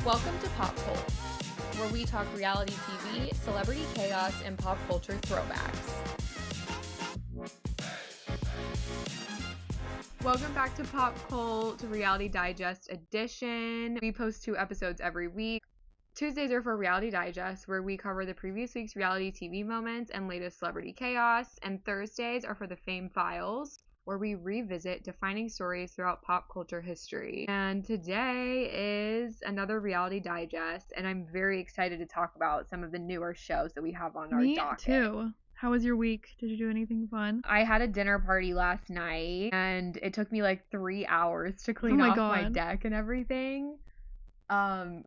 Welcome to Pop Cult, where we talk reality TV, celebrity chaos, and pop culture throwbacks. Welcome back to Pop Cult Reality Digest edition. We post 2 episodes every week. Tuesdays are for Reality Digest, where we cover the previous week's reality TV moments and latest celebrity chaos. And Thursdays are for the Fame Files, where we revisit defining stories throughout pop culture history. And today is another Reality Digest, and I'm very excited to talk about some of the newer shows that we have on our docket. Me too. How was your week? Did you do anything fun? I had a dinner party last night, and it took me like 3 hours to clean off my deck and everything.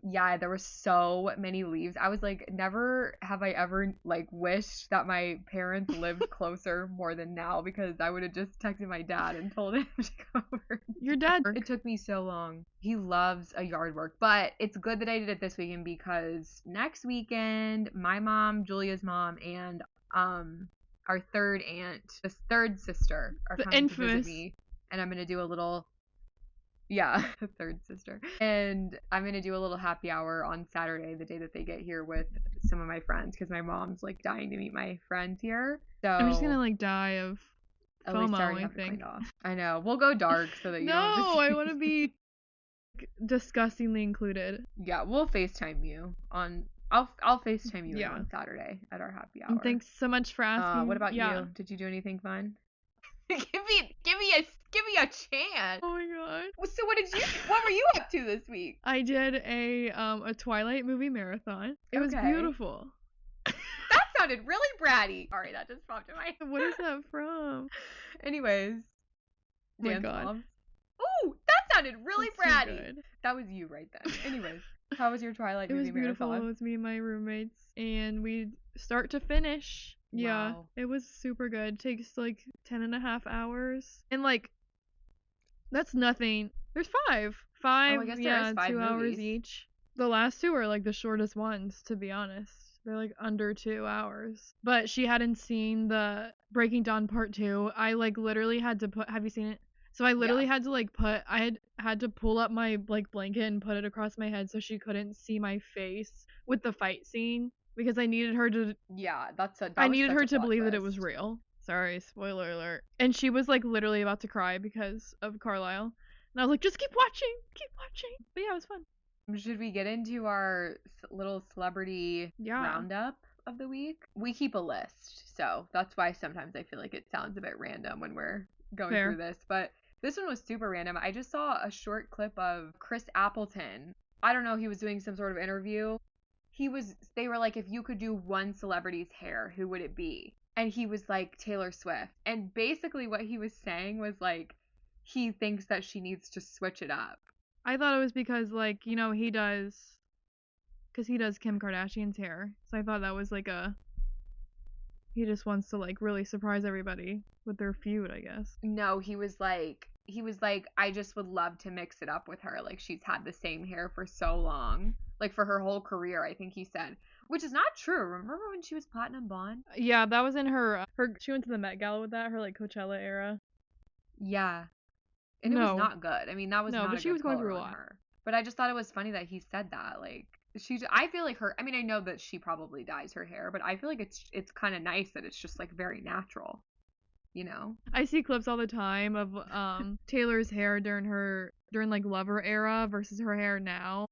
Yeah, there were so many leaves. I was like, never have I ever like wished that my parents lived closer more than now, because I would have just texted my dad and told him to come over. Your dad? It took me so long. He loves a yard work, but it's good that I did it this weekend, because next weekend, my mom, Julia's mom, and our third aunt, the third sister, are coming to visit me, and I'm gonna do a little. Yeah, the third sister. And I'm going to do a little happy hour on Saturday, the day that they get here, with some of my friends, because my mom's like dying to meet my friends here. So I'm just going to like die of FOMO, I think. I know. We'll go dark so that you don't have to see. I want to be disgustingly included. Yeah, we'll FaceTime you on... I'll FaceTime you on Saturday at our happy hour. And thanks so much for asking. What about you? Did you do anything fun? Give me a chance. Oh my god. So what were you up to this week? I did a Twilight movie marathon. It was beautiful. That sounded really bratty. Sorry, that just popped in my head. What is that from? Anyways. Oh my god. Ooh, that sounded really bratty. That was you right then. Anyways, how was your Twilight movie marathon? It was beautiful. It was me and my roommates, and we start to finish. Yeah, wow. It was super good. It takes like 10.5 hours. And like, that's nothing. There's 5. Oh, I guess there is 5 2 movies. Hours each. The last 2 are like the shortest ones, to be honest. They're like under 2 hours. But she hadn't seen the Breaking Dawn Part 2. I like literally had to have you seen it? So I literally had to like I had to pull up my like blanket and put it across my head so she couldn't see my face with the fight scene. Because I needed her to... Yeah, I needed her to believe that it was real. Sorry, spoiler alert. And she was, like, literally about to cry because of Carlisle. And I was like, just keep watching. But yeah, it was fun. Should we get into our little celebrity roundup of the week? We keep a list, so that's why sometimes I feel like it sounds a bit random when we're going through this. But this one was super random. I just saw a short clip of Chris Appleton. I don't know, he was doing some sort of interview. They were like, if you could do one celebrity's hair, who would it be? And he was like, Taylor Swift. And basically what he was saying was like, he thinks that she needs to switch it up. I thought it was because like, you know, he does Kim Kardashian's hair. So I thought that was like he just wants to like really surprise everybody with their feud, I guess. No, he was like, I just would love to mix it up with her. Like, she's had the same hair for so long. Like, for her whole career, I think he said. Which is not true. Remember when she was Platinum Blonde? Yeah, that was in her she went to the Met Gala with that, her, like, Coachella era. Yeah. And it was not good. I mean, that was not a good color. No, but she was going through a lot. But I just thought it was funny that he said that. Like, I feel like I mean, I know that she probably dyes her hair, but I feel like it's kind of nice that it's just, like, very natural. You know? I see clips all the time of Taylor's hair during like LOUVRE era versus her hair now.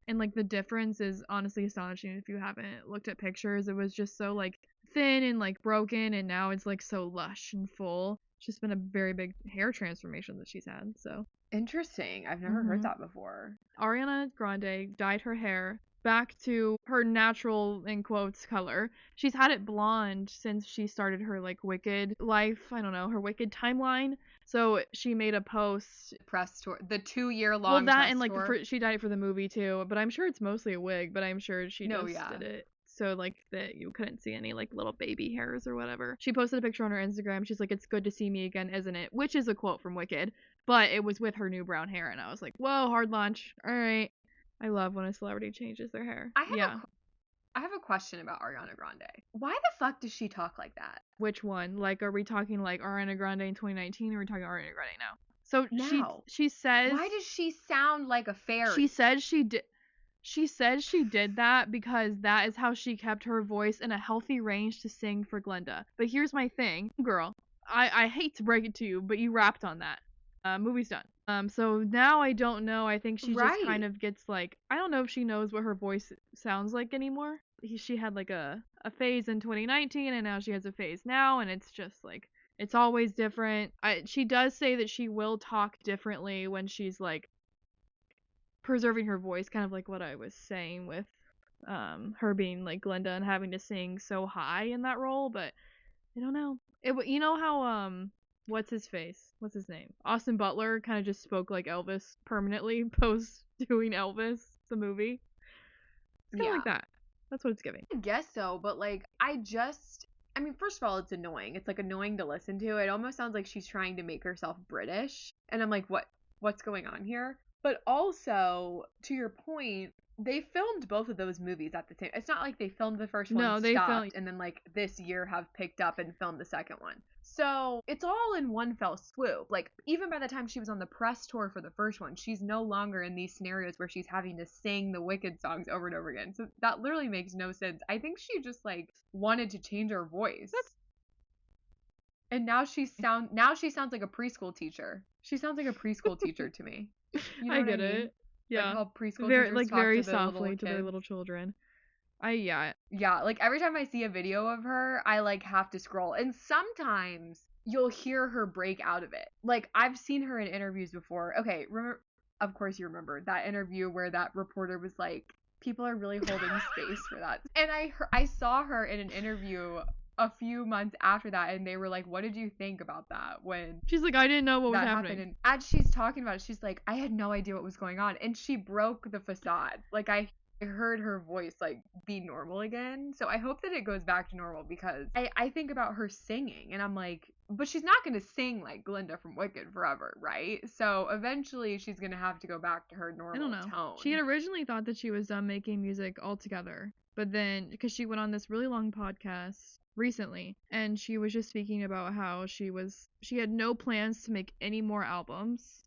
And like the difference is honestly astonishing if you haven't looked at pictures. It was just so like thin and like broken, and now it's like so lush and full. It's just been a very big hair transformation that she's had. So interesting. I've never heard that before. Ariana Grande dyed her hair back to her natural, in quotes, color. She's had it blonde since she started her like Wicked life. I don't know, her Wicked timeline. So she made a post press tour, the 2-year-long press and like tour. She dyed it for the movie too, but I'm sure it's mostly a wig, but I'm sure she did it so like that you couldn't see any like little baby hairs or whatever. She posted a picture on her Instagram. She's like, it's good to see me again, isn't it? Which is a quote from Wicked, but it was with her new brown hair, and I was like, whoa, hard launch. All right. I love when a celebrity changes their hair. I have a question about Ariana Grande. Why the fuck does she talk like that? Which one? Like, are we talking like Ariana Grande in 2019, or are we talking Ariana Grande now? So she says... Why does she sound like a fairy? She said she did... She said she did that because that is how she kept her voice in a healthy range to sing for Glenda. But here's my thing, girl. I hate to break it to you, but you rapped on that. Movie's done. So now I don't know. I think she just kind of gets like, I don't know if she knows what her voice sounds like anymore. She had like a phase in 2019, and now she has a phase now, and it's just like, it's always different. She does say that she will talk differently when she's like preserving her voice, kind of like what I was saying with her being like Glenda and having to sing so high in that role, but I don't know. You know how what's his name? Austin Butler kind of just spoke like Elvis permanently post doing Elvis the movie. It's kind of like that. That's what it's giving. I guess so, but like I mean, first of all, it's annoying. It's like annoying to listen to. It almost sounds like she's trying to make herself British, and I'm like, what's going on here? But also, to your point, they filmed both of those movies at the same. It's not like they filmed the first one, stopped, and then like this year have picked up and filmed the second one. So it's all in one fell swoop. Like even by the time she was on the press tour for the first one, she's no longer in these scenarios where she's having to sing the Wicked songs over and over again. So that literally makes no sense. I think she just like wanted to change her voice. And now she sounds like a preschool teacher. She sounds like a preschool teacher to me. You know I get it. Yeah. Like how preschool very, teachers like talk very to their softly to their little children. Yeah, like every time I see a video of her, I like have to scroll. And sometimes you'll hear her break out of it. Like I've seen her in interviews before. Okay, of course you remember that interview where that reporter was like, people are really holding space for that. And I saw her in an interview a few months after that, and they were like, what did you think about that? When she's like, I didn't know what was happening. And as she's talking about it, she's like, I had no idea what was going on. And she broke the facade. Like I heard her voice like be normal again. So I hope that it goes back to normal, because I think about her singing and I'm like, but she's not going to sing like Glinda from Wicked forever, right? So eventually she's going to have to go back to her normal tone. She had originally thought that she was done making music altogether, but then because she went on this really long podcast recently and she was just speaking about how she had no plans to make any more albums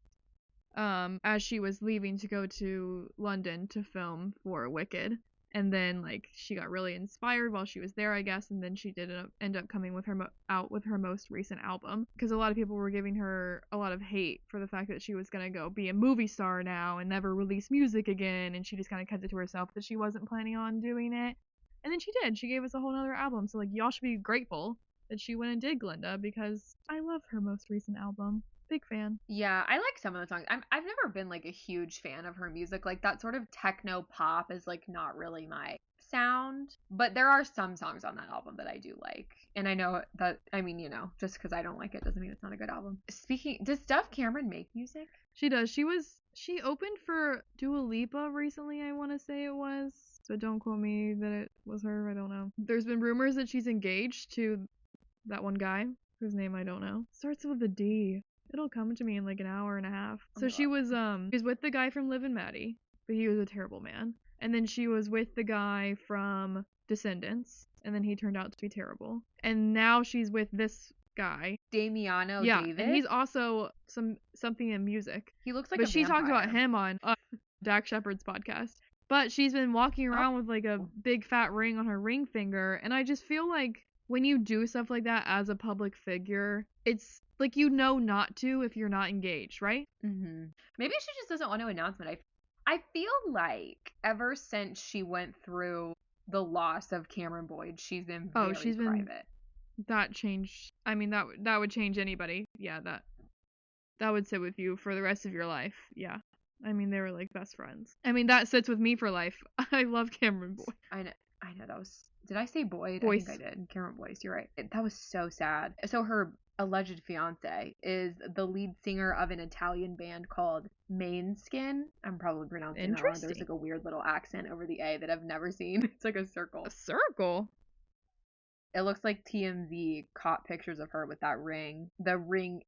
as she was leaving to go to London to film for Wicked. And then like she got really inspired while she was there, I guess, and then she did end up coming with out with her most recent album, because a lot of people were giving her a lot of hate for the fact that she was going to go be a movie star now and never release music again, and she just kind of kept it to herself that she wasn't planning on doing it. And then she did. She gave us a whole nother album. So, like, y'all should be grateful that she went and did Glinda, because I love her most recent album. Big fan. Yeah, I like some of the songs. I've never been, like, a huge fan of her music. Like, that sort of techno pop is, like, not really my sound. But there are some songs on that album that I do like. And I know that, I mean, you know, just because I don't like it doesn't mean it's not a good album. Does Dove Cameron make music? She does. She opened for Dua Lipa recently, I want to say it was. So don't quote me that it was her, I don't know. There's been rumors that she's engaged to that one guy, whose name I don't know. Starts with a D. It'll come to me in like an hour and a half. So she was with the guy from Liv and Maddie, but he was a terrible man. And then she was with the guy from Descendants, and then he turned out to be terrible. And now she's with this guy, Damiano David. And he's also something in music. He looks like but she talked about him on Dak Shepard's podcast. But she's been walking around with like a big fat ring on her ring finger, and I just feel like when you do stuff like that as a public figure, it's like, you know, not to if you're not engaged, right? Mm-hmm. Maybe she just doesn't want to announce it. I feel like ever since she went through the loss of Cameron Boyd, she's been very private. That changed. I mean, that would change anybody. Yeah, that would sit with you for the rest of your life. Yeah. I mean, they were like best friends. I mean, that sits with me for life. I love Cameron Boyd. I know that was. Did I say Boyd? Boyce. I think I did. Cameron Boyce. You're right. That was so sad. So her alleged fiance is the lead singer of an Italian band called Maneskin. I'm probably pronouncing that wrong. There's like a weird little accent over the A that I've never seen. It's like a circle. A circle? It looks like TMZ caught pictures of her with that ring. The ring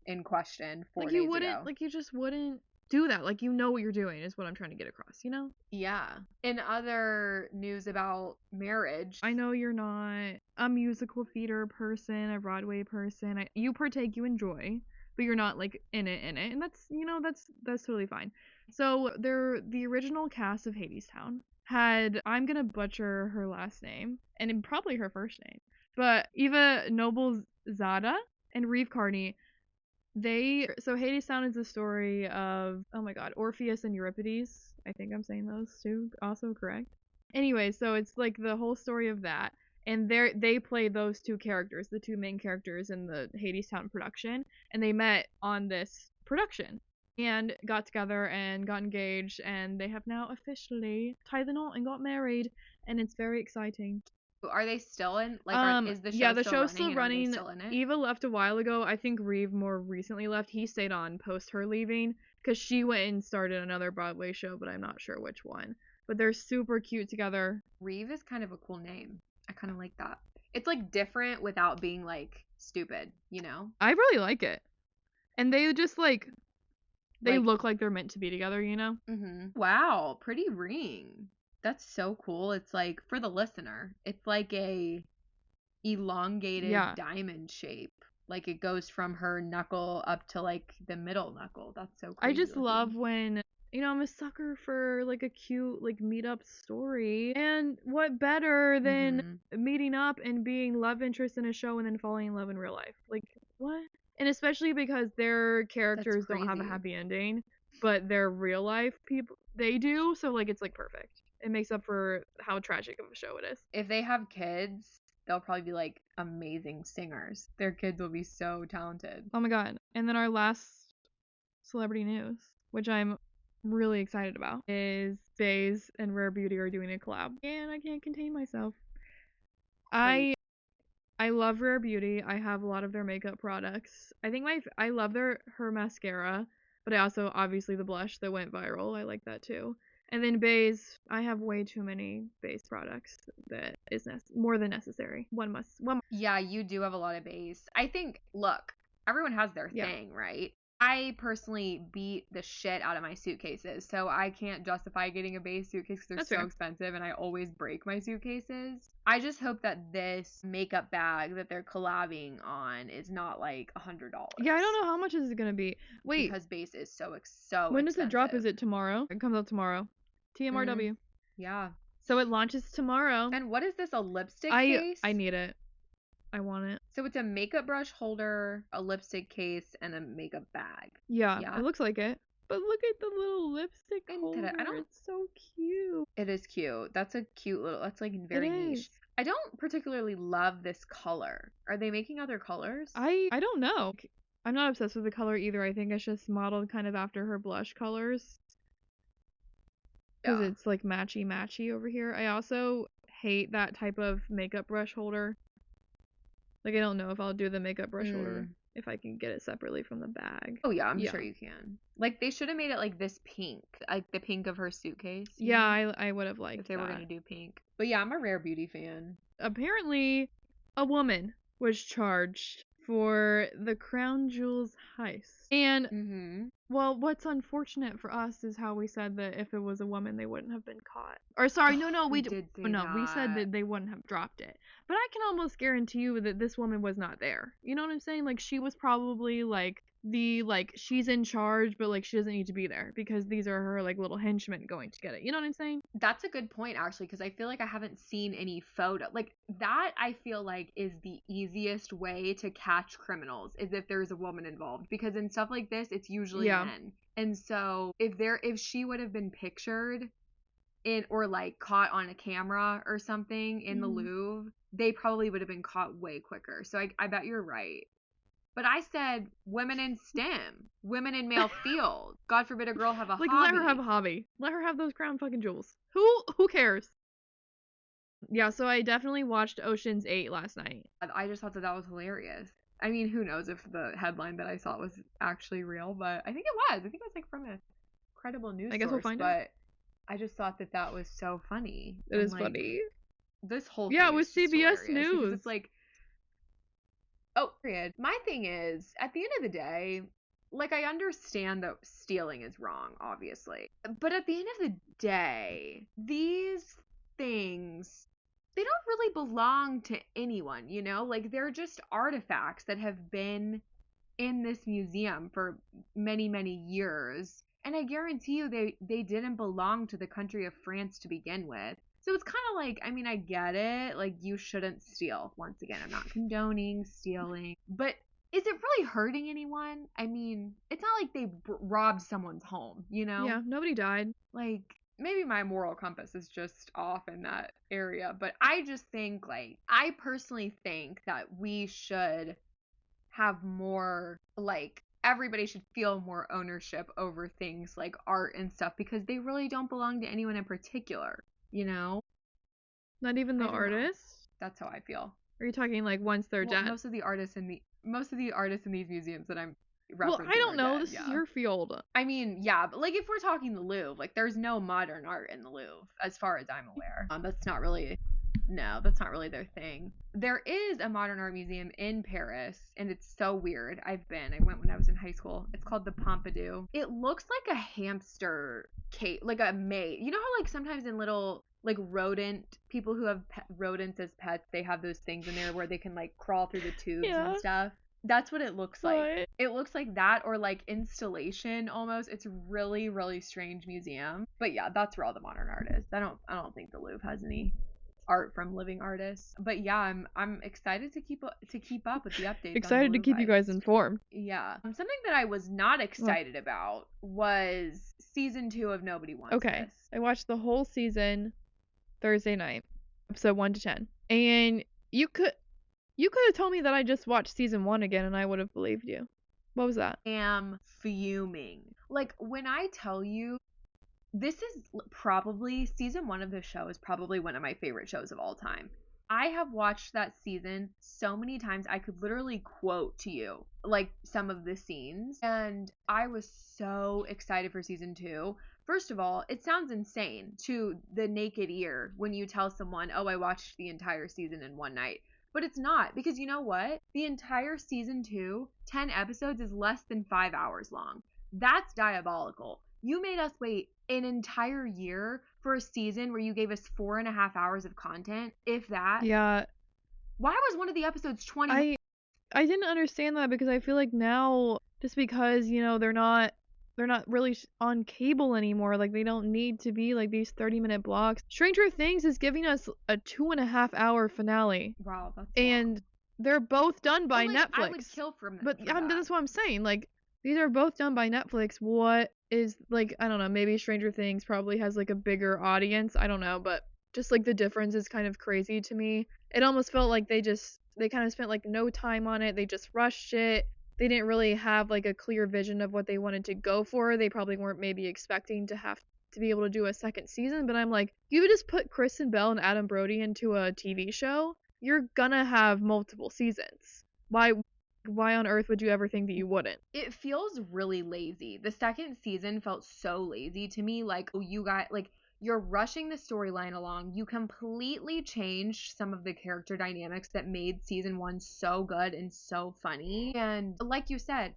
in question 4 days ago. Like, you just wouldn't do that. Like, you know what you're doing is what I'm trying to get across, you know? Yeah. In other news about marriage, I know you're not a musical theater person, a Broadway person. You partake, you enjoy, but you're not like in it, and that's, you know, that's totally fine. So the original cast of Hadestown had, I'm gonna butcher her last name and probably her first name, but Eva Noblezada and Reeve Carney. So Hadestown is the story of, oh my god, Orpheus and Euripides. I think I'm saying those two also correct. Anyway, so it's like the whole story of that, and they play those two characters, the two main characters in the Hadestown production, and they met on this production and got together and got engaged, and they have now officially tied the knot and got married, and it's very exciting. Are they still in? Is the show yeah, the show's still running. Are they still in it? Eva left a while ago. I think Reeve more recently left. He stayed on post her leaving because she went and started another Broadway show, but I'm not sure which one. But they're super cute together. Reeve is kind of a cool name. I kind of like that. It's like different without being like stupid, you know? I really like it. And they just like they look like they're meant to be together, you know? Mm-hmm. Wow, pretty ring. That's so cool. It's like, for the listener, it's like a elongated diamond shape. Like it goes from her knuckle up to like the middle knuckle. That's so cool. I just love when, you know, I'm a sucker for like a cute like meet-up story. And what better than meeting up and being love interest in a show and then falling in love in real life? Like, what? And especially because their characters don't have a happy ending, but their real life people, they do. So like it's like perfect. It makes up for how tragic of a show it is. If they have kids, they'll probably be like amazing singers. Their kids will be so talented. Oh my god. And then our last celebrity news, which I'm really excited about, is BEIS and Rare Beauty are doing a collab. And I can't contain myself. I love Rare Beauty. I have a lot of their makeup products. I think I love her mascara, but I also obviously the blush that went viral. I like that too. And then BEIS, I have way too many BEIS products that is more than necessary. One must. Yeah, you do have a lot of BEIS. I think, look, everyone has their thing, right? I personally beat the shit out of my suitcases, so I can't justify getting a BEIS suitcase because they're so expensive, and I always break my suitcases. I just hope that this makeup bag that they're collabing on is not like $100. Yeah, I don't know how much is it gonna be. Wait, because BEIS is so expensive. When does it drop? Is it tomorrow? It comes out tomorrow. TMRW. Yeah. So it launches tomorrow. And what is this, a lipstick case? I need it. I want it. So it's a makeup brush holder, a lipstick case, and a makeup bag. Yeah. It looks like it. But look at the little lipstick holder. It's so cute. It is cute. That's a cute little, that's like very niche. I don't particularly love this color. Are they making other colors? I don't know. I'm not obsessed with the color either. I think it's just modeled kind of after her blush colors. Because it's like matchy over here. I also hate that type of makeup brush holder. Like, I don't know if I'll do the makeup brush holder if I can get it separately from the bag. Oh yeah, I'm sure you can. Like, they should have made it like this pink, like the pink of her suitcase. Yeah, I would have liked if they were gonna do pink. But yeah, I'm a Rare Beauty fan. Apparently, a woman was charged for the Crown Jewels heist. And, well, what's unfortunate for us is how we said that if it was a woman, they wouldn't have been caught. Or, sorry, we said that they wouldn't have dropped it. But I can almost guarantee you that this woman was not there. You know what I'm saying? Like, she was probably, like, she's in charge, but, like, she doesn't need to be there because these are her, like, little henchmen going to get it. You know what I'm saying? That's a good point, actually, because I feel like I haven't seen any photo. Like, that, I feel like, is the easiest way to catch criminals, is if there's a woman involved. Because in stuff like this, it's usually men. And so, if she would have been pictured or, like, caught on a camera or something in the Louvre, they probably would have been caught way quicker. So I bet you're right. But I said women in STEM, women in male fields. God forbid a girl have a hobby. Let her have a hobby. Let her have those crown fucking jewels. Who cares? Yeah, so I definitely watched Ocean's 8 last night. I just thought that was hilarious. I mean, who knows if the headline that I saw was actually real, but I think it was. I think it was like from a credible news source. I guess we'll find out. But I just thought that was so funny. It is funny. This whole thing it was CBS News. It's like, oh, period. My thing is, at the end of the day, like, I understand that stealing is wrong, obviously. But at the end of the day, these things, they don't really belong to anyone, you know? Like, they're just artifacts that have been in this museum for many, many years. And I guarantee you they didn't belong to the country of France to begin with. So it's kind of like, I mean, I get it. Like, you shouldn't steal. Once again, I'm not condoning stealing. But is it really hurting anyone? I mean, it's not like they robbed someone's home, you know? Yeah, nobody died. Like, maybe my moral compass is just off in that area. But I just think, like, I personally think that we should have more, like, everybody should feel more ownership over things like art and stuff because they really don't belong to anyone in particular, you know? Not even the artists? That's how I feel. Are you talking like once they're dead? Most of the artists in these museums that I'm referencing. Well, I don't know. This is your field. I mean, yeah, but like if we're talking the Louvre, like there's no modern art in the Louvre as far as I'm aware. That's not really their thing. There is a modern art museum in Paris, and it's so weird. I went when I was in high school. It's called the Pompidou. It looks like a hamster cage, like a maze. You know how like sometimes in little like people who have rodents as pets, they have those things in there where they can like crawl through the tubes and stuff. That's what it looks like. What? It looks like that, or like installation almost. It's a really, really strange museum. But yeah, that's where all the modern art is. I don't think the Louvre has any art from living artists. But yeah, I'm excited to keep up with the updates. Excited to keep you guys informed. Yeah. Something that I was not excited about was season 2 of Nobody Wants This. I watched the whole season Thursday night, episode 1 to 10. And you could have told me that I just watched season 1 again and I would have believed you. What was that? I am fuming. Like, when I tell you, this is probably, season 1 of the show is probably one of my favorite shows of all time. I have watched that season so many times, I could literally quote to you, like, some of the scenes. And I was so excited for season 2. First of all, it sounds insane to the naked ear when you tell someone, oh, I watched the entire season in one night. But it's not, because you know what? The entire season 2, 10 episodes, is less than 5 hours long. That's diabolical. You made us wait an entire year for a season where you gave us 4.5 hours of content, if that. Yeah. Why was one of the episodes 20? I didn't understand that, because I feel like now, just because, you know, they're not really on cable anymore, like they don't need to be like these 30-minute blocks. Stranger Things is giving us a 2.5 hour finale. Wow, that's and long. They're both done by Netflix. I would kill for that. That's what I'm saying. Like, these are both done by Netflix. What is, like, I don't know, maybe Stranger Things probably has like a bigger audience. I don't know, but just like the difference is kind of crazy to me. It almost felt like they kind of spent like no time on it. They just rushed it. They didn't really have like a clear vision of what they wanted to go for. They probably weren't maybe expecting to have to be able to do a second season. But I'm like, you would just put Kristen Bell and Adam Brody into a TV show, you're gonna have multiple seasons. Why on earth would you ever think that you wouldn't? It feels really lazy. The second season felt so lazy to me. Like, oh, you got, like, you're rushing the storyline along. You completely changed some of the character dynamics that made season 1 so good and so funny. And like you said,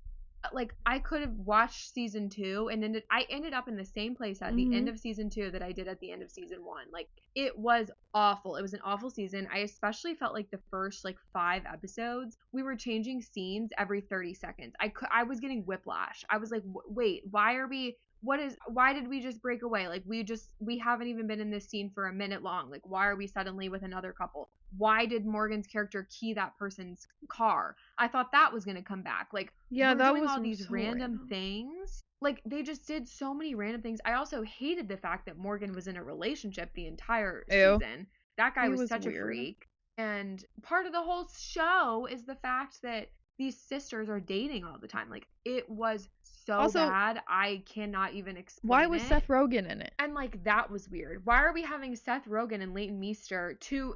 like, I could have watched season 2 and I ended up in the same place at the end of season 2 that I did at the end of season 1. Like, it was awful. It was an awful season. I especially felt like the first like 5 episodes, we were changing scenes every 30 seconds. I was getting whiplash. I was like, wait, why did we just break away? Like, we haven't even been in this scene for a minute long. Like, why are we suddenly with another couple? Why did Morgan's character key that person's car? I thought that was going to come back. Like, yeah, that doing was all these so random things. Like, they just did so many random things. I also hated the fact that Morgan was in a relationship the entire season. That guy was such a freak. And part of the whole show is the fact that these sisters are dating all the time. Like, it was so bad. I cannot even explain Why was Seth Rogen in it? And like, that was weird. Why are we having Seth Rogen and Leighton Meester, two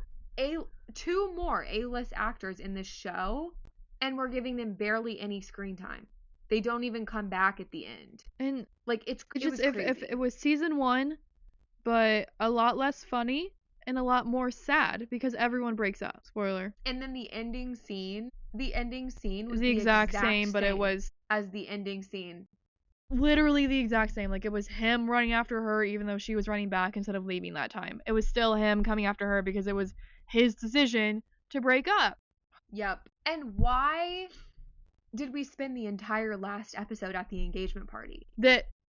more A-list actors in this show, and we're giving them barely any screen time? They don't even come back at the end. And like, it was crazy. If it was season 1, but a lot less funny and a lot more sad because everyone breaks up. Spoiler. And then the ending scene was the exact same, but it was as the ending scene. Literally the exact same. Like, it was him running after her even though she was running back instead of leaving that time. It was still him coming after her because it was his decision to break up. Yep. And why did we spend the entire last episode at the engagement party?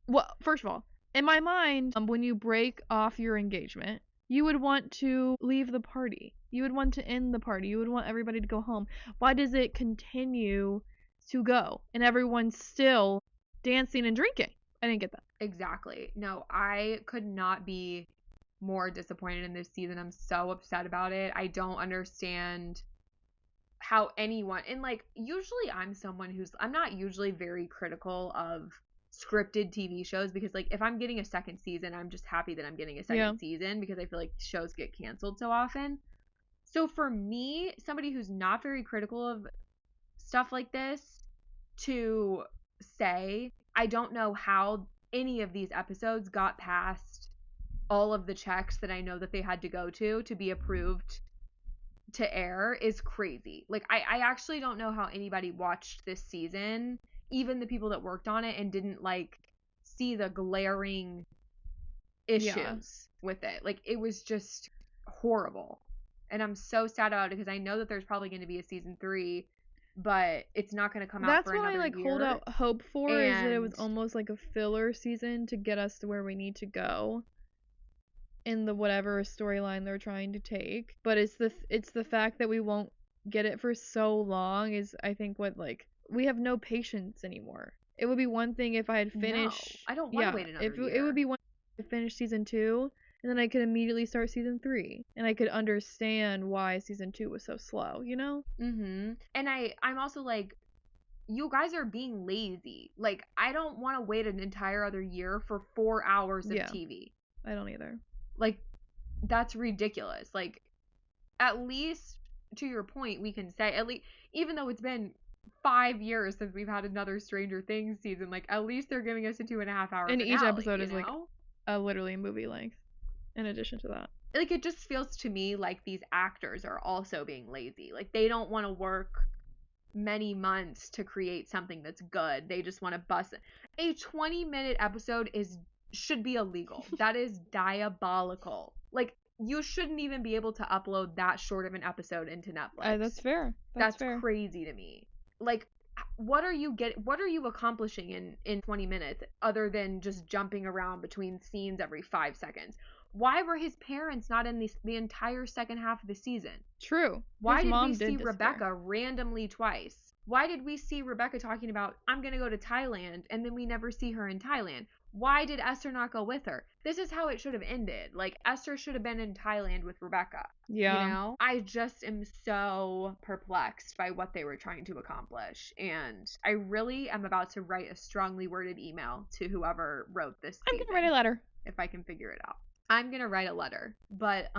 Well, first of all, in my mind, when you break off your engagement, you would want to leave the party. You would want to end the party. You would want everybody to go home. Why does it continue to go and everyone's still dancing and drinking? I didn't get that. Exactly. No, I could not be more disappointed in this season. I'm so upset about it. I don't understand how anyone, and like, usually I'm not usually very critical of scripted TV shows, because like, if I'm getting a second season, I'm just happy that I'm getting a second season, because I feel like shows get canceled so often. So for me, somebody who's not very critical of stuff like this, to say, I don't know how any of these episodes got past all of the checks that I know that they had to go to be approved to air, is crazy. Like, I actually don't know how anybody watched this season, even the people that worked on it, and didn't like see the glaring issues with it. Like, it was just horrible. And I'm so sad about it, because I know that there's probably going to be a season 3, but it's not going to come out for another year. That's what I hold out hope for, is that it was almost like a filler season to get us to where we need to go in the whatever storyline they're trying to take. But it's the fact that we won't get it for so long is, I think, what, like, we have no patience anymore. It would be one thing if I had finished. No, I don't want to wait another year. It would be one thing if I finished season 2, and then I could immediately start season 3, and I could understand why season 2 was so slow, you know? Mm-hmm. And I'm also like, you guys are being lazy. Like, I don't want to wait an entire other year for 4 hours of TV. I don't either. Like, that's ridiculous. Like, at least, to your point, we can say, at least, even though it's been 5 years since we've had another Stranger Things season, like, at least they're giving us a 2.5 hour and finale, each episode is know? like literally movie length in addition to that. Like, it just feels to me like these actors are also being lazy. Like, they don't want to work many months to create something that's good. They just want to bust it. A 20-minute episode should be illegal. That is diabolical. Like, you shouldn't even be able to upload that short of an episode into Netflix. That's fair. That's fair. Crazy to me. Like, what are you accomplishing in 20 minutes other than just jumping around between scenes every 5 seconds? Why were his parents not in the entire second half of the season? True. Why did we see Rebecca randomly twice? Why did we see Rebecca talking about, I'm going to go to Thailand, and then we never see her in Thailand? Why did Esther not go with her? This is how it should have ended. Like, Esther should have been in Thailand with Rebecca. Yeah. You know? I just am so perplexed by what they were trying to accomplish. And I really am about to write a strongly worded email to whoever wrote this season. I'm going to write a letter. If I can figure it out. I'm going to write a letter. But,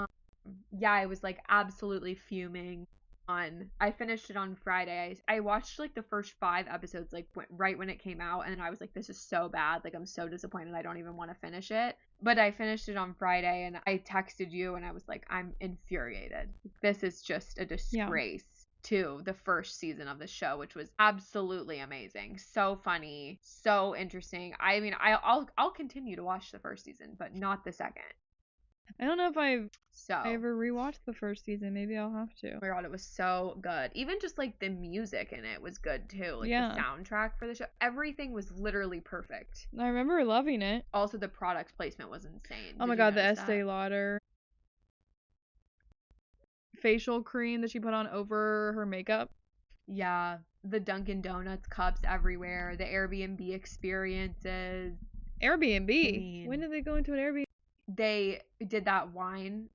yeah, I was, like, absolutely fuming. I finished it on Friday. I watched like the first 5 episodes like right when it came out, and then I was like, this is so bad, like I'm so disappointed, I don't even want to finish it. But I finished it on Friday, and I texted you and I was like, I'm infuriated. This is just a disgrace to the first season of the show, which was absolutely amazing, so funny, so interesting. I mean, I'll continue to watch the first season, but not the second. I don't know if I ever rewatched the first season. Maybe I'll have to. Oh my god, it was so good. Even just like the music in it was good too. Like the soundtrack for the show. Everything was literally perfect. I remember loving it. Also, the product placement was insane. Oh my god, the Estee Lauder facial cream that she put on over her makeup. Yeah. The Dunkin' Donuts cups everywhere. The Airbnb experiences. Airbnb? When did they go into an Airbnb? They did that wine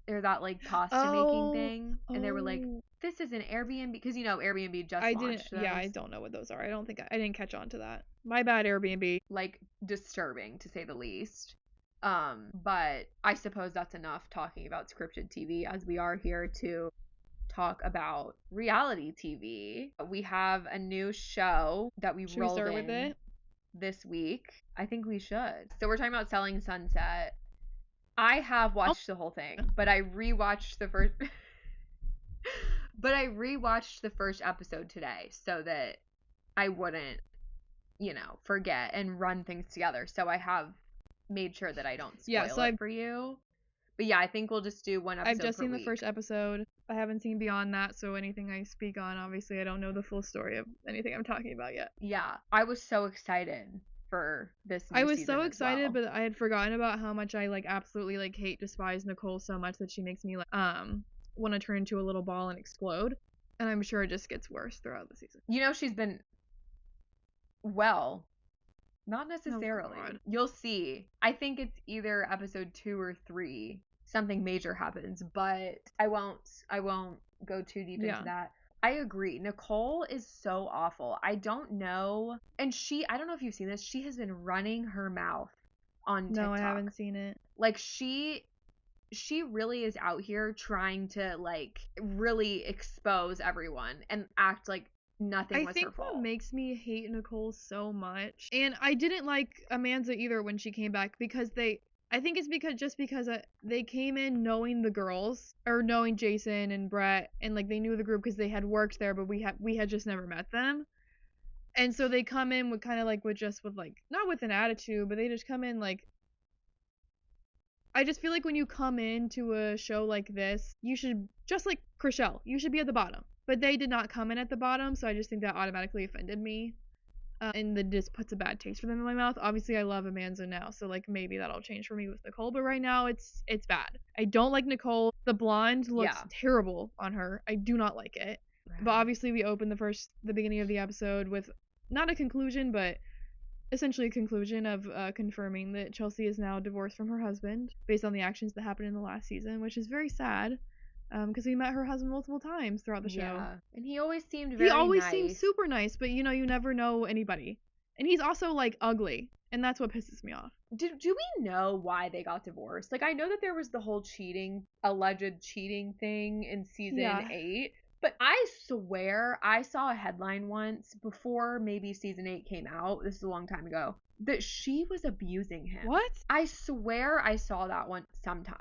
or that like pasta making thing, and they were like, this is an Airbnb, because you know Airbnb just launched those. Yeah, I don't know what those are. I didn't catch on to that. My bad, Airbnb. Like, disturbing to say the least. But I suppose that's enough talking about scripted TV, as we are here to talk about reality TV. We have a new show that we rolled in with it this week. I think we should. So we're talking about Selling Sunset. I have watched the whole thing, but I rewatched the first episode today so that I wouldn't, forget and run things together. So I have made sure that I don't spoil it for you. But yeah, I think we'll just do one episode I've just seen the first episode. I haven't seen beyond that, so anything I speak on, obviously I don't know the full story of anything I'm talking about yet. Yeah, I was so excited for this new I was season so as excited, well. but I had forgotten about how much I like absolutely like hate, despise Nicole so much that she makes me like want to turn into a little ball and explode. And I'm sure it just gets worse throughout the season. You know, she's been not necessarily. Oh, God. You'll see. I think it's either episode 2 or 3 something major happens, but I won't go too deep into that. I agree. Nicole is so awful. I don't know. And I don't know if you've seen this, she has been running her mouth on TikTok. No, I haven't seen it. Like she really is out here trying to like really expose everyone and act like nothing was her fault. I think what makes me hate Nicole so much, and I didn't like Amanda either when she came back, because I think it's because they came in knowing the girls, or knowing Jason and Brett, and like they knew the group because they had worked there, but we had just never met them. And so they come in with kind of like with like not with an attitude, but they just come in like, I just feel like when you come into a show like this, you should, just like Chrishell, you should be at the bottom. But they did not come in at the bottom, so I just think that automatically offended me. And that just puts a bad taste for them in my mouth. Obviously, I love Amanda now, so like maybe that'll change for me with Nicole. But right now, it's bad. I don't like Nicole. The blonde looks terrible on her. I do not like it. Right. But obviously, we opened the beginning of the episode with not a conclusion, but essentially a conclusion of confirming that Chelsea is now divorced from her husband based on the actions that happened in the last season, which is very sad. Because we met her husband multiple times throughout the show. Yeah, and he always seemed very nice. Seemed super nice, but you know, you never know anybody. And he's also, like, ugly, and that's what pisses me off. Do we know why they got divorced? Like, I know that there was the whole alleged cheating thing in season 8, but I swear I saw a headline once before maybe season 8 came out, this is a long time ago, that she was abusing him. What? I swear I saw that one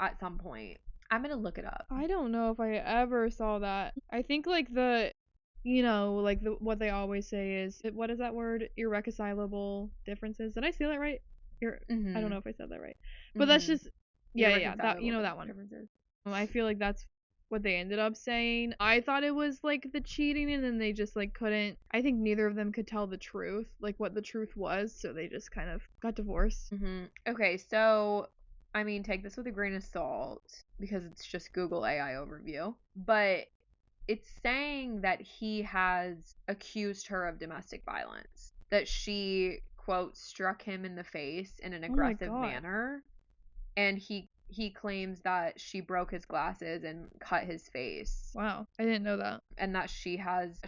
at some point. I'm gonna look it up. I don't know if I ever saw that. I think like what they always say is, what is that word? Irreconcilable differences. Did I say that right? I don't know if I said that right. But that's just that, you know, that one. Differences. I feel like that's what they ended up saying. I thought it was like the cheating, and then they just like couldn't. I think neither of them could tell the truth, like what the truth was, so they just kind of got divorced. Okay, so I mean, take this with a grain of salt because it's just Google AI overview, but it's saying that he has accused her of domestic violence, that she, quote, struck him in the face in an aggressive manner, and he claims that she broke his glasses and cut his face. Wow, I didn't know that. And that she has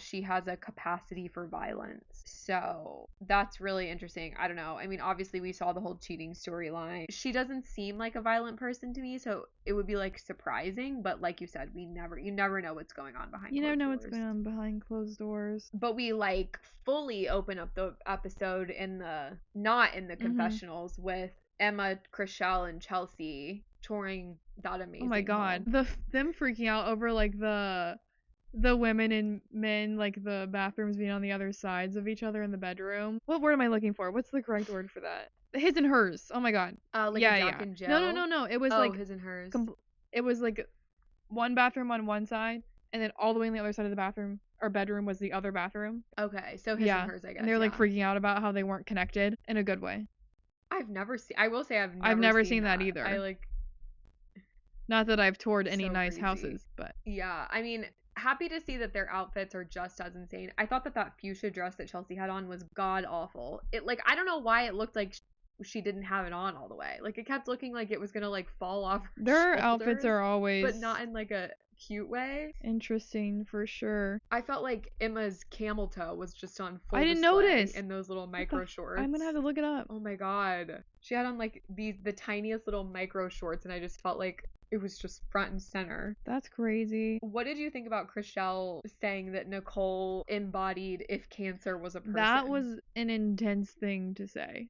a capacity for violence. So that's really interesting. I don't know. I mean, obviously we saw the whole cheating storyline. She doesn't seem like a violent person to me, so it would be like surprising. But like you said, you never know what's going on behind. You never know what's going on behind closed doors. But we like fully open up the episode not in the confessionals with Emma, Chrishell, and Chelsea touring that amazing. Oh my god, them freaking out over like the women and men, like the bathrooms being on the other sides of each other in the bedroom. What word am I looking for? What's the correct word for that? His and hers. Oh my god. Like Jack and Jill? No. It was like his and hers. It was like one bathroom on one side, and then all the way on the other side of the bathroom or bedroom was the other bathroom. Okay, so his and hers, I guess. And they're like freaking out about how they weren't connected in a good way. I've never seen that either. I like. Not that I've toured any nice houses, but yeah, I mean, happy to see that their outfits are just as insane. I thought that fuchsia dress that Chelsea had on was god awful. It like, I don't know why it looked like she didn't have it on all the way. Like, it kept looking like it was gonna like fall off her their shoulders, outfits are always, but not in like a cute way. Interesting for sure. I felt like Emma's camel toe was just on full I didn't notice in those little micro shorts. I'm gonna have to look it up. Oh my god, she had on like the tiniest little micro shorts, and I just felt like it was just front and center. That's crazy. What did you think about Chrishell saying that Nicole embodied if cancer was a person? That was an intense thing to say.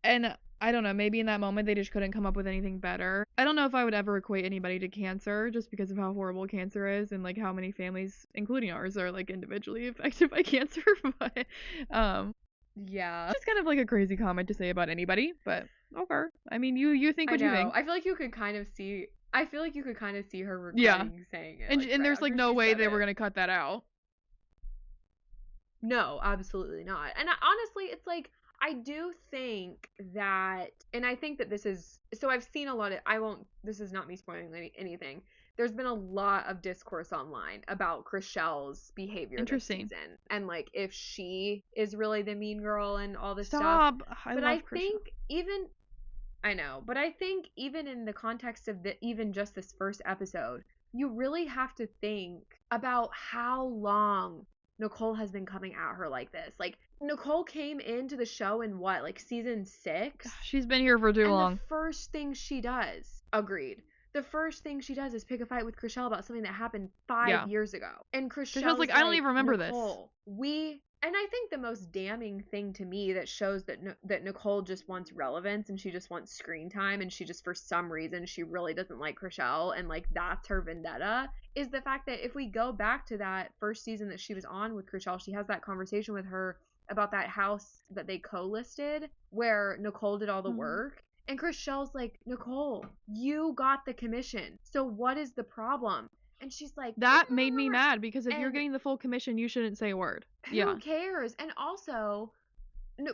And I don't know, maybe in that moment they just couldn't come up with anything better. I don't know if I would ever equate anybody to cancer just because of how horrible cancer is and like how many families, including ours, are like individually affected by cancer. But yeah, it's kind of like a crazy comment to say about anybody, but okay. I mean, you think what you think. I feel like you could kind of see I feel like you could kind of see her regretting saying it. And there's like no way they were going to cut that out. No, absolutely not. And honestly, it's like, I do think that, and I think that this is, so I've seen a lot of, this is not me spoiling anything. There's been a lot of discourse online about Chrishell's behavior this season. And like, if she is really the mean girl and all this stuff. But I think even, I know, but I think even in the context of even just this first episode, you really have to think about how long Nicole has been coming at her like this. Like, Nicole came into the show in what, like season 6? She's been here for too long. The first thing she does, agreed. The first thing she does is pick a fight with Chrishell about something that happened 5 years ago. And Chrishell's like, I don't even remember Nicole, this. And I think the most damning thing to me that shows that Nicole just wants relevance and she just wants screen time and she just, for some reason, she really doesn't like Chrishell and like that's her vendetta, is the fact that if we go back to that first season that she was on with Chrishell, she has that conversation with her about that house that they co-listed where Nicole did all the work. And Chrishell's like, Nicole, you got the commission. So what is the problem? And she's like, that made me mad because if you're getting the full commission, you shouldn't say a word. Who cares? And also,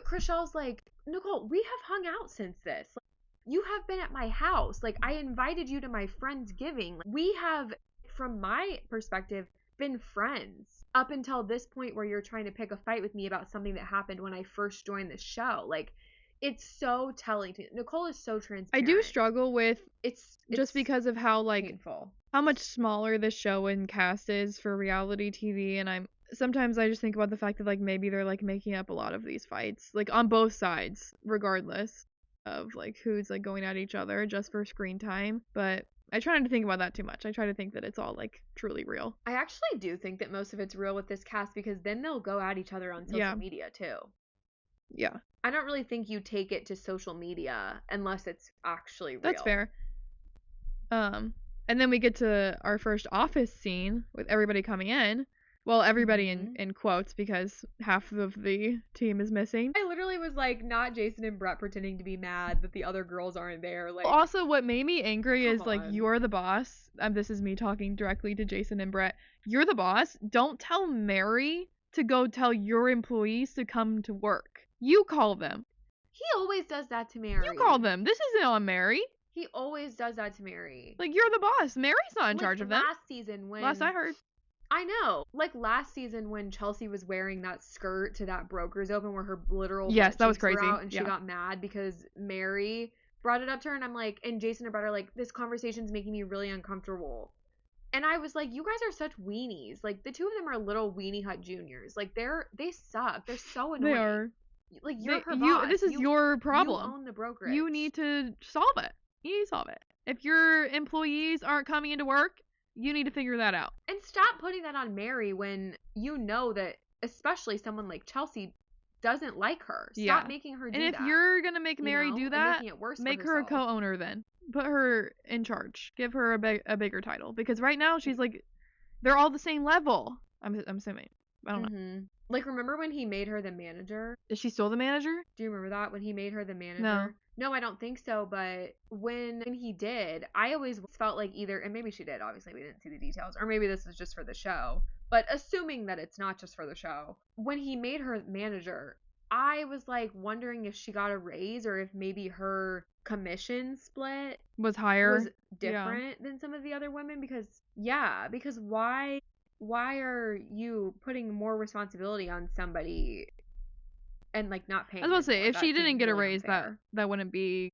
Chrishell's like, Nicole, we have hung out since this. Like, you have been at my house. Like, I invited you to my Friendsgiving. We have, from my perspective, been friends up until this point where you're trying to pick a fight with me about something that happened when I first joined the show. Like, it's so telling. Nicole is so transparent. I do struggle with it's just because of how like painful. How much smaller this show and cast is for reality TV, and sometimes I just think about the fact that like maybe they're like making up a lot of these fights, like on both sides, regardless of like who's like going at each other just for screen time. But I try not to think about that too much. I try to think that it's all like truly real. I actually do think that most of it's real with this cast because then they'll go at each other on social media too. Yeah. I don't really think you take it to social media unless it's actually real. That's fair. And then we get to our first office scene with everybody coming in. Well, everybody in quotes because half of the team is missing. I literally was like, not Jason and Brett pretending to be mad that the other girls aren't there. Like, also, what made me angry is like, you're the boss. This is me talking directly to Jason and Brett. You're the boss. Don't tell Mary to go tell your employees to come to work. You call them. He always does that to Mary. You call them. This isn't on Mary. He always does that to Mary. Like, you're the boss. Mary's not in charge of them. Last season when... Last I heard. I know. Like, last season when Chelsea was wearing that skirt to that Broker's Open where her literal that was crazy. Out and she got mad because Mary brought it up to her and I'm like, and Jason and Brett are like, this conversation's making me really uncomfortable. And I was like, you guys are such weenies. Like, the two of them are little weenie hut juniors. Like, they suck. They're so annoying. They are. Like, you're her boss. This is your problem. You own the brokerage. You need to solve it. You need to solve it. If your employees aren't coming into work, you need to figure that out. And stop putting that on Mary when you know that, especially someone like Chelsea, doesn't like her. Stop making her do that. And if you're going to make Mary do that, make her a co-owner then. Put her in charge. Give her a bigger title. Because right now, she's like, they're all the same level. I'm assuming. I don't know. Like, remember when he made her the manager? Is she still the manager? Do you remember that? When he made her the manager? No, I don't think so, but when he did, I always felt like either, and maybe she did, obviously we didn't see the details, or maybe this is just for the show, but assuming that it's not just for the show, when he made her manager, I was like wondering if she got a raise or if maybe her commission split was higher, was different than some of the other women, because why are you putting more responsibility on somebody and like not paying? I was about to say, if she didn't get a raise, that wouldn't be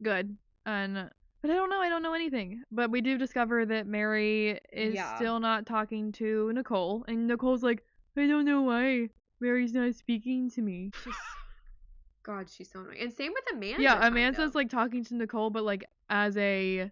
good. But I don't know anything. But we do discover that Mary is still not talking to Nicole, and Nicole's like, I don't know why Mary's not speaking to me. God, she's so annoying. And same with Amanda. Yeah, Amanda's like talking to Nicole, but like as a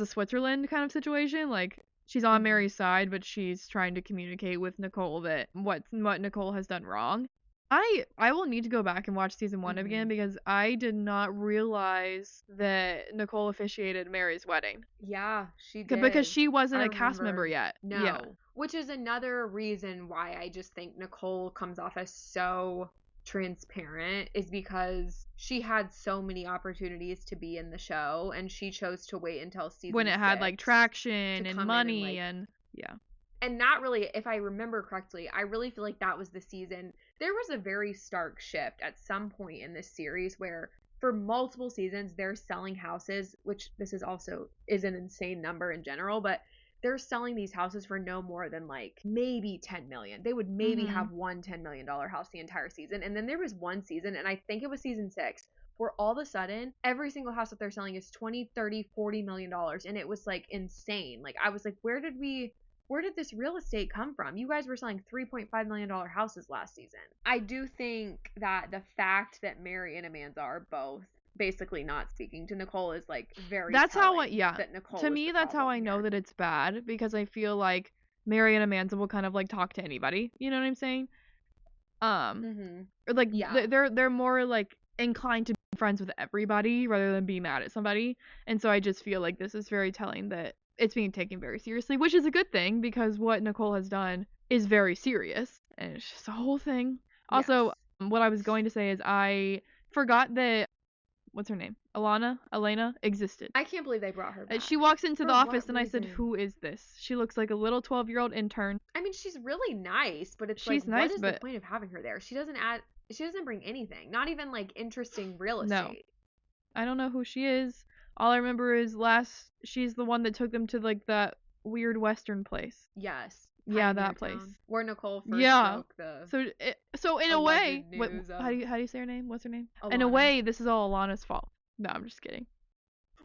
Switzerland kind of situation, like. She's on Mary's side, but she's trying to communicate with Nicole that what Nicole has done wrong. I will need to go back and watch season 1 again because I did not realize that Nicole officiated Mary's wedding. Yeah, she did. Because she wasn't a cast member yet. No. Yeah. Which is another reason why I just think Nicole comes off as so transparent is because she had so many opportunities to be in the show, and she chose to wait until season when it had 6 like traction and money and yeah. And that really, if I remember correctly, I really feel like that was the season. There was a very stark shift at some point in this series where for multiple seasons they're selling houses, which this is also is an insane number in general, but they're selling these houses for no more than like maybe 10 million. They would maybe have one $10 million house the entire season. And then there was one season, and I think it was season 6, where all of a sudden every single house that they're selling is 20, 30, 40 million dollars. And it was like insane. Like I was like, where did this real estate come from? You guys were selling $3.5 million houses last season. I do think that the fact that Mary and Amanda are both basically not speaking to Nicole is like very that's how that Nicole to me that's how I know that it's bad, because I feel like Mary and Amanda will kind of like talk to anybody, you know what I'm saying? Or like they're more like inclined to be friends with everybody rather than be mad at somebody, and so I just feel like this is very telling that it's being taken very seriously, which is a good thing because what Nicole has done is very serious, and it's just a whole thing. Also, what I was going to say is I forgot that what's her name? Elena existed. I can't believe they brought her back. She walks into the office and I said, "Who is this?" She looks like a little 12-year-old intern. I mean, she's really nice, but it's she's like, nice, what is the point of having her there? She doesn't bring anything. Not even like interesting real estate. No. I don't know who she is. All I remember is she's the one that took them to like that weird Western place. Yes. Yeah, that place. Where Nicole first broke the So in a way, how do you say her name? What's her name? Alana. In a way, this is all Alana's fault. No, I'm just kidding.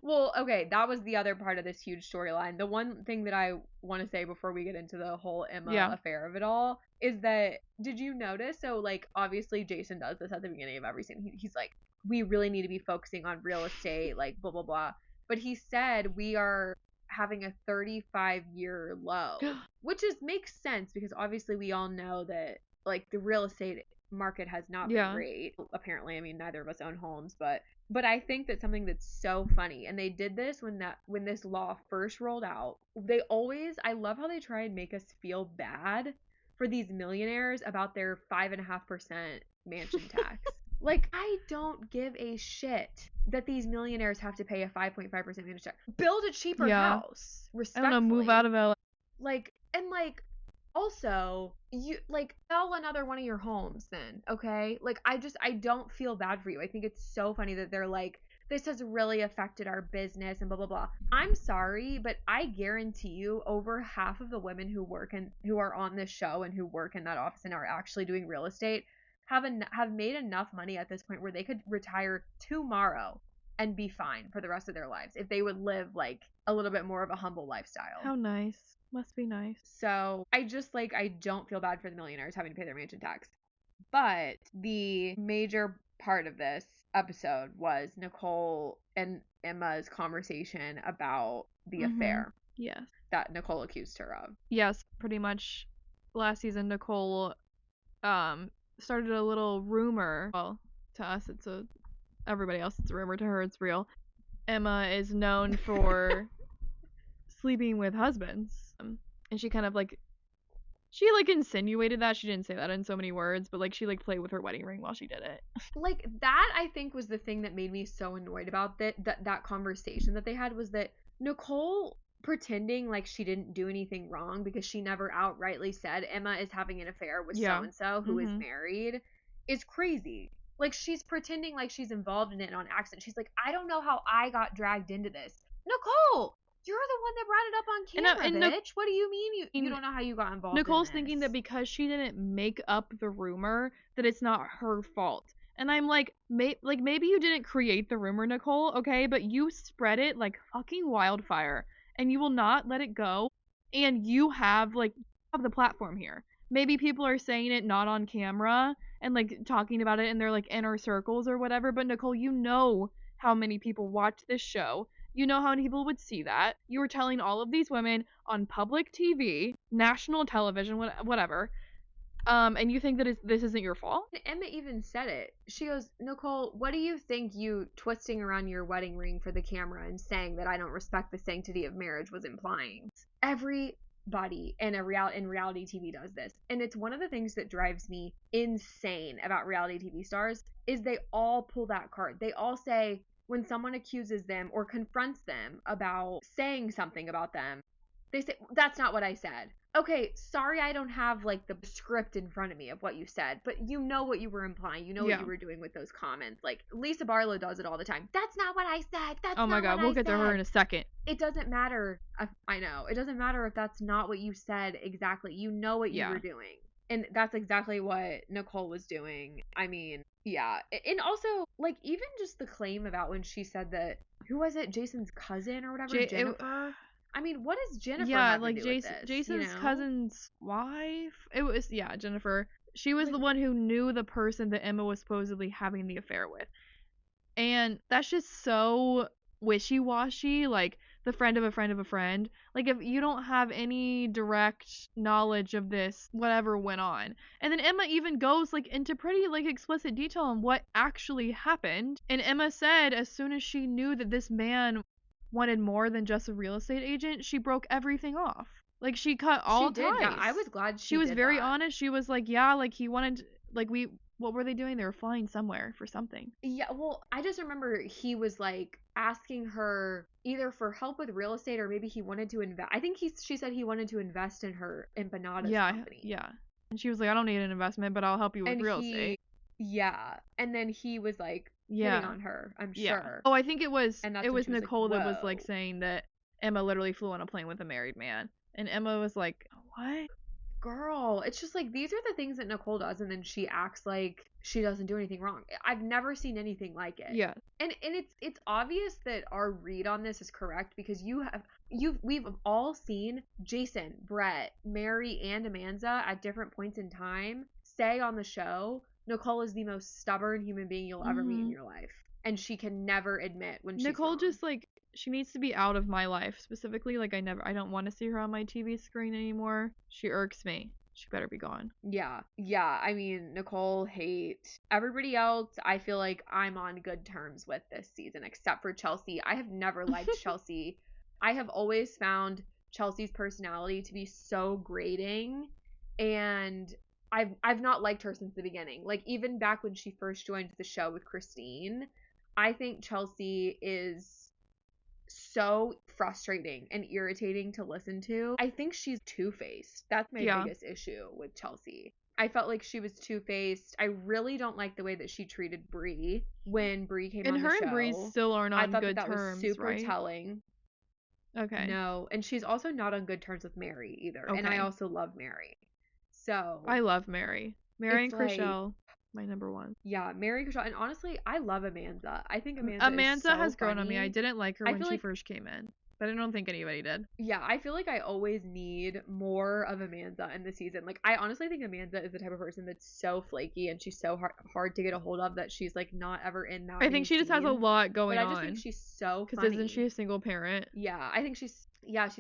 Well, okay, that was the other part of this huge storyline. The one thing that I want to say before we get into the whole Emma affair of it all is that, did you notice? So, like, obviously Jason does this at the beginning of every scene. He's like, we really need to be focusing on real estate, like, blah, blah, blah. But he said we are having a 35-year low, which makes sense because obviously we all know that, like, the real estate market has not been great. Apparently, I mean, neither of us own homes, but I think that something that's so funny, and they did this when this law first rolled out, I love how they try and make us feel bad for these millionaires about their 5.5% mansion tax. Like, I don't give a shit that these millionaires have to pay a 5.5% mansion tax. Build a cheaper house, respectfully. I don't know, move out of LA. Like, and like, also, you like sell another one of your homes then, okay? Like, I don't feel bad for you. I think it's so funny that they're like, this has really affected our business and blah blah blah. I'm sorry, but I guarantee you over half of the women who are on this show and who work in that office and are actually doing real estate have made enough money at this point where they could retire tomorrow and be fine for the rest of their lives if they would live like a little bit more of a humble lifestyle. How nice. Must be nice. So I don't feel bad for the millionaires having to pay their mansion tax. But the major part of this episode was Nicole and Emma's conversation about the affair. Yes. That Nicole accused her of. Yes, pretty much. Last season, Nicole started a little rumor. Well, to us, everybody else, it's a rumor. To her, it's real. Emma is known for sleeping with husbands. And she kind of insinuated that. She didn't say that in so many words, but like she played with her wedding ring while she did it. Like that, I think, was the thing that made me so annoyed about that conversation that they had, was that Nicole pretending like she didn't do anything wrong because she never outrightly said Emma is having an affair with so-and-so who is married is crazy. Like, she's pretending like she's involved in it on accident. She's like, I don't know how I got dragged into this. Nicole, you're the one that brought it up on camera, bitch. What do you mean you don't know how you got involved Nicole's in this? thinking that because she didn't make up the rumor, that it's not her fault. And I'm like, maybe you didn't create the rumor, Nicole, okay? But you spread it like fucking wildfire. And you will not let it go. And you have the platform here. Maybe people are saying it not on camera and like talking about it in their like inner circles or whatever. But Nicole, you know how many people watch this show. You know how many people would see that. You were telling all of these women on public TV, national television, whatever. And you think that this isn't your fault? Emma even said it. She goes, Nicole, what do you think you twisting around your wedding ring for the camera and saying that I don't respect the sanctity of marriage was implying? Every everybody in reality TV does this. And it's one of the things that drives me insane about reality TV stars is they all pull that card. They all say when someone accuses them or confronts them about saying something about them, they say, that's not what I said. Okay, sorry I don't have like the script in front of me of what you said, but you know what you were implying. You know what you were doing with those comments. Like Lisa Barlow does it all the time. That's not what I said. That's oh my not God, what we'll I get said. to her in a second. It doesn't matter. I know. It doesn't matter if that's not what you said exactly. You know what you were doing. And that's exactly what Nicole was doing. I mean, yeah. And also, like, even just the claim about when she said that, who was it? Jason's cousin or whatever? Jennifer? I mean, what does Jennifer have to do with this? Jason's cousin's wife? It was, Jennifer. She was the one who knew the person that Emma was supposedly having the affair with. And that's just so wishy-washy, like, the friend of a friend of a friend. Like, if you don't have any direct knowledge of this, whatever went on. And then Emma even goes, like, into pretty, like, explicit detail on what actually happened. And Emma said as soon as she knew that this man wanted more than just a real estate agent, she broke everything off. Like, she cut all ties. Yeah, I was glad she was very honest. She was like, yeah, like, he wanted, like, what were they doing? They were flying somewhere for something. Yeah, well, I just remember he was, like, asking her either for help with real estate or maybe he wanted to invest. I think she said he wanted to invest in her empanada company. Yeah. And she was like, I don't need an investment, but I'll help you with real estate. Yeah. And then he was, like, hitting on her, I'm sure. Oh, I think it was Nicole that was like saying that Emma literally flew on a plane with a married man. And Emma was like, what? Girl, it's just like these are the things that Nicole does and then she acts like she doesn't do anything wrong. I've never seen anything like it. Yeah. And it's obvious that our read on this is correct because we've all seen Jason, Brett, Mary, and Amanda at different points in time say on the show Nicole is the most stubborn human being you'll ever meet in your life. And she can never admit when she's Nicole wrong. just, like, she needs to be out of my life. Specifically, like, I don't want to see her on my TV screen anymore. She irks me. She better be gone. Yeah. I mean, Nicole hates everybody else. I feel like I'm on good terms with this season, except for Chelsea. I have never liked Chelsea. I have always found Chelsea's personality to be so grating, and I've not liked her since the beginning. Like, even back when she first joined the show with Christine, I think Chelsea is so frustrating and irritating to listen to. I think she's two-faced. That's my biggest issue with Chelsea. I felt like she was two-faced. I really don't like the way that she treated Brie when Brie came on the show. And her and Brie still aren't on good terms, I thought that was super right? telling. Okay. No, and she's also not on good terms with Mary either. Okay. And I also love Mary. So I love Mary. Mary and Chrishell, my number one. Yeah, Mary, Chrishell, and honestly, I love Amanda. I think Amanda is so has grown funny. on me. I didn't like her when she first came in, but I don't think anybody did. Yeah, I feel like I always need more of Amanda in the season. Like, I honestly think Amanda is the type of person that's so flaky and she's so hard to get a hold of that she's, like, not ever in that I think she just has a lot going on. But I just think she's so funny. Because isn't she a single parent? Yeah, I think she's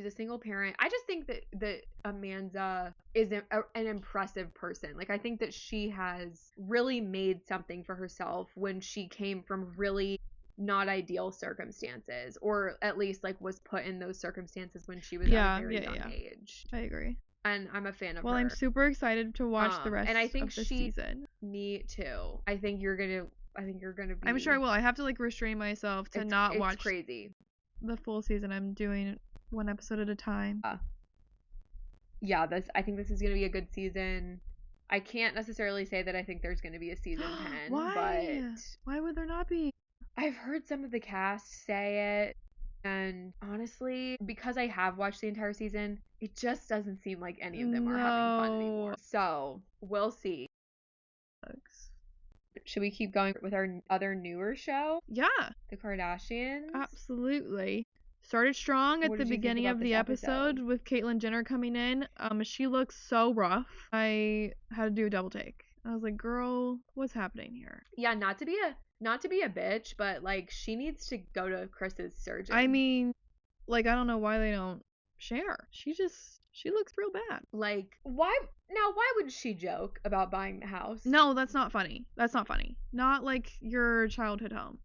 a single parent. I just think that Amanda is an impressive person. Like, I think that she has really made something for herself when she came from really not ideal circumstances, or at least, like, was put in those circumstances when she was at a very young age. I agree. And I'm a fan of her. Well, I'm super excited to watch the rest of the season. Me too. I think you're gonna be... I'm sure I will. I have to, like, restrain myself to not watch crazy. The full season. I'm doing one episode at a time. Yeah, I think this is going to be a good season. I can't necessarily say that I think there's going to be a season 10. Why? But why would there not be? I've heard some of the cast say it, and honestly, because I have watched the entire season, it just doesn't seem like any of them are having fun anymore. So, we'll see. Should we keep going with our other newer show? Yeah. The Kardashians? Absolutely. Started strong at the beginning of the episode with Caitlyn Jenner coming in. She looks so rough. I had to do a double take. I was like, girl, what's happening here? Yeah, not to be a bitch, but, like, she needs to go to Chris's surgeon. I mean, like, I don't know why they don't share. She looks real bad. Like, why would she joke about buying the house? No, that's not funny. Not like your childhood home.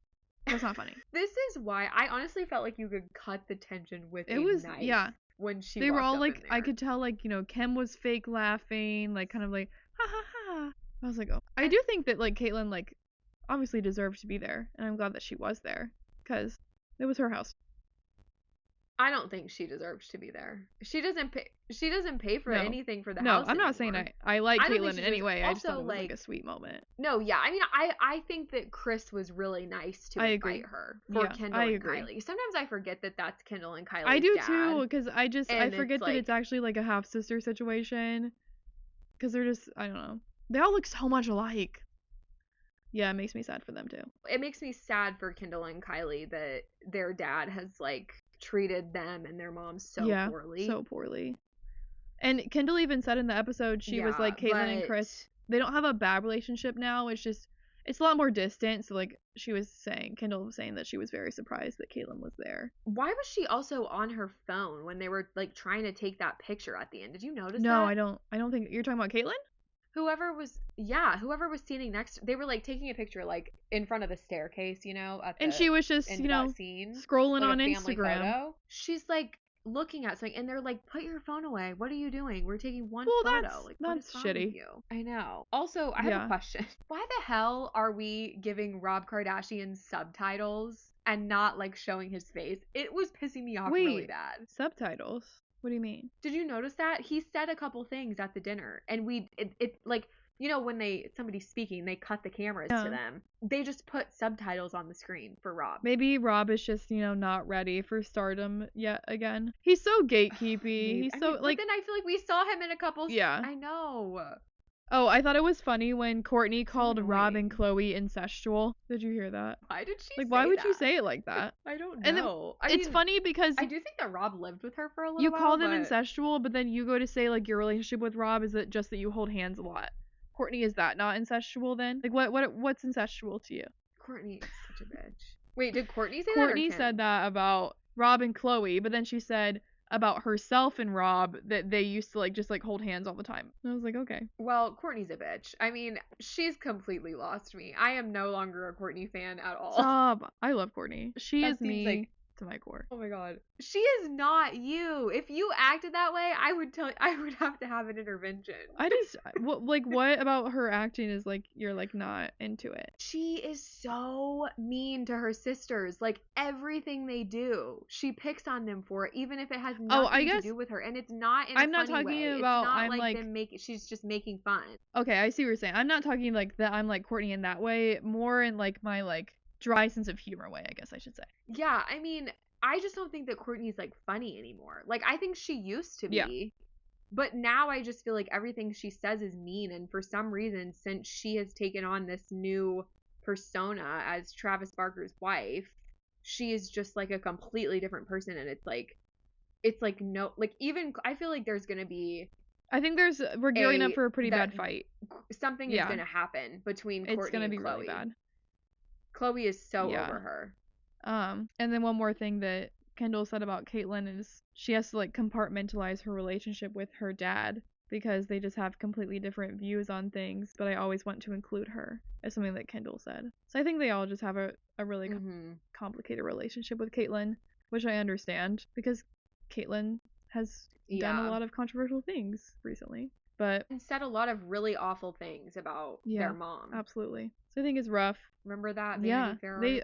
That's not funny. This is why I honestly felt like you could cut the tension with a knife. Yeah. when she They were walked all up like, in there. I could tell, like, you know, Kim was fake laughing, like, kind of like, ha ha ha. I was like, oh. I do think that, like, Caitlyn, like, obviously deserved to be there, and I'm glad that she was there, because it was her house. I don't think she deserves to be there. She doesn't pay for anything for the house. No, I'm not saying I like Caitlyn in any way. I just thought it was like a sweet moment. No, yeah. I mean, I think that Chris was really nice to invite her for Kendall and Kylie. Sometimes I forget that that's Kendall and Kylie's I do dad, too, because I forget that it's actually like a half sister situation. Because they're just, I don't know. They all look so much alike. Yeah, it makes me sad for them too. It makes me sad for Kendall and Kylie that their dad has like treated them and their mom so poorly. So poorly. And Kendall even said in the episode, she was like, Caitlyn and Chris, they don't have a bad relationship now. It's just, it's a lot more distant. So like Kendall was saying that she was very surprised that Caitlyn was there. Why was she also on her phone when they were like trying to take that picture at the end? Did you notice that? No, I don't think you're talking about Caitlyn? Whoever was standing next, they were like taking a picture like in front of the staircase, you know, and she was just, you know, scrolling on Instagram. Photo. She's like looking at something and they're like, put your phone away. What are you doing? We're taking one photo. That's shitty. You? I know. Also, I have a question. Why the hell are we giving Rob Kardashian subtitles and not like showing his face? It was pissing me off really bad. Subtitles? What do you mean? Did you notice that? He said a couple things at the dinner and it like, you know, when somebody's speaking, they cut the cameras to them. They just put subtitles on the screen for Rob. Maybe Rob is just, you know, not ready for stardom yet again. He's so gatekeepy. He's so like. But then I feel like we saw him in a couple. Yeah. I know. Oh, I thought it was funny when Kourtney called Rob and Chloe incestual. Did you hear that? Why did she like, why would you say it like that? I don't know. And it's funny because I do think that Rob lived with her for a little while. You call them incestual, but then you go to say, like, your relationship with Rob is that just that you hold hands a lot. Kourtney, is that not incestual then? Like, what's incestual to you? Kourtney is such a bitch. Wait, did Kourtney say that? Kourtney said that about Rob and Chloe, but then she said about herself and Rob that they used to like just like hold hands all the time. And I was like, okay. Well, Kourtney's a bitch. I mean, she's completely lost me. I am no longer a Kourtney fan at all. Stop. I love Kourtney. She is me to my core. Oh my god. She is not you. If you acted that way, I would have to have an intervention. What about her acting is like you're like not into it? She is so mean to her sisters. Like everything they do, she picks on them for it, even if it has nothing to do with her. And it's not in a funny way. I'm not talking about she's just making fun. Okay, I see what you're saying. I'm not talking like that I'm like Kourtney in that way, more in like my like dry sense of humor way, I guess I should say. Yeah, I mean, I just don't think that Kourtney's like funny anymore. Like I think she used to be. But now I just feel like everything she says is mean, and for some reason, since she has taken on this new persona as Travis Barker's wife, she is just like a completely different person, and it's like no, like even I feel like there's gonna be. I think we're gearing up for a pretty bad fight. Something is gonna happen between Kourtney and Chloe. It's gonna be really bad. Chloe is so over her. And then one more thing that Kendall said about Caitlyn is she has to like compartmentalize her relationship with her dad because they just have completely different views on things, but I always want to include her, as something that Kendall said. So I think they all just have a really complicated relationship with Caitlyn, which I understand because Caitlyn has done a lot of controversial things recently. But and said a lot of really awful things about their mom. Absolutely. So I think it's rough. Remember that?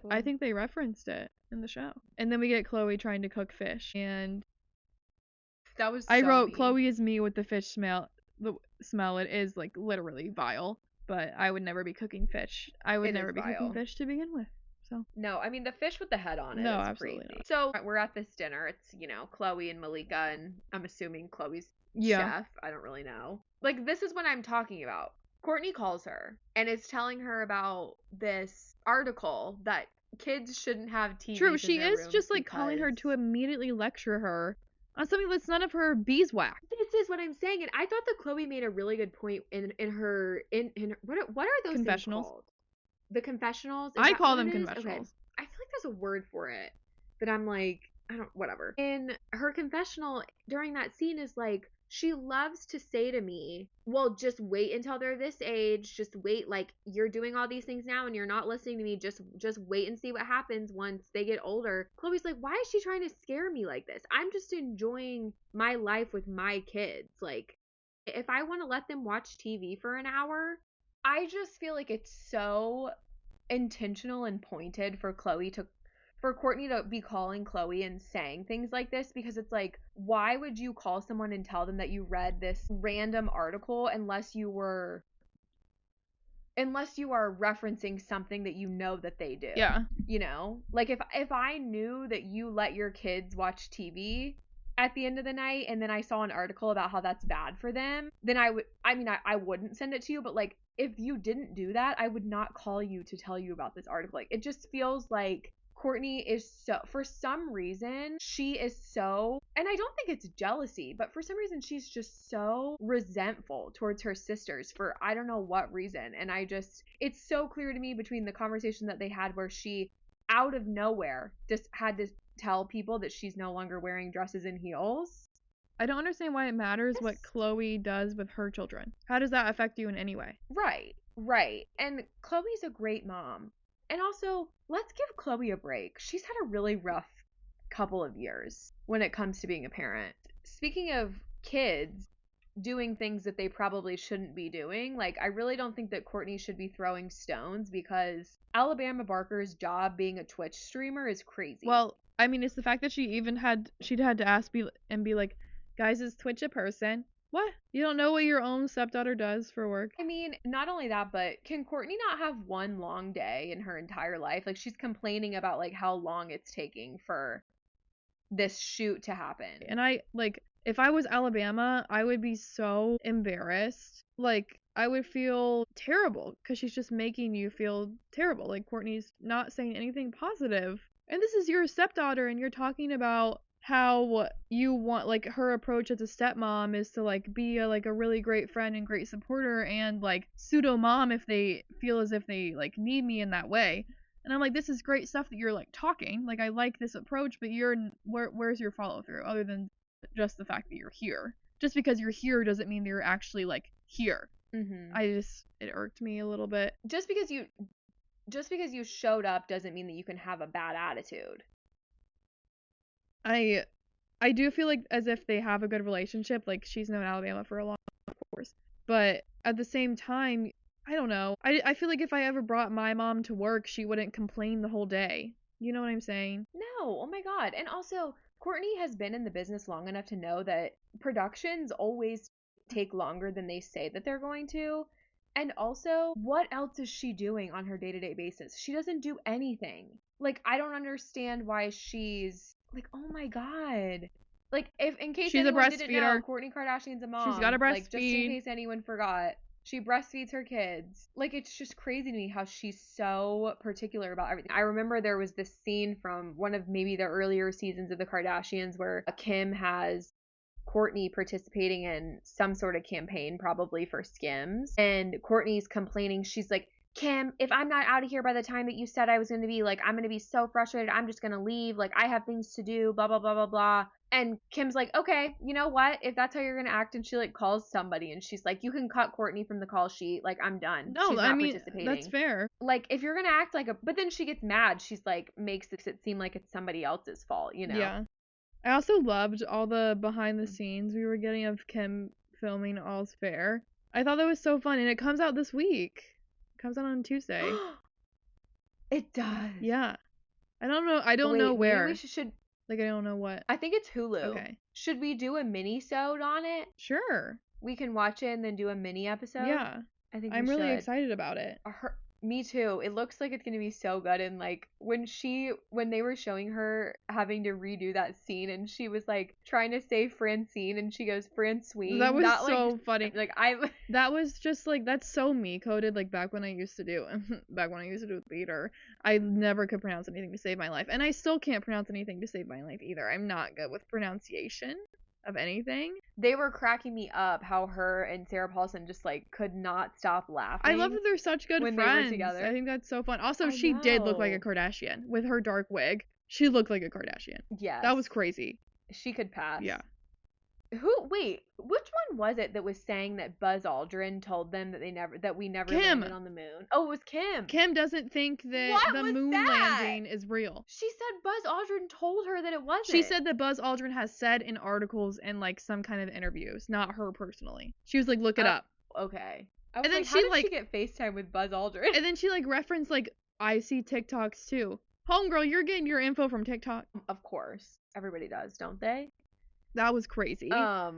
I think they referenced it in the show. And then we get Chloe trying to cook fish, and that was. I wrote Chloe is me with the fish smell. The smell, it is like literally vile. But I would never be cooking fish. I would never be cooking fish to begin with. So no, I mean the fish with the head on it. No, is absolutely crazy. not. So we're at this dinner. It's Chloe and Malika, and I'm assuming Chloe's chef. I don't really know. Like this is what I'm talking about. Kourtney calls her and is telling her about this article that kids shouldn't have TVs. True, she is just like calling her to immediately lecture her on something that's none of her beeswax. This is what I'm saying, and I thought that Chloe made a really good point in her what are those confessionals? Things called? The confessionals? I call them confessionals. Okay. I feel like there's a word for it, but I'm like, whatever. In her confessional during that scene is like, she loves to say to me, well, just wait until they're this age. Just wait. Like, you're doing all these things now and you're not listening to me. Just wait and see what happens once they get older. Chloe's like, why is she trying to scare me like this? I'm just enjoying my life with my kids. Like, if I want to let them watch TV for an hour, I just feel like it's so intentional and pointed for Kourtney to be calling Khloe and saying things like this, because it's like, why would you call someone and tell them that you read this random article unless you are referencing something that you know that they do? Yeah. You know? Like, if I knew that you let your kids watch TV at the end of the night and then I saw an article about how that's bad for them, then I wouldn't send it to you, but like, if you didn't do that, I would not call you to tell you about this article. Like, it just feels like Kourtney is so, for some reason, she is so, and I don't think it's jealousy, but for some reason, she's just so resentful towards her sisters for I don't know what reason. And it's so clear to me between the conversation that they had where she, out of nowhere, just had to tell people that she's no longer wearing dresses and heels. I don't understand why it matters what Khloe does with her children. How does that affect you in any way? Right. And Khloe's a great mom. And also, let's give Khloe a break. She's had a really rough couple of years when it comes to being a parent. Speaking of kids doing things that they probably shouldn't be doing, like, I really don't think that Kourtney should be throwing stones, because Alabama Barker's job being a Twitch streamer is crazy. Well, I mean, it's the fact that she'd had to ask and be like, guys, is Twitch a person? What? You don't know what your own stepdaughter does for work? I mean, not only that, but can Kourtney not have one long day in her entire life? Like, she's complaining about, like, how long it's taking for this shoot to happen. And if I was Alabama, I would be so embarrassed. Like, I would feel terrible because she's just making you feel terrible. Like, Kourtney's not saying anything positive. And this is your stepdaughter, and you're talking about how you want, like, her approach as a stepmom is to, like, be a really great friend and great supporter and, like, pseudo mom if they feel as if they, like, need me in that way. And I'm like, this is great stuff that you're, like, talking. Like, I like this approach, but where's your follow through other than just the fact that you're here? Just because you're here doesn't mean that you're actually, like, here. Mm-hmm. It irked me a little bit. Just because you showed up doesn't mean that you can have a bad attitude. I do feel like as if they have a good relationship. Like, she's known Alabama for a long time, of course. But at the same time, I don't know. I feel like if I ever brought my mom to work, she wouldn't complain the whole day. You know what I'm saying? No, oh my God. And also, Kourtney has been in the business long enough to know that productions always take longer than they say that they're going to. And also, what else is she doing on her day-to-day basis? She doesn't do anything. Like, I don't understand why she's, like, oh my God. Like, if in case she's anyone didn't know, Kourtney Kardashian's a mom. She's got a breastfeed. Like, just in case anyone forgot. She breastfeeds her kids. Like, it's just crazy to me how she's so particular about everything. I remember there was this scene from one of maybe the earlier seasons of the Kardashians where Kim has Kourtney participating in some sort of campaign, probably for Skims. And Kourtney's complaining. She's like, Kim, if I'm not out of here by the time that you said I was going to be, like, I'm going to be so frustrated. I'm just going to leave. Like, I have things to do, blah, blah, blah, blah, blah. And Kim's like, okay, you know what? If that's how you're going to act, and she, like, calls somebody and she's like, you can cut Kourtney from the call sheet. Like, I'm done. No, she's not I mean, participating. That's fair. Like, if you're going to act like but then she gets mad. She's like, makes it seem like it's somebody else's fault, you know? Yeah. I also loved all the behind the scenes we were getting of Kim filming All's Fair. I thought that was so fun, and it comes out this week. It comes out on Tuesday. It does. Yeah. I don't know where. Maybe we should. Like, I don't know what. I think it's Hulu. Okay. Should we do a mini-sode on it? Sure. We can watch it and then do a mini episode? Yeah. I think I'm really excited about it. Me too. It looks like it's going to be so good. And, like, when they were showing her having to redo that scene and she was, like, trying to say Francine and she goes, Francine. That was so funny. Like, that was just, like, that's so me-coded, like, back when I used to do theater. I never could pronounce anything to save my life. And I still can't pronounce anything to save my life either. I'm not good with pronunciation of anything. They were cracking me up how her and Sarah Paulson just, like, could not stop laughing. I love that they're such good when friends. They were together. I think that's so fun. Also, she did look like a Kardashian with her dark wig. She looked like a Kardashian. Yeah. That was crazy. She could pass. Yeah. Wait, which one was it that was saying that Buzz Aldrin told them that we never landed on the moon? Oh, it was Kim. Kim doesn't think that the moon landing is real. She said Buzz Aldrin told her that it wasn't. She said that Buzz Aldrin has said in articles and like some kind of interviews, not her personally. She was like, look it up. Okay. And then how did she get FaceTime with Buzz Aldrin? And then she like referenced like, I see TikToks too. Homegirl, you're getting your info from TikTok. Of course. Everybody does, don't they? That was crazy. That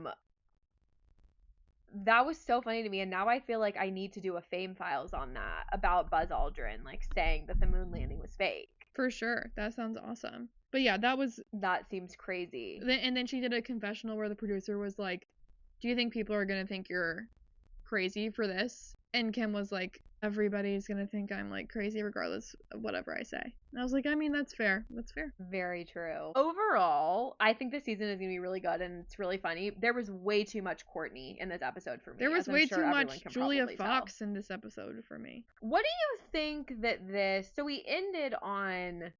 was so funny to me, and now I feel like I need to do a Fame Files on that about Buzz Aldrin, like saying that the moon landing was fake. For sure. That sounds awesome. But yeah, that seems crazy. And then she did a confessional where the producer was like, do you think people are gonna think you're crazy for this? And Kim was like, everybody's gonna think I'm like crazy regardless of whatever I say. And I was like, I mean, that's fair. That's fair. Very true. Overall, I think this season is gonna be really good and it's really funny. There was way too much Kourtney in this episode for me. There was way too much Julia Fox in this episode for me. What do you think that so we ended on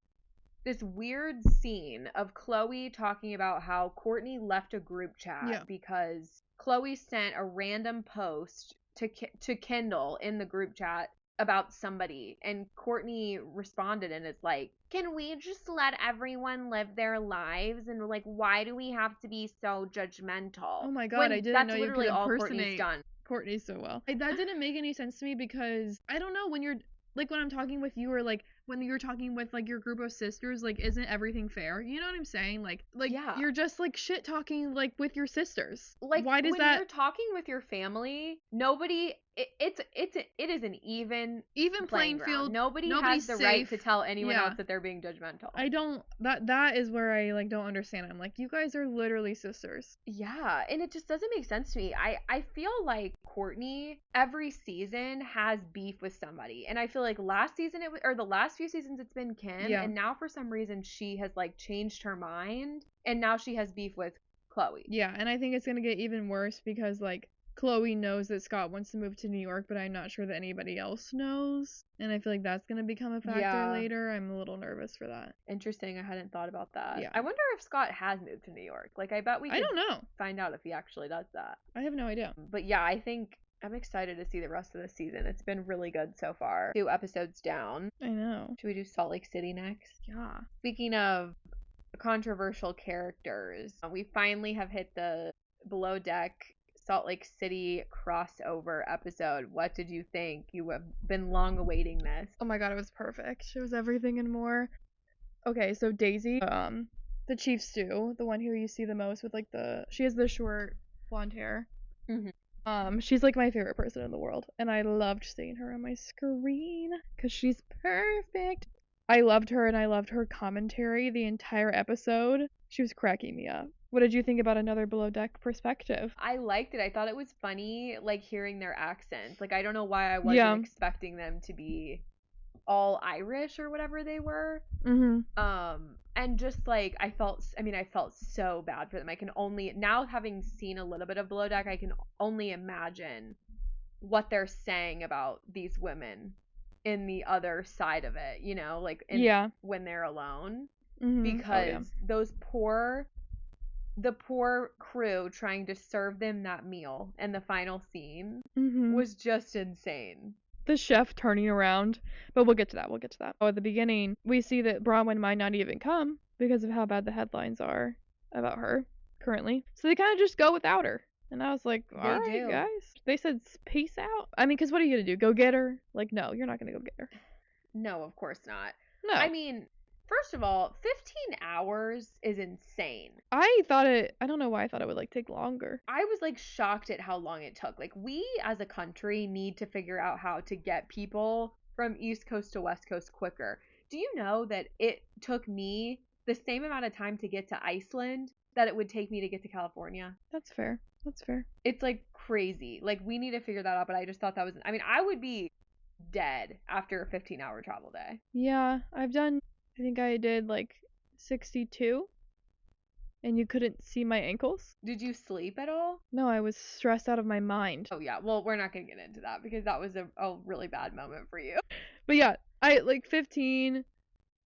this weird scene of Chloe talking about how Kourtney left a group chat because Chloe sent a random post to Kendall in the group chat about somebody, and Kourtney responded and is like, can we just let everyone live their lives, and like, why do we have to be so judgmental? Oh my god, I didn't know you could impersonate Kourtney so well. That didn't make any sense to me because I don't know, when you're like, when I'm talking with you, or like when you're talking with like your group of sisters, like, isn't everything fair? You know what I'm saying? Like yeah. You're just like shit talking like with your sisters. Like, why does when you're talking with your family, nobody it is an even playing field. Nobody has the right to tell anyone else that they're being judgmental. I don't that is where I like don't understand. I'm like, you guys are literally sisters. Yeah, and it just doesn't make sense to me. I feel like Kourtney every season has beef with somebody, and I feel like last season the last few seasons it's been Kim, and now for some reason she has like changed her mind, and now she has beef with Chloe. Yeah, and I think it's gonna get even worse because like Chloe knows that Scott wants to move to New York, but I'm not sure that anybody else knows. And I feel like that's going to become a factor later. I'm a little nervous for that. Interesting. I hadn't thought about that. Yeah. I wonder if Scott has moved to New York. Like, I bet we could find out if he actually does that. I have no idea. But yeah, I think I'm excited to see the rest of the season. It's been really good so far. 2 episodes down. I know. Should we do Salt Lake City next? Yeah. Speaking of controversial characters, we finally have hit the Below Deck Salt Lake City crossover episode. What did you think? You have been long awaiting this. Oh my god, it was perfect. It was everything and more. Okay, so Daisy, the chief stew, the one who you see the most with like she has the short blonde hair. Mm-hmm. She's like my favorite person in the world, and I loved seeing her on my screen because she's perfect. I loved her, and I loved her commentary the entire episode. She was cracking me up. What did you think about another Below Deck perspective? I liked it. I thought it was funny, like, hearing their accents. Like, I don't know why I wasn't expecting them to be all Irish or whatever they were. Mm-hmm. And just, like, I felt so bad for them. I can only, now having seen a little bit of Below Deck, I can only imagine what they're saying about these women in the other side of it, you know, like, when they're alone. Mm-hmm. Because the poor crew trying to serve them that meal in the final scene was just insane. The chef turning around, but we'll get to that. Oh, at the beginning, we see that Bronwyn might not even come because of how bad the headlines are about her currently. So they kind of just go without her. And I was like, all right, guys. They said, peace out. I mean, because what are you going to do? Go get her? Like, no, you're not going to go get her. No, of course not. No. I mean, first of all, 15 hours is insane. I don't know why I thought it would, like, take longer. I was, like, shocked at how long it took. Like, we, as a country, need to figure out how to get people from East Coast to West Coast quicker. Do you know that it took me the same amount of time to get to Iceland that it would take me to get to California? That's fair. It's, like, crazy. Like, we need to figure that out, but I just thought that was... I mean, I would be dead after a 15-hour travel day. Yeah, I think I did like 62, and you couldn't see my ankles. Did you sleep at all? No, I was stressed out of my mind. Oh yeah, well, we're not gonna get into that because that was a really bad moment for you. But yeah, I like 15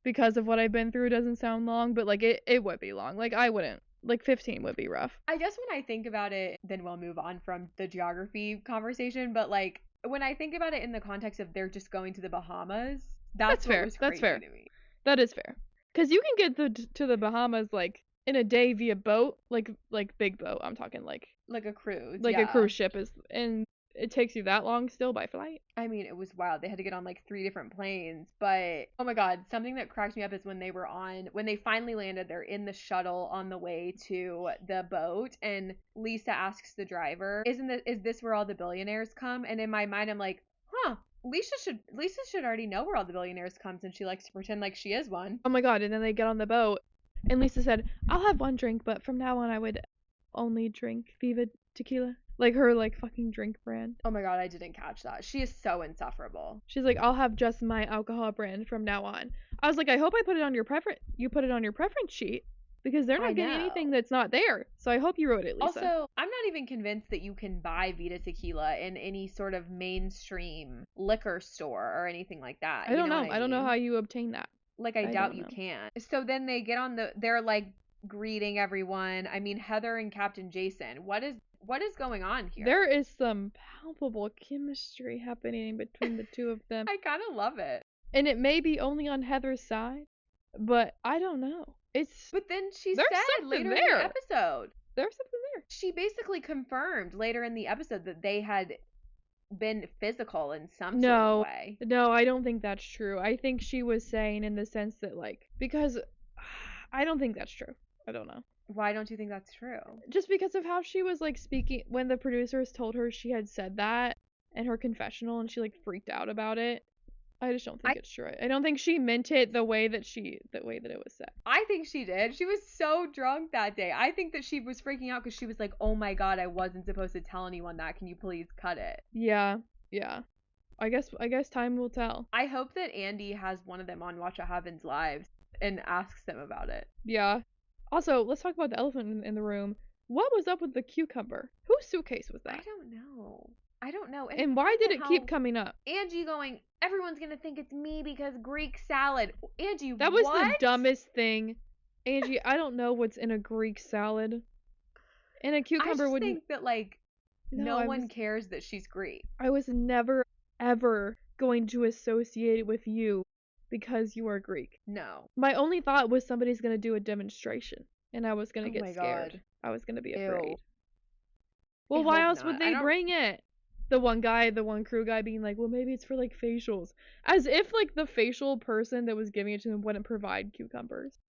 because of what I've been through doesn't sound long, but like it would be long. Like I wouldn't Like 15 would be rough. I guess when I think about it, then we'll move on from the geography conversation, but like when I think about it in the context of they're just going to the Bahamas, that's what fair. was That's crazy fair. to me. That is fair. Because you can get to the Bahamas like in a day via boat, like big boat. I'm talking like a cruise, like a cruise ship is, and it takes you that long still by flight. I mean, it was wild. They had to get on like 3 different planes, but oh my god, something that cracked me up is when they finally landed, they're in the shuttle on the way to the boat, and Lisa asks the driver, is this where all the billionaires come? And in my mind, I'm like, huh, Lisa should already know where all the billionaires come, since she likes to pretend like she is one. Oh my god, and then they get on the boat, and Lisa said, I'll have one drink, but from now on I would only drink Viva Tequila. Like her like fucking drink brand. Oh my god, I didn't catch that. She is so insufferable. She's like, I'll have just my alcohol brand from now on. I was like, I hope you put it on your preference sheet, because they're not getting anything that's not there. So I hope you wrote it, Lisa. Also, I'm not even convinced that you can buy Vita Tequila in any sort of mainstream liquor store or anything like that. I don't know. I don't know how you obtain that. Like, I doubt you can. So then they get on they're like greeting everyone. I mean, Heather and Captain Jason. What is going on here? There is some palpable chemistry happening between the two of them. I kind of love it. And it may be only on Heather's side, but I don't know. But then she said later in the episode. There's something there. She basically confirmed later in the episode that they had been physical in some sort of way. No, I don't think that's true. I think she was saying in the sense that, like, because I don't think that's true. I don't know. Why don't you think that's true? Just because of how she was, like, speaking when the producers told her she had said that in her confessional, and she, like, freaked out about it. I just don't think it's true. I don't think she meant it the way that it was said. I think she did. She was so drunk that day. I think that she was freaking out because she was like, oh my god, I wasn't supposed to tell anyone that. Can you please cut it? Yeah. I guess time will tell. I hope that Andy has one of them on Watch What Happens Live and asks them about it. Yeah. Also, let's talk about the elephant in the room. What was up with the cucumber? Whose suitcase was that? I don't know. And why did it keep coming up? Angie going, everyone's going to think it's me because Greek salad. Angie, that was the dumbest thing. Angie, I don't know what's in a Greek salad. And a cucumber wouldn't. I just think that, like, no one cares that she's Greek. I was never, ever going to associate it with you because you are Greek. No. My only thought was somebody's going to do a demonstration. And I was going to get scared. God. I was going to be afraid. Ew. Well, why else would they bring it? The one crew guy being like, well, maybe it's for, like, facials. As if, like, the facial person that was giving it to them wouldn't provide cucumbers.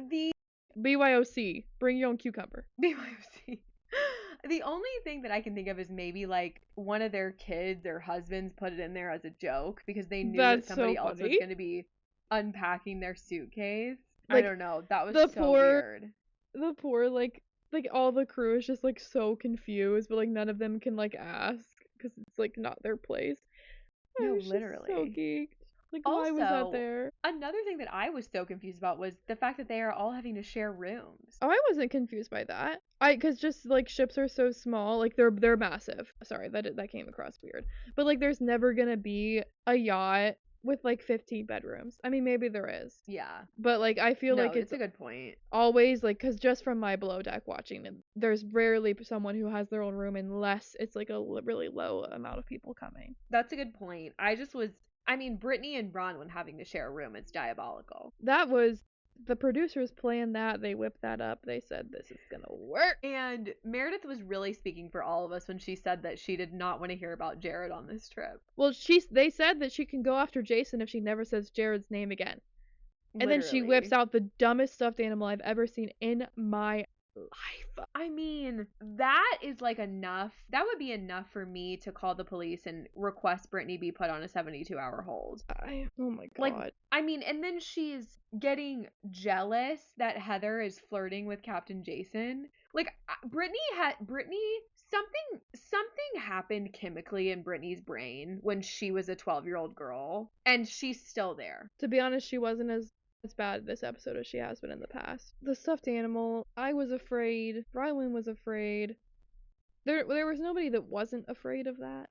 The BYOC. Bring your own cucumber. BYOC. The only thing that I can think of is maybe, like, one of their kids or husbands put it in there as a joke because they knew that somebody else was going to be unpacking their suitcase. Like, I don't know. That was so weird. The poor, like all the crew is just, like, so confused, but, like, none of them can, like, ask because it's, like, not their place. No, literally. So geeked. Like, also, why was that there? Another thing that I was so confused about was the fact that they are all having to share rooms. Oh, I wasn't confused by that. Because just, like, ships are so small, like, they're massive. Sorry, that came across weird. But, like, there's never gonna be a yacht with, like, 15 bedrooms. I mean, maybe there is. Yeah. But, like, I feel like it's a good point. Always, like, because just from my below deck watching, there's rarely someone who has their own room unless it's, like, a really low amount of people coming. That's a good point. Brittany and Bronwyn having to share a room, it's diabolical. That was, the producers planned that, they whipped that up, they said this is gonna work. And Meredith was really speaking for all of us when she said that she did not want to hear about Jared on this trip. Well, they said that she can go after Jason if she never says Jared's name again. And then she whips out the dumbest stuffed animal I've ever seen in my life. I mean, that is, like, enough. That would be enough for me to call the police and request Brittany be put on a 72-hour hold. Oh my god. Like, I mean, and then she's getting jealous that Heather is flirting with Captain Jason. Like, Brittany, something happened chemically in Brittany's brain when she was a 12-year-old girl, and she's still there. To be honest, she wasn't as bad this episode as she has been in the past. The stuffed animal, I was afraid. Bronwyn was afraid. There was nobody that wasn't afraid of that.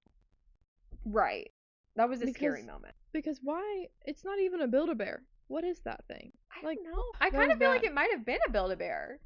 Right. That was a scary moment. Because why? It's not even a Build-A-Bear. What is that thing? I don't know. I kind of feel like it might have been a Build-A-Bear.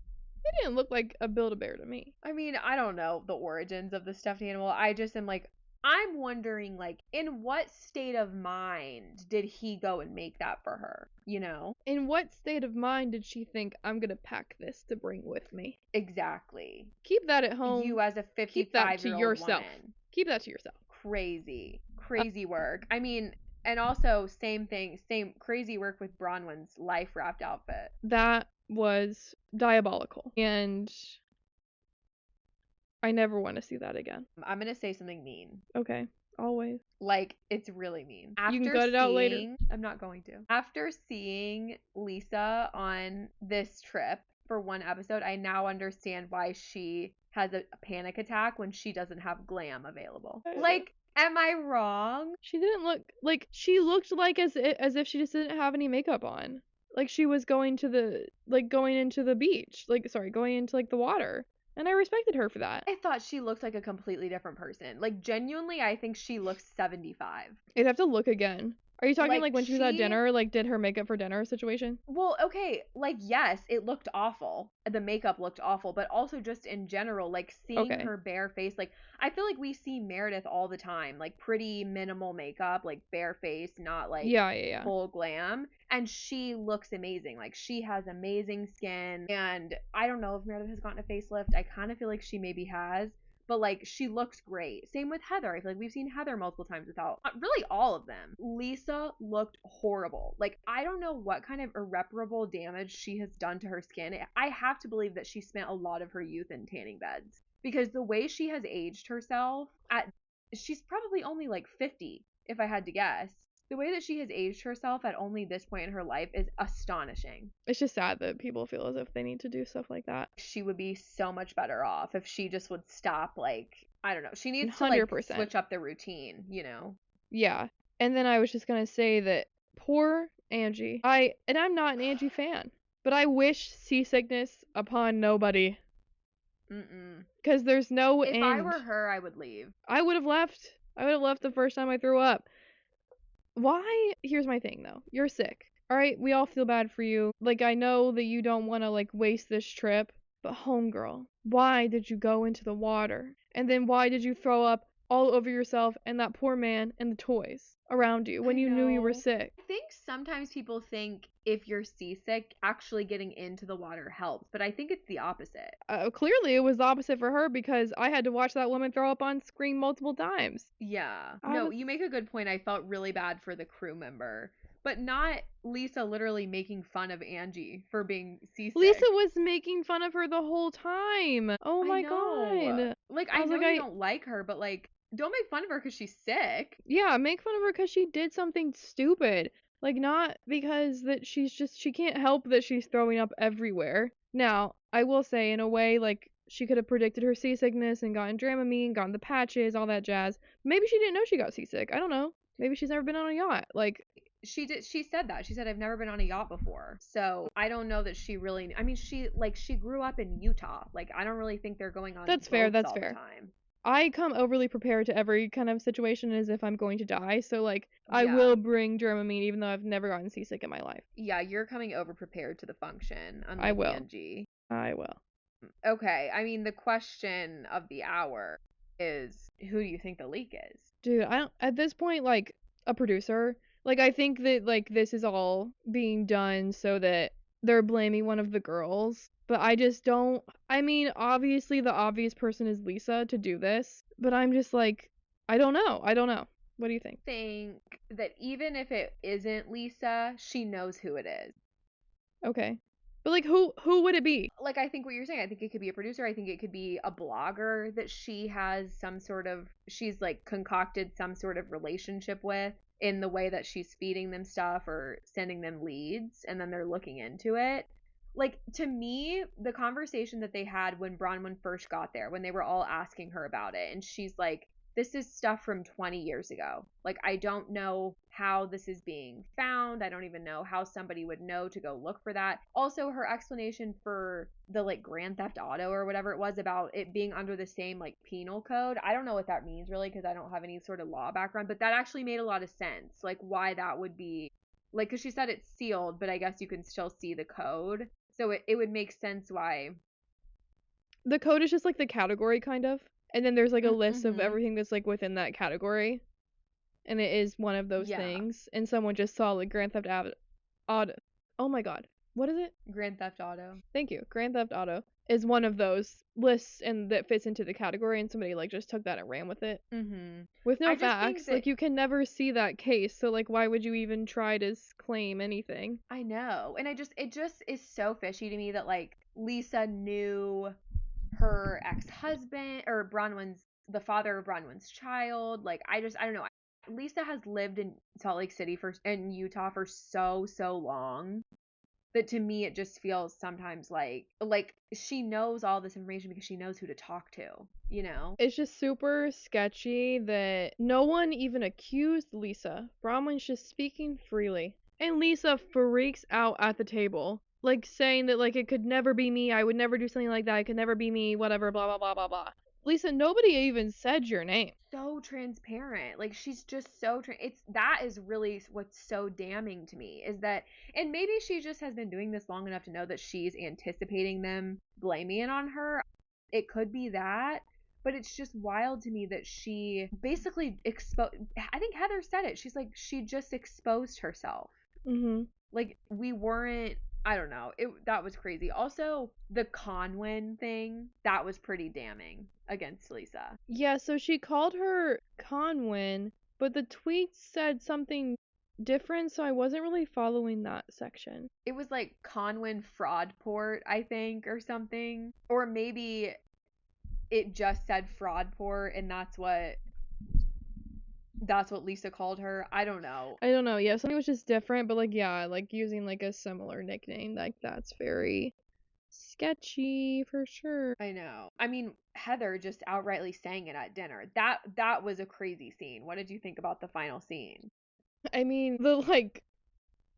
It didn't look like a Build-A-Bear to me. I mean, I don't know the origins of the stuffed animal. I just am like, I'm wondering, like, in what state of mind did he go and make that for her, you know? In what state of mind did she think, I'm gonna pack this to bring with me? Exactly. Keep that at home. You as a 55-year-old woman. Keep that to yourself. Crazy work. I mean, and also same crazy work with Bronwyn's life wrapped outfit. That was diabolical. And I never want to see that again. I'm going to say something mean. Okay. Always. Like, it's really mean. You can cut it out later. I'm not going to. After seeing Lisa on this trip for one episode, I now understand why she has a panic attack when she doesn't have glam available. Like, am I wrong? She didn't look like, she looked like as if she just didn't have any makeup on. Like she was going into the beach. Going into like the water. And I respected her for that. I thought she looked like a completely different person. Like, genuinely, I think she looks 75. I'd have to look again. Are you talking like when she was at dinner, like did her makeup for dinner situation? Well, okay, like yes, it looked awful. The makeup looked awful, but also just in general, like seeing her bare face, like I feel like we see Meredith all the time, like pretty minimal makeup, like bare face, not like full glam. And she looks amazing. Like she has amazing skin. And I don't know if Meredith has gotten a facelift. I kind of feel like she maybe has. But, like, she looks great. Same with Heather. I feel like we've seen Heather multiple times without, really all of them. Lisa looked horrible. Like, I don't know what kind of irreparable damage she has done to her skin. I have to believe that she spent a lot of her youth in tanning beds. Because the way she has aged herself, she's probably only, like, 50, if I had to guess. The way that she has aged herself at only this point in her life is astonishing. It's just sad that people feel as if they need to do stuff like that. She would be so much better off if she just would stop, like, I don't know. She needs 100%. to, like, switch up the routine, you know? Yeah. And then I was just going to say that poor Angie. I'm not an Angie fan, but I wish seasickness upon nobody. Because there's no end. If I were her, I would leave. I would have left. The first time I threw up. Why? Here's my thing, though. You're sick. All right? We all feel bad for you. Like, I know that you don't want to, like, waste this trip. But, homegirl, why did you go into the water? And then why did you throw up all over yourself and that poor man and the toys around you when you knew you were sick? I think sometimes people think if you're seasick, actually getting into the water helps. But I think it's the opposite. Clearly, it was the opposite for her because I had to watch that woman throw up on screen multiple times. Yeah. No, you make a good point. I felt really bad for the crew member. But not Lisa literally making fun of Angie for being seasick. Lisa was making fun of her the whole time. Oh my god. Like, I know you don't like her, but like, don't make fun of her because she's sick. Yeah, make fun of her because she did something stupid. Like, not because that she can't help that she's throwing up everywhere. Now, I will say, in a way, like, she could have predicted her seasickness and gotten Dramamine, gotten the patches, all that jazz. Maybe she didn't know she got seasick. I don't know. Maybe she's never been on a yacht. Like, she said that. She said, I've never been on a yacht before. So I don't know that she really, I mean, she grew up in Utah. Like, I don't really think they're going on That's fair. The time. I come overly prepared to every kind of situation as if I'm going to die. So, like, I will bring Dramamine even though I've never gotten seasick in my life. Yeah, you're coming over prepared to the function. I will. Angie. I will. Okay, I mean, the question of the hour is, who do you think the leak is? Dude, at this point, like, a producer. Like, I think that, like, this is all being done so that they're blaming one of the girls. But I just don't. I mean, obviously, the obvious person is Lisa to do this. But I'm just like, I don't know. What do you think? I think that even if it isn't Lisa, she knows who it is. Okay. But, like, who would it be? Like, I think what you're saying, I think it could be a producer. I think it could be a blogger that she has she's, like, concocted some sort of relationship with in the way that she's feeding them stuff or sending them leads, and then they're looking into it. Like, to me, the conversation that they had when Bronwyn first got there, when they were all asking her about it, and she's like, this is stuff from 20 years ago. Like, I don't know how this is being found. I don't even know how somebody would know to go look for that. Also, her explanation for the, like, Grand Theft Auto or whatever it was about it being under the same, like, penal code. I don't know what that means, really, because I don't have any sort of law background. But that actually made a lot of sense. Like, why that would be, like, because she said it's sealed, but I guess you can still see the code. So it would make sense why The code is just like the category kind of. And then there's like a list of everything that's like within that category. And it is one of those things. And someone just saw like Grand Theft Auto. Oh my god. What is it? Grand Theft Auto. Thank you. Grand Theft Auto is one of those lists and that fits into the category, and somebody like just took that and ran with it. With no facts. Like, you can never see that case, so like why would you even try to claim anything? I know. And it just is so fishy to me that like Lisa knew her ex-husband or the father of Bronwyn's child. Like I don't know. Lisa has lived in Salt Lake City in Utah for so long that to me it just feels sometimes like she knows all this information because she knows who to talk to, you know? It's just super sketchy that no one even accused Lisa. Bronwyn's just speaking freely. And Lisa freaks out at the table, like saying that like it could never be me, I would never do something like that, it could never be me, whatever, blah blah blah blah blah. Lisa, nobody even said your name. So transparent. Like, she's just so that is really what's so damning to me, is that, and maybe she just has been doing this long enough to know that she's anticipating them blaming it on her. It could be that, but it's just wild to me that she basically I think Heather said it. She's like, she just exposed herself. Like, we weren't, I don't know. That was crazy. Also, the Conwin thing, that was pretty damning against Lisa. Yeah, so she called her Conwin, but the tweet said something different, so I wasn't really following that section. It was like Conwin Fraudport, I think, or something. Or maybe it just said Fraudport, and that's what Lisa called her. I don't know. Yeah, something was just different, but like, yeah, like using like a similar nickname, like that's very sketchy for sure. I know. I mean, Heather just outrightly saying it at dinner. That was a crazy scene. What did you think about the final scene? I mean, the like,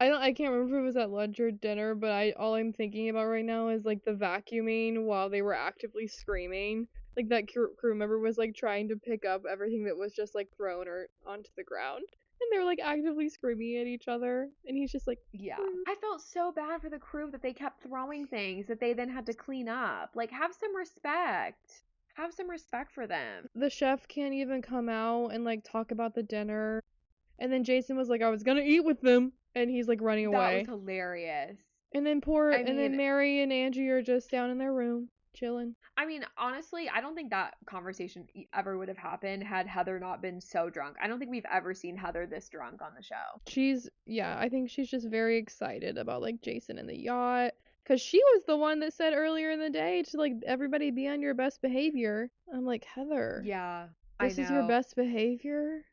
I can't remember if it was at lunch or dinner, but all I'm thinking about right now is like the vacuuming while they were actively screaming. Like that crew member was like trying to pick up everything that was just like thrown or onto the ground. And they were like actively screaming at each other. And he's just like, yeah. I felt so bad for the crew that they kept throwing things that they then had to clean up. Like, have some respect. Have some respect for them. The chef can't even come out and like talk about the dinner. And then Jason was like, I was gonna eat with them. And he's like running away. That was hilarious. And then then Mary and Angie are just down in their room, chilling. I mean, honestly, I don't think that conversation ever would have happened had Heather not been so drunk. I don't think we've ever seen Heather this drunk on the show. I think she's just very excited about like Jason and the yacht. Because she was the one that said earlier in the day to like everybody be on your best behavior. I'm like, Heather. Yeah. This is your best behavior?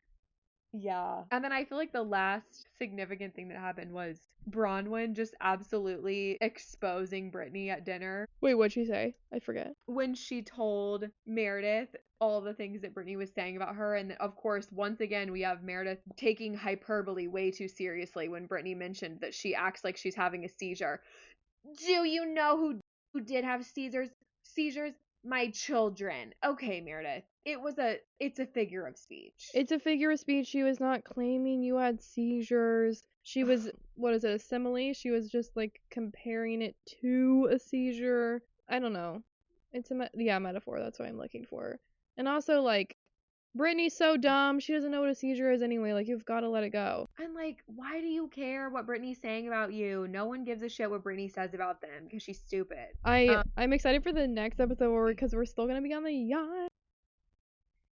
Yeah. And then I feel like the last significant thing that happened was Bronwyn just absolutely exposing Brittany at dinner. Wait, what'd she say? I forget. When she told Meredith all the things that Brittany was saying about her. And of course, once again, we have Meredith taking hyperbole way too seriously when Brittany mentioned that she acts like she's having a seizure. Do you know who did have seizures? My children. Okay, Meredith. It's a figure of speech. It's a figure of speech. She was not claiming you had seizures. She was, what is it, a simile? She was just like comparing it to a seizure. I don't know. It's a metaphor. That's what I'm looking for. And also, like, Brittany's so dumb. She doesn't know what a seizure is anyway. Like, you've got to let it go. I'm like, why do you care what Brittany's saying about you? No one gives a shit what Brittany says about them because she's stupid. I'm excited for the next episode because we're still going to be on the yacht.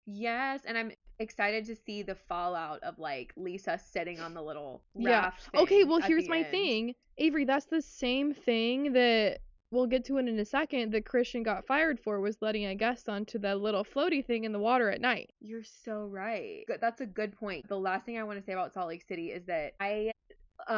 Yes, and I'm excited to see the fallout of like Lisa sitting on the little raft thing. Okay, well, here's my thing. Avery, that's the same thing that we'll get to it in a second that Christian got fired for, was letting a guest onto the little floaty thing in the water at night. You're so right. That's a good point. The last thing I want to say about Salt Lake City is that I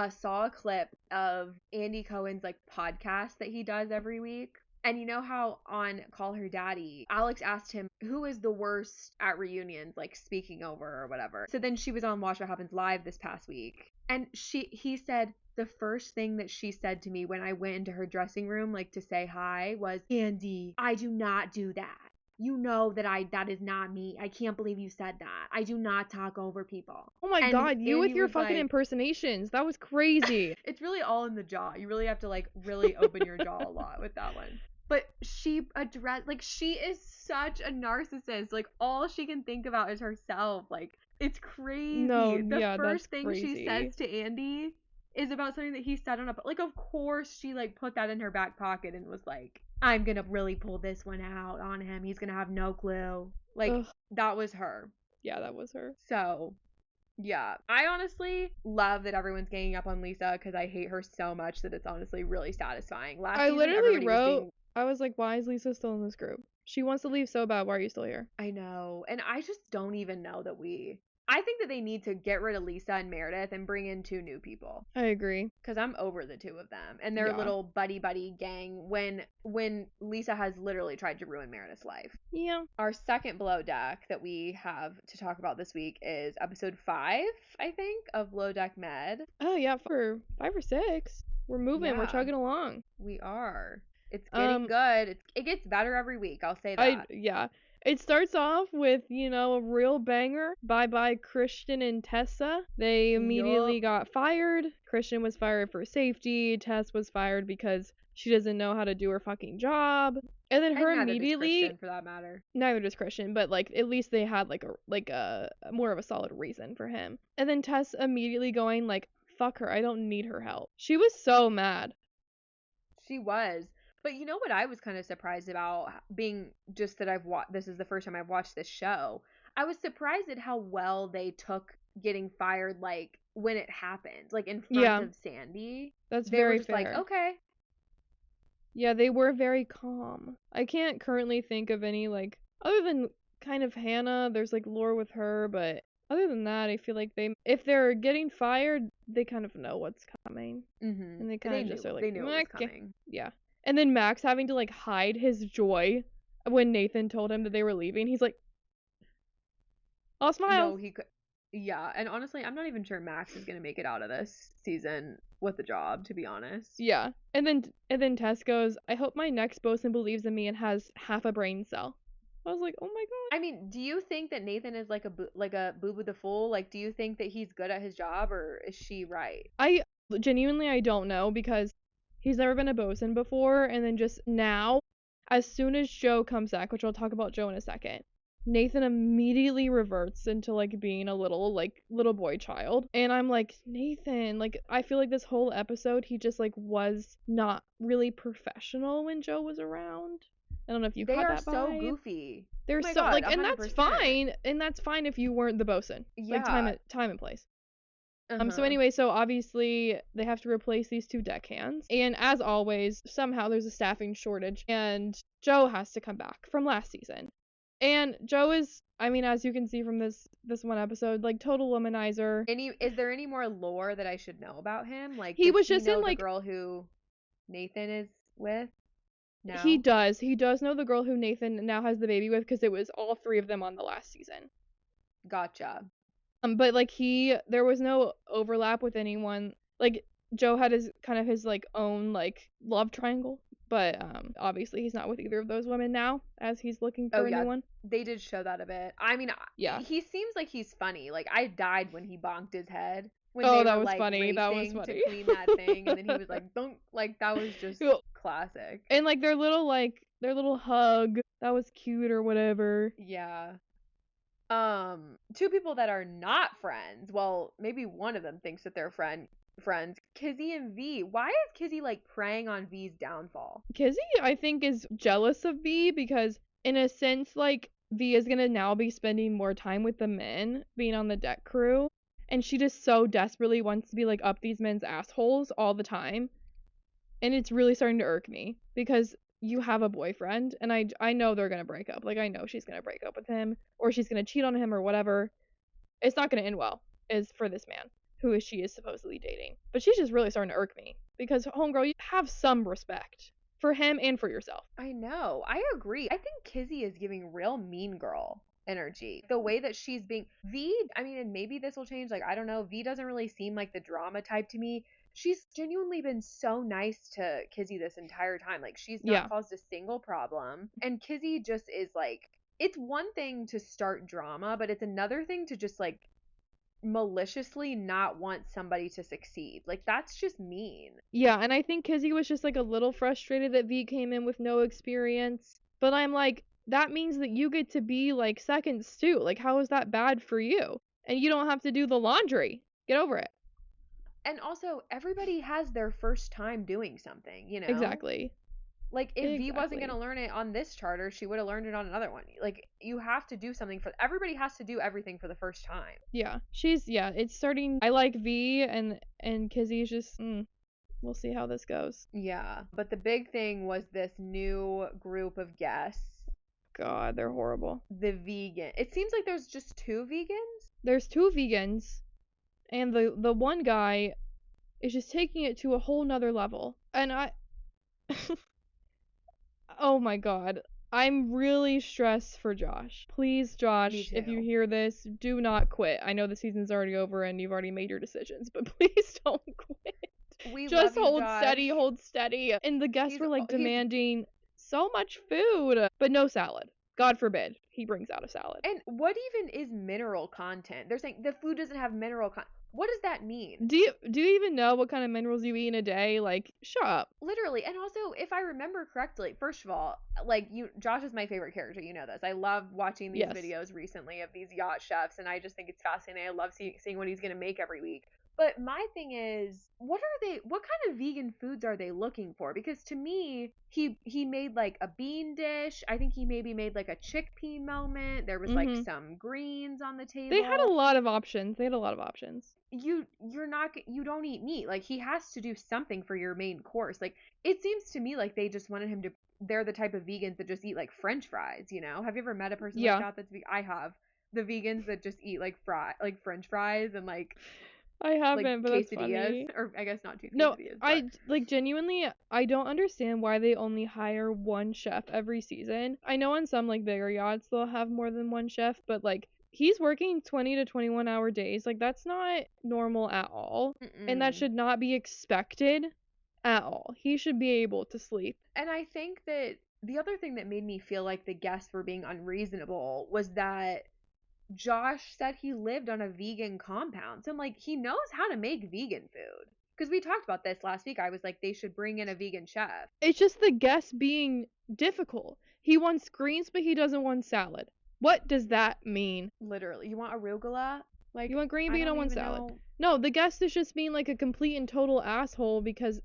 saw a clip of Andy Cohen's like podcast that he does every week. And you know how on Call Her Daddy, Alex asked him, who is the worst at reunions, like speaking over or whatever. So then she was on Watch What Happens Live this past week. And he said, the first thing that she said to me when I went into her dressing room, like to say hi, was, Andy, I do not do that. You know that is not me. I can't believe you said that. I do not talk over people. Oh my God, you with your fucking impersonations. That was crazy. It's really all in the jaw. You really have to like really open your jaw a lot with that one. But she addressed, like, she is such a narcissist. Like, all she can think about is herself. Like, it's crazy. No, The yeah, first that's thing crazy. she says to Andy is about something that he said on a, like, of course she, like, put that in her back pocket and was like, I'm gonna really pull this one out on him. He's gonna have no clue. Like, Ugh. that was her. Yeah, that was her. So, yeah. I honestly love that everyone's ganging up on Lisa because I hate her so much that it's honestly really satisfying. Last I season, literally everybody was wrote, being... I was like, why is Lisa still in this group? She wants to leave so bad. Why are you still here? I know. And I just don't even know that I think that they need to get rid of Lisa and Meredith and bring in 2 new people. I agree. Because I'm over the 2 of them and their little buddy gang when Lisa has literally tried to ruin Meredith's life. Yeah. Our second below deck that we have to talk about this week is episode 5, I think, of Below Deck Med. Oh yeah, for 5 or 6. We're moving. Yeah. We're chugging along. We are. It's getting good. It gets better every week. I'll say that. Yeah. It starts off with, a real banger. Bye-bye Christian and Tessa. They immediately got fired. Christian was fired for safety. Tess was fired because she doesn't know how to do her fucking job. And then her immediately... Christian, for that matter. Neither does Christian, but, like, at least they had, like a more of a solid reason for him. And then Tess immediately going, like, fuck her. I don't need her help. She was so mad. She was. But you know what I was kind of surprised about, being just that this is the first time I've watched this show. I was surprised at how well they took getting fired, like, when it happened, like, in front of Sandy. That's they very were just fair. like, okay. Yeah, they were very calm. I can't currently think of any, like, other than kind of Hannah, there's, like, lore with her, but other than that, I feel like if they're getting fired, they kind of know what's coming. Mm-hmm. And they kind of just are like, they knew it was coming. Yeah. And then Max having to, like, hide his joy when Nathan told him that they were leaving. He's like, I'll smile. No, he could. Yeah, and honestly, I'm not even sure Max is going to make it out of this season with a job, to be honest. Yeah. And then Tess goes, I hope my next bosun believes in me and has half a brain cell. I was like, oh my god. I mean, do you think that Nathan is like a boo-boo the fool? Like, do you think that he's good at his job, or is she right? I don't know, because he's never been a bosun before, and then just now, as soon as Joe comes back, which I'll talk about Joe in a second, Nathan immediately reverts into, like, being a little boy child. And I'm like, Nathan, like, I feel like this whole episode, he just, like, was not really professional when Joe was around. I don't know if you caught that vibe. They are so goofy. They're so, God, like, 100%. And that's fine if you weren't the bosun. Yeah. Like, time and place. So anyway, so obviously they have to replace these 2 deckhands, and as always, somehow there's a staffing shortage, and Joe has to come back from last season. And Joe is, I mean, as you can see from this one episode, like, total womanizer. Is there any more lore that I should know about him? Like, he was just in, like, the girl who Nathan is with? No. He does know the girl who Nathan now has the baby with, because it was all 3 of them on the last season. Gotcha. But, like, there was no overlap with anyone. Like, Joe had his like own, like, love triangle, but obviously he's not with either of those women now, as he's looking for a new one. They did show that a bit. I mean, yeah, he seems like he's funny. Like, I died when he bonked his head. When they that were, was like, funny. That was funny to clean that thing, and then he was like, "Don't," like, that was just classic. And, like, their little hug, that was cute or whatever. Yeah. 2 people that are not friends. Well, maybe one of them thinks that they're friends. Kizzy and V. Why is Kizzy, like, preying on V's downfall? Kizzy, I think, is jealous of V because, in a sense, like, V is gonna now be spending more time with the men, being on the deck crew, and she just so desperately wants to be, like, up these men's assholes all the time, and it's really starting to irk me because you have a boyfriend, and I know they're gonna break up. Like, I know she's gonna break up with him, or she's gonna cheat on him, or whatever. It's not gonna end well, is for this man, who she is supposedly dating. But she's just really starting to irk me, because, homegirl, you have some respect for him and for yourself. I know. I agree. I think Kizzy is giving real mean girl energy. The way that she's being... V, I mean, and maybe this will change, like, I don't know. V doesn't really seem like the drama type to me. She's genuinely been so nice to Kizzy this entire time. Like, she's not caused a single problem. And Kizzy just is, like, it's one thing to start drama, but it's another thing to just, like, maliciously not want somebody to succeed. Like, that's just mean. Yeah, and I think Kizzy was just like a little frustrated that V came in with no experience. But I'm like, that means that you get to be like second stew. Like, how is that bad for you? And you don't have to do the laundry. Get over it. And also, everybody has their first time doing something, you know? Exactly. Like, if V wasn't going to learn it on this charter, she would have learned it on another one. Like, you have to do something everybody has to do everything for the first time. Yeah. It's starting. I like V, and Kizzy's just, we'll see how this goes. Yeah. But the big thing was this new group of guests. God, they're horrible. The vegan. It seems like there's just 2 vegans. There's 2 vegans, and the one guy is just taking it to a whole nother level. And oh my God. I'm really stressed for Josh. Please, Josh, if you hear this, do not quit. I know the season's already over and you've already made your decisions, but please don't quit. We just love you, hold steady. And the guests were like demanding so much food, but no salad. God forbid he brings out a salad. And what even is mineral content? They're saying the food doesn't have mineral content. What does that mean? Do you even know what kind of minerals you eat in a day? Like, shut up. Literally. And also, if I remember correctly, first of all, like, Josh is my favorite character. You know this. I love watching these videos recently of these yacht chefs, and I just think it's fascinating. I love seeing what he's going to make every week. But my thing is, what kind of vegan foods are they looking for? Because to me, he made like a bean dish. I think he maybe made like a chickpea moment. There was like some greens on the table. They had a lot of options. You don't eat meat. Like, he has to do something for your main course. Like, it seems to me like they just wanted him to, they're the type of vegans that just eat like French fries, you know? Have you ever met a person like that that's I have. The vegans that just eat like French fries and like I haven't, but that's funny. Or I guess not 2 quesadillas. No, I like genuinely, I don't understand why they only hire one chef every season. I know on some like bigger yachts they'll have more than one chef, but like he's working 20 to 21 hour days. Like, that's not normal at all. And that should not be expected at all. He should be able to sleep. And I think that the other thing that made me feel like the guests were being unreasonable was that Josh said he lived on a vegan compound. So I'm like, he knows how to make vegan food. Because we talked about this last week. I was like, they should bring in a vegan chef. It's just the guest being difficult. He wants greens, but he doesn't want salad. What does that mean? Literally. You want arugula? Like, you want green, but you don't want salad. No, the guest is just being like a complete and total asshole because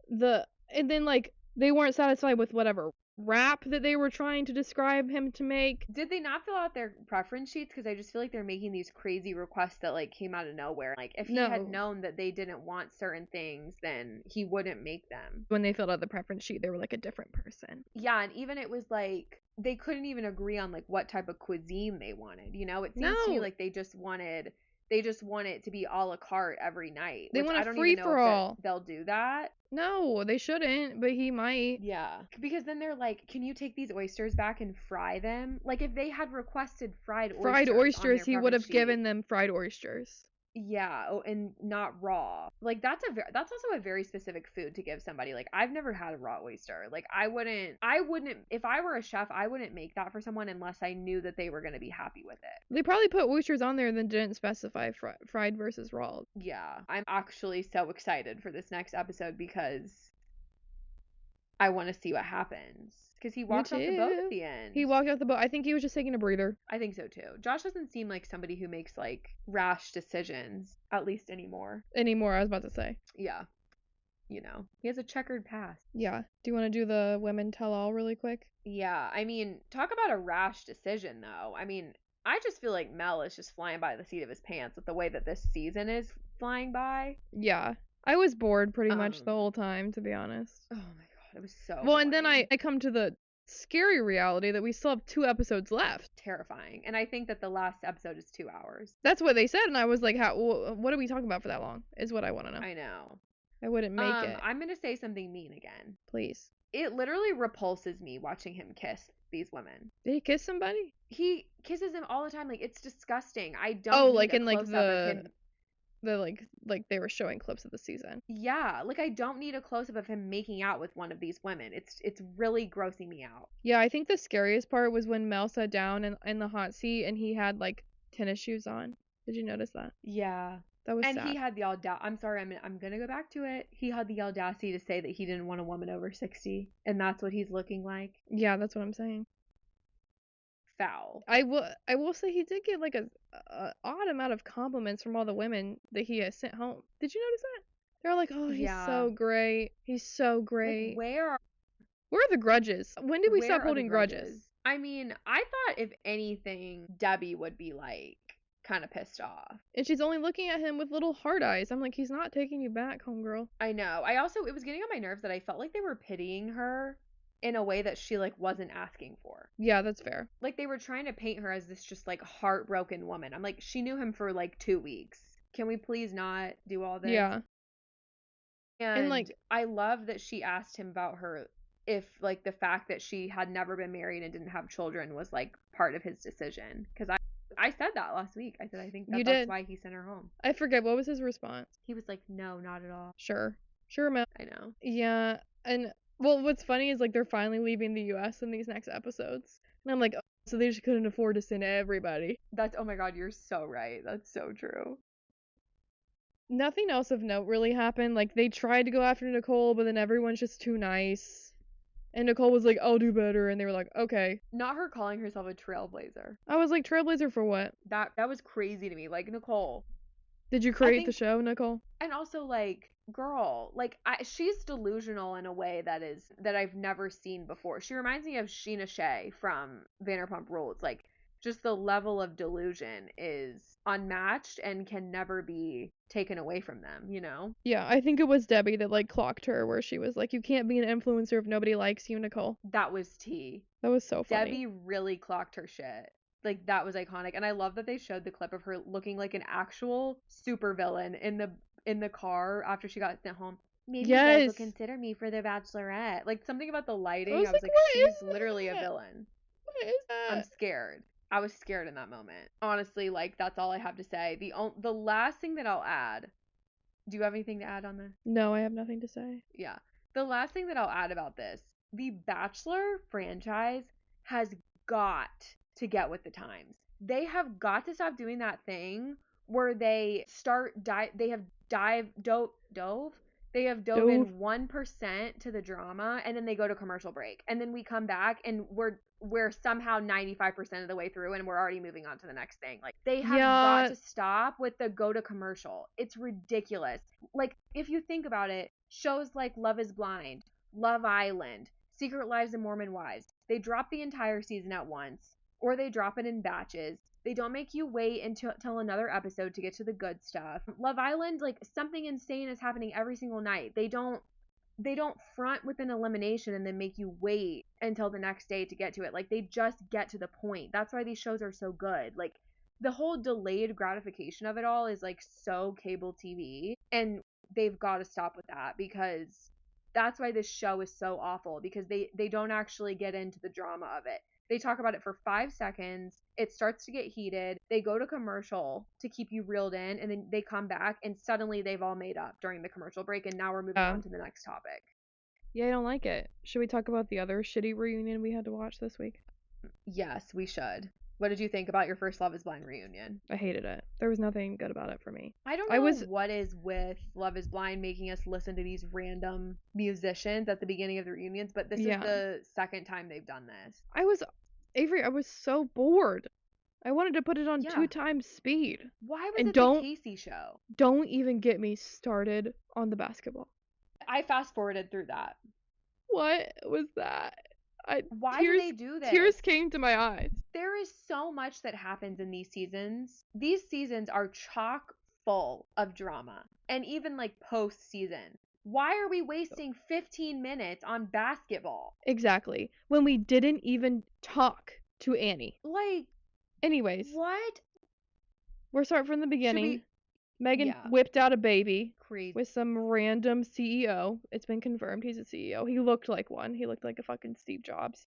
and then like they weren't satisfied with whatever wrap that they were trying to describe him to make. Did they not fill out their preference sheets? Because I just feel like they're making these crazy requests that like came out of nowhere. Like, if he had known that they didn't want certain things, then he wouldn't make them. When they filled out the preference sheet, they were like a different person. Yeah, and even it was like they couldn't even agree on like what type of cuisine they wanted. You know, it seems to me like they just want it to be a la carte every night. They want a free for all. They'll do that. No, they shouldn't, but he might. Yeah. Because then they're like, can you take these oysters back and fry them? Like, if they had requested fried oysters, he would have given them fried oysters. Yeah, and not raw. Like, that's also a very specific food to give somebody. Like, I've never had a raw oyster. Like, I wouldn't, if I were a chef, I wouldn't make that for someone unless I knew that they were going to be happy with it. They probably put oysters on there and then didn't specify fried versus raw. Yeah, I'm actually so excited for this next episode because I want to see what happens. Because he walked off the boat at the end. He walked off the boat. I think he was just taking a breather. I think so too. Josh doesn't seem like somebody who makes like rash decisions, at least anymore. I was about to say. Yeah. You know, he has a checkered past. Yeah. Do you want to do the women tell all really quick? Yeah. I mean, talk about a rash decision though. I mean, I just feel like Mel is just flying by the seat of his pants with the way that this season is flying by. Yeah. I was bored pretty much the whole time, to be honest. Oh my God. It was so well, and then I come to the scary reality that we still have 2 episodes left. Terrifying. And I think that the last episode is 2 hours. That's what they said, and I was like, what are we talking about for that long? Is what I want to know. I know. I wouldn't make it. I'm going to say something mean again. Please. It literally repulses me watching him kiss these women. Did he kiss somebody? He kisses them all the time. Like, it's disgusting. I don't need a close-up of him. Like they were showing clips of the season. Yeah, like I don't need a close-up of him making out with one of these women. It's really grossing me out. Yeah, I think the scariest part was when Mel sat down in the hot seat and he had like tennis shoes on. Did you notice that? Yeah. That was sad. And he had the audacity. I'm sorry, I'm going to go back to it. He had the audacity to say that he didn't want a woman over 60, and that's what he's looking like. Yeah, that's what I'm saying. Foul. I will say he did get like a odd amount of compliments from all the women that he has sent home. Did you notice that? They're like, "Oh, he's so great. He's so great." Like, where are the grudges? When did we stop holding grudges? I mean, I thought if anything, Debbie would be like kind of pissed off. And she's only looking at him with little hard eyes. I'm like, he's not taking you back, homegirl. I know. It was getting on my nerves that I felt like they were pitying her in a way that she like wasn't asking for. Yeah, that's fair. Like they were trying to paint her as this just like heartbroken woman. I'm like, she knew him for like 2 weeks. Can we please not do all this? Yeah. And like I love that she asked him about her, if like the fact that she had never been married and didn't have children was like part of his decision. Because I said that last week. I said I think that's why he sent her home. I forget, what was his response? He was like, no, not at all. Sure, man. I know. Yeah, and well, what's funny is like they're finally leaving the U.S. in these next episodes, and I'm like, oh, so they just couldn't afford to send everybody. Oh my god, you're so right. That's so true. Nothing else of note really happened. Like they tried to go after Nicole, but then everyone's just too nice. And Nicole was like, I'll do better. And they were like, okay. Not her calling herself a trailblazer. I was like, trailblazer for what? That was crazy to me. Like, Nicole. Did you create the show, Nicole? And also, like, girl, like, she's delusional in a way that I've never seen before. She reminds me of Sheena Shea from Vanderpump Rules. Like, just the level of delusion is unmatched and can never be taken away from them, you know? Yeah, I think it was Debbie that like clocked her where she was like, you can't be an influencer if nobody likes you, Nicole. That was tea. That was so funny. Debbie really clocked her shit. Like, that was iconic. And I love that they showed the clip of her looking like an actual supervillain in the car after she got sent home. Maybe you guys will consider me for the Bachelorette. Like, something about the lighting. I was like she's literally a villain. What is that? I'm scared. I was scared in that moment. Honestly, like, that's all I have to say. The last thing that I'll add, do you have anything to add on this? No, I have nothing to say. Yeah. The last thing that I'll add about this, the Bachelor franchise has got to get with the times. They have got to stop doing that thing where they dove in 1% to the drama, and then they go to commercial break, and then we come back and we're somehow 95% of the way through and we're already moving on to the next thing. Like, they have got to stop with the go to commercial. It's ridiculous. Like, if you think about it, shows like Love is Blind, Love Island, Secret Lives of Mormon Wives, they drop the entire season at once, or they drop it in batches. They don't make you wait until another episode to get to the good stuff. Love Island, like, something insane is happening every single night. They don't front with an elimination and then make you wait until the next day to get to it. Like, they just get to the point. That's why these shows are so good. Like, the whole delayed gratification of it all is like so cable TV, and they've got to stop with that, because that's why this show is so awful, because they don't actually get into the drama of it. They talk about it for 5 seconds. It starts to get heated. They go to commercial to keep you reeled in, and then they come back, and suddenly they've all made up during the commercial break, and now we're moving on to the next topic. Yeah, I don't like it. Should we talk about the other shitty reunion we had to watch this week? Yes, we should. What did you think about your first Love is Blind reunion? I hated it. There was nothing good about it for me. I don't know what is with Love is Blind making us listen to these random musicians at the beginning of the reunions, but this is the second time they've done this. Avery, I was so bored. I wanted to put it on 2 times speed. Why was it the Casey show? Don't even get me started on the basketball. I fast forwarded through that. What was that? Why do they do this? Tears came to my eyes. There is so much that happens in these seasons. These seasons are chock full of drama. And even like post-season. Why are we wasting 15 minutes on basketball? Exactly. When we didn't even talk to Annie. Like, anyways. What? We're starting from the beginning. Megan whipped out a baby. Crazy. With some random CEO. It's been confirmed he's a CEO. He looked like one. He looked like a fucking Steve Jobs.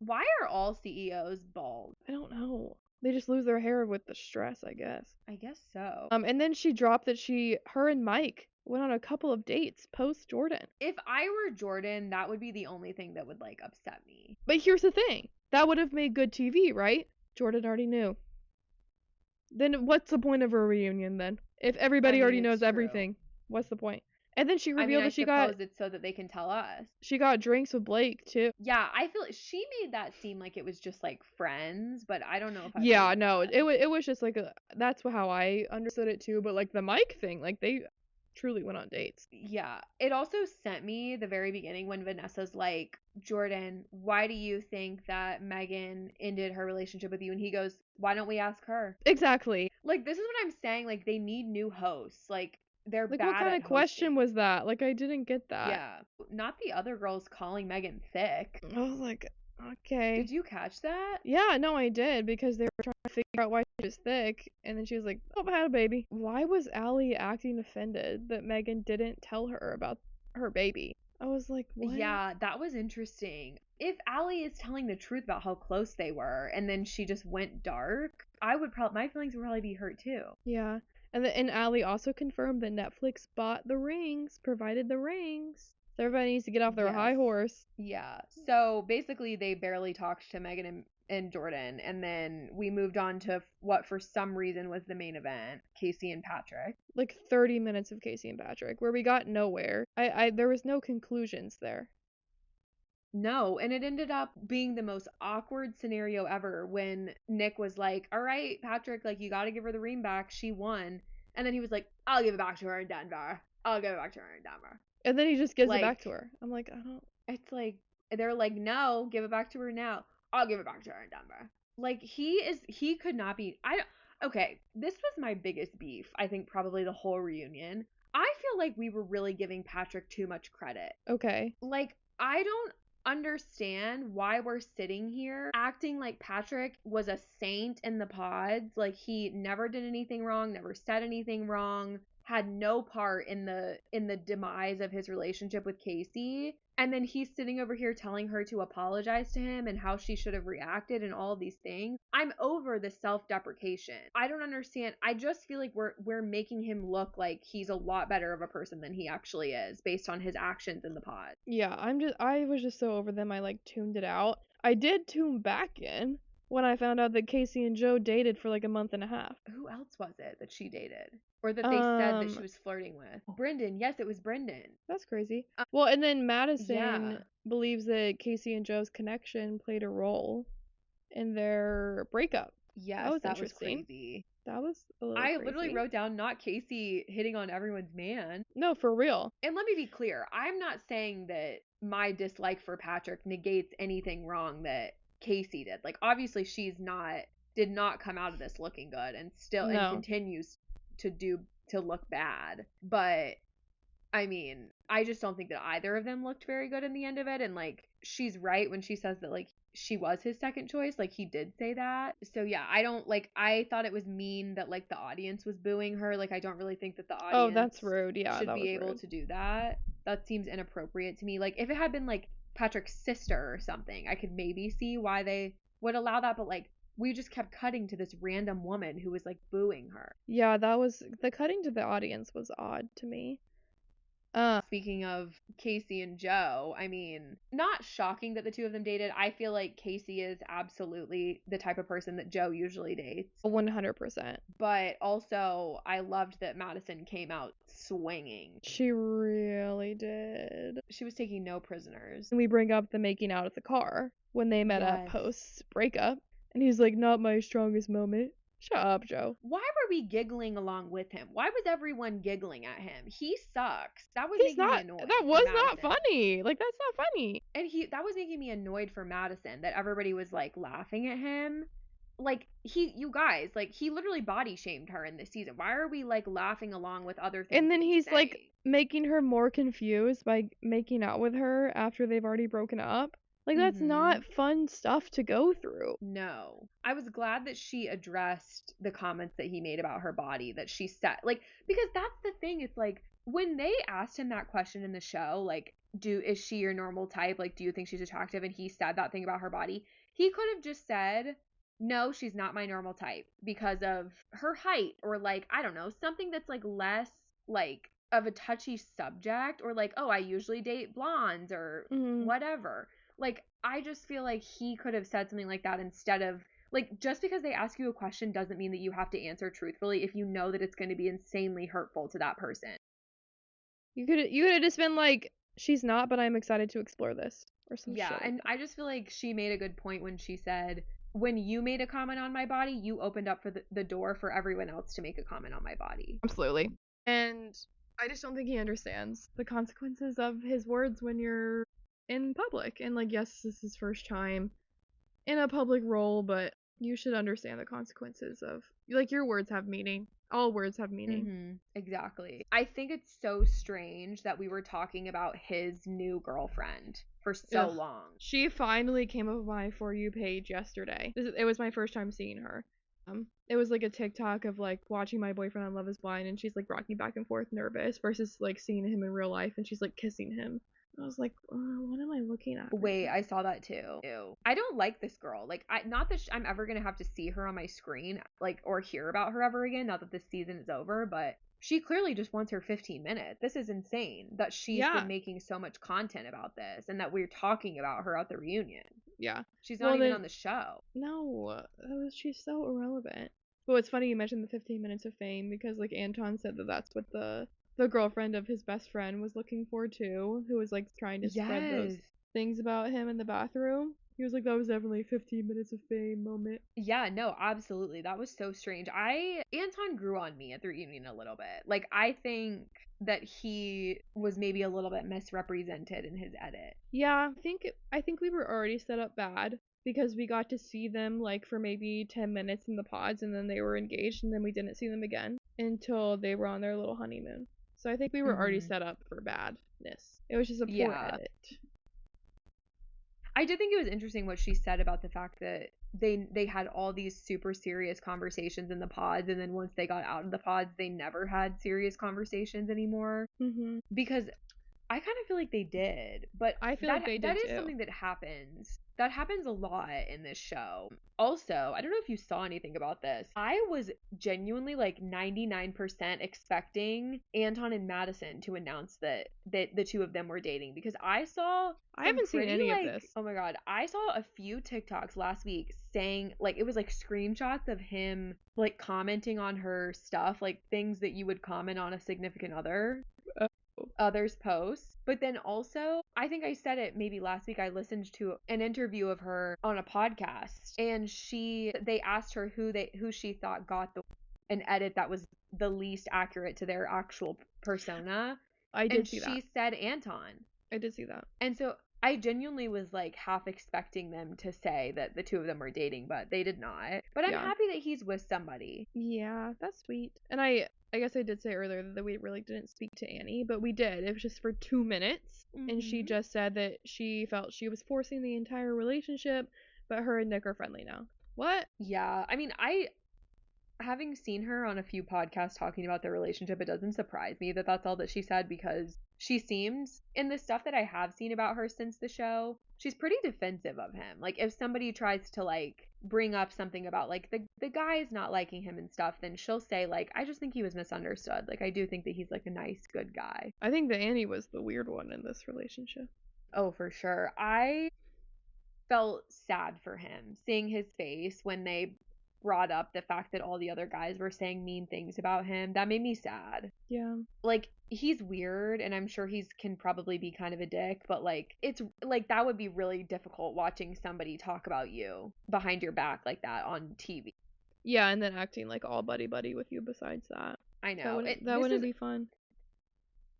Why are all CEOs bald? I don't know. They just lose their hair with the stress, I guess. I guess so. And then she dropped that her and Mike went on a couple of dates post Jordan. If I were Jordan, that would be the only thing that would like upset me. But here's the thing. That would have made good TV, right? Jordan already knew. Then what's the point of a reunion then? If everybody already knows everything, what's the point? And then she revealed that she got... I suppose it's so that they can tell us. She got drinks with Blake, too. Yeah, I feel she made that seem like it was just, like, friends, but I don't know if I Yeah, no, it was just, like, that's how I understood it, too, but, like, the Mike thing, like, they truly went on dates. Yeah. It also sent me the very beginning when Vanessa's like, Jordan, why do you think that Megan ended her relationship with you? And he goes, why don't we ask her? Exactly. Like, this is what I'm saying. Like, they need new hosts. Like, they're like, bad what kind of question was that? Like, I didn't get that. Yeah. Not the other girls calling Megan thick. I was like, okay. Did you catch that? Yeah, no, I did, because they were trying to figure out why she was thick, and then she was like, oh, I had a baby. Why was Allie acting offended that Megan didn't tell her about her baby? I was like, what? Yeah, that was interesting. If Allie is telling the truth about how close they were, and then she just went dark, my feelings would probably be hurt too. Yeah. And Allie also confirmed that Netflix bought the rings, provided the rings. So everybody needs to get off their high horse. Yeah. So basically they barely talked to Megan and Jordan, and then we moved on to what for some reason was the main event, Casey and Patrick. Like 30 minutes of Casey and Patrick, where we got nowhere. There was no conclusions there. No, and it ended up being the most awkward scenario ever when Nick was like, all right, Patrick, like, you got to give her the ring back. She won. And then he was like, I'll give it back to her in Denver. I'll give it back to her in Denver. And then he just gives it back to her. I'm like, I don't... It's like, they're like, no, give it back to her now. I'll give it back to her in Denver. Like, he could not be... Okay, this was my biggest beef, I think probably the whole reunion. I feel like we were really giving Patrick too much credit. Okay. Like, I don't understand why we're sitting here acting like Patrick was a saint in the pods. Like, he never did anything wrong, never said anything wrong, had no part in the demise of his relationship with Casey. And then he's sitting over here telling her to apologize to him and how she should have reacted and all of these things. I'm over the self-deprecation. I don't understand. I just feel like we're making him look like he's a lot better of a person than he actually is based on his actions in the pod. Yeah, I was just so over them, I like tuned it out. I did tune back in when I found out that Casey and Joe dated for like a month and a half. Who else was it that she dated? Or that they said that she was flirting with? Brendan. Yes, it was Brendan. That's crazy. Well, and then Madison believes that Casey and Joe's connection played a role in their breakup. Yes, that was crazy. That was a little crazy. Literally wrote down, not Casey hitting on everyone's man. No, for real. And let me be clear. I'm not saying that my dislike for Patrick negates anything wrong that Casey did. Like, obviously did not come out of this looking good and and continues to look bad. But I mean, I just don't think that either of them looked very good in the end of it. And like, she's right when she says that like she was his second choice. Like, he did say that. So yeah, I thought it was mean that like the audience was booing her. Like, I don't really think that the audience that's rude. Yeah, should be able to do that. That seems inappropriate to me. Like, if it had been like Patrick's sister or something, I could maybe see why they would allow that. But like, we just kept cutting to this random woman who was like booing her. Yeah, the cutting to the audience was odd to me. Speaking of Casey and Joe, I mean, not shocking that the two of them dated. I feel like Casey is absolutely the type of person that Joe usually dates. 100%. But also, I loved that Madison came out swinging. She really did. She was taking no prisoners. And we bring up the making out at the car when they met up post breakup. And he's like, not my strongest moment. Shut up, Joe. Why were we giggling along with him? Why was everyone giggling at him? He sucks. That was making me annoyed. That was not funny. Like, that's not funny. And that was making me annoyed for Madison, that everybody was like laughing at him. Like, you guys, like, he literally body shamed her in this season. Why are we like laughing along with other things? And then he's like making her more confused by making out with her after they've already broken up. Like, that's not fun stuff to go through. No. I was glad that she addressed the comments that he made about her body, that she said, like, because that's the thing. It's like, when they asked him that question in the show, like, is she your normal type? Like, do you think she's attractive? And he said that thing about her body. He could have just said, no, she's not my normal type because of her height, or like, I don't know, something that's like less like of a touchy subject, or like, oh, I usually date blondes, or whatever. Like, I just feel like he could have said something like that instead of Like, just because they ask you a question doesn't mean that you have to answer truthfully if you know that it's going to be insanely hurtful to that person. You could have just been like, she's not, but I'm excited to explore this, or some shit like and that. I just feel like she made a good point when she said, when you made a comment on my body, you opened up for the door for everyone else to make a comment on my body. Absolutely. And I just don't think he understands the consequences of his words when you're in public. And like, yes, this is his first time in a public role, but you should understand the consequences of, like, your words have meaning. All words have meaning. Exactly. I think it's so strange that we were talking about his new girlfriend for so long. She finally came up on my For You page yesterday. It was my first time seeing her. It was like a TikTok of like watching my boyfriend on Love is Blind, and she's like rocking back and forth nervous versus like seeing him in real life, and she's like kissing him. I was like, what am I looking at? Wait, I saw that too. Ew. I don't like this girl. Like, not that I'm ever gonna have to see her on my screen, like, or hear about her ever again. Not that this season is over, but she clearly just wants her 15 minutes. This is insane that she's been making so much content about this, and that we're talking about her at the reunion. Yeah. She's not even on the show. No, she's so irrelevant. Well, it's funny you mentioned the 15 minutes of fame, because like Anton said that's what the girlfriend of his best friend was looking for too, who was like trying to spread those things about him in the bathroom. He was like, that was definitely a 15 minutes of fame moment. Yeah, no, absolutely. That was so strange. Anton grew on me at the reunion a little bit. Like, I think that he was maybe a little bit misrepresented in his edit. Yeah, I think we were already set up bad, because we got to see them like for maybe 10 minutes in the pods, and then they were engaged, and then we didn't see them again until they were on their little honeymoon. So I think we were already set up for badness. It was just a poor edit. I did think it was interesting what she said about the fact that they had all these super serious conversations in the pods, and then once they got out of the pods, they never had serious conversations anymore. Because I kind of feel like they did, but I feel like they did that too. is something that happens. That happens a lot in this show. Also, I don't know if you saw anything about this. I was genuinely like 99% expecting Anton and Madison to announce that the two of them were dating, because I haven't seen any of this. Oh my god, I saw a few TikToks last week saying, like, it was like screenshots of him like commenting on her stuff, like things that you would comment on a significant other's posts. But then also, I think I said it maybe last week, I listened to an interview of her on a podcast, and they asked her who she thought got an edit that was the least accurate to their actual persona. I did see that. And she said Anton. I did see that. And so I genuinely was like half expecting them to say that the two of them were dating, but they did not. But I'm happy that he's with somebody. Yeah, that's sweet. And I guess I did say earlier that we really didn't speak to Annie, but we did. It was just for 2 minutes. And she just said that she felt she was forcing the entire relationship, but her and Nick are friendly now. What? Yeah, I mean, having seen her on a few podcasts talking about their relationship, it doesn't surprise me that that's all that she said, because she seems, in the stuff that I have seen about her since the show, she's pretty defensive of him. Like, if somebody tries to like bring up something about like the guys not liking him and stuff, then she'll say like, I just think he was misunderstood. Like, I do think that he's like a nice, good guy. I think that Annie was the weird one in this relationship. Oh, for sure. I felt sad for him seeing his face when they brought up the fact that all the other guys were saying mean things about him. That made me sad. Yeah. Like, he's weird, and I'm sure can probably be kind of a dick, but like, it's like, that would be really difficult watching somebody talk about you behind your back like that on TV. Yeah, and then acting like all buddy with you besides that. I know. That wouldn't be fun.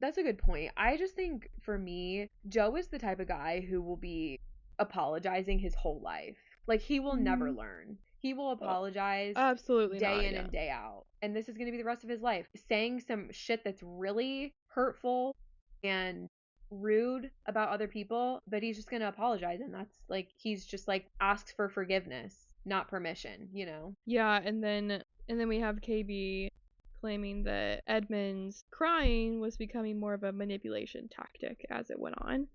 That's a good point. I just think, for me, Joe is the type of guy who will be apologizing his whole life. Like, he will never learn. He will apologize absolutely day in and day out. And this is going to be the rest of his life. Saying some shit that's really hurtful and rude about other people, but he's just going to apologize. And that's like, he's just like asks for forgiveness, not permission, you know? Yeah, and then we have KB claiming that Edmund's crying was becoming more of a manipulation tactic as it went on.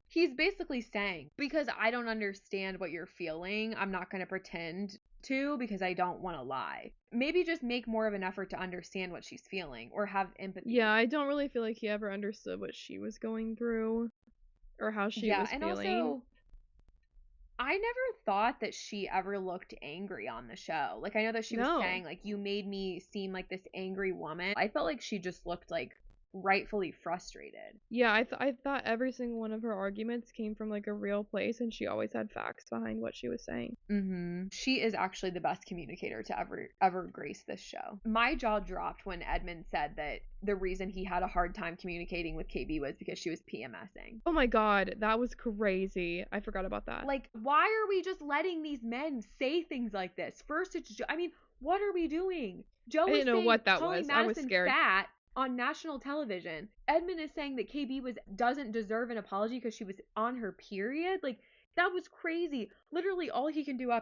He's basically saying, because I don't understand what you're feeling, I'm not going to pretend to, because I don't want to lie. Maybe just make more of an effort to understand what she's feeling, or have empathy. Yeah, I don't really feel like he ever understood what she was going through, or how she was feeling. I never thought that she ever looked angry on the show. Like, I know that she was saying, like, you made me seem like this angry woman. I felt like she just looked, like, rightfully frustrated. Yeah, I thought every single one of her arguments came from, like, a real place, and she always had facts behind what she was saying. She is actually the best communicator to ever grace this show. My jaw dropped when Edmund said that the reason he had a hard time communicating with KB was because she was PMSing. Oh my god, that was crazy. I forgot about that. Like, why are we just letting these men say things like this? First, it's Joe. I mean, what are we doing? Joe I didn't know what that calling was. Madison I was scared. Fat on national television. Edmund is saying that KB doesn't deserve an apology because she was on her period. Like, that was crazy. Literally, all he can do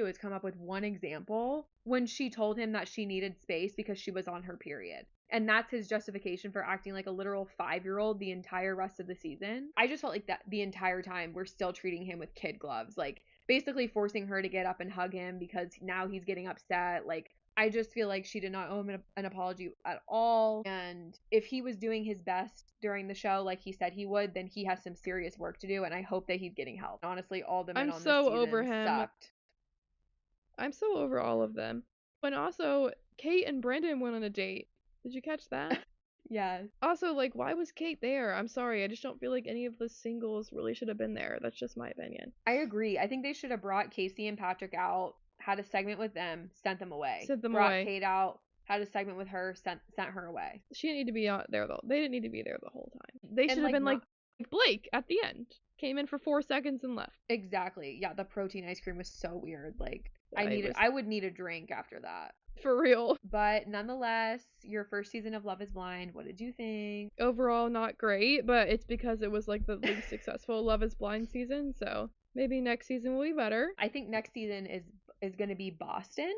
is come up with one example when she told him that she needed space because she was on her period. And that's his justification for acting like a literal 5-year-old the entire rest of the season. I just felt like that the entire time we're still treating him with kid gloves, like basically forcing her to get up and hug him because now he's getting upset. Like, I just feel like she did not owe him an apology at all. And if he was doing his best during the show like he said he would, then he has some serious work to do, and I hope that he's getting help. Honestly, all the men on this season over him. sucked. I'm so over all of them. And also, Kate and Brendan went on a date. Did you catch that? Yes. Also, like, why was Kate there? I'm sorry, I just don't feel like any of the singles really should have been there. That's just my opinion. I agree. I think they should have brought Casey and Patrick out, had a segment with them, sent them away. Brought Kate out, had a segment with her, sent her away. She didn't need to be out there though. They didn't need to be there the whole time. They should have been like Blake at the end. Came in for 4 seconds and left. Exactly. Yeah, the protein ice cream was so weird. Like, I would need a drink after that. For real. But nonetheless, your first season of Love is Blind, what did you think? Overall, not great, but it's because it was like the least successful Love is Blind season, so maybe next season will be better. I think next season is going to be Boston.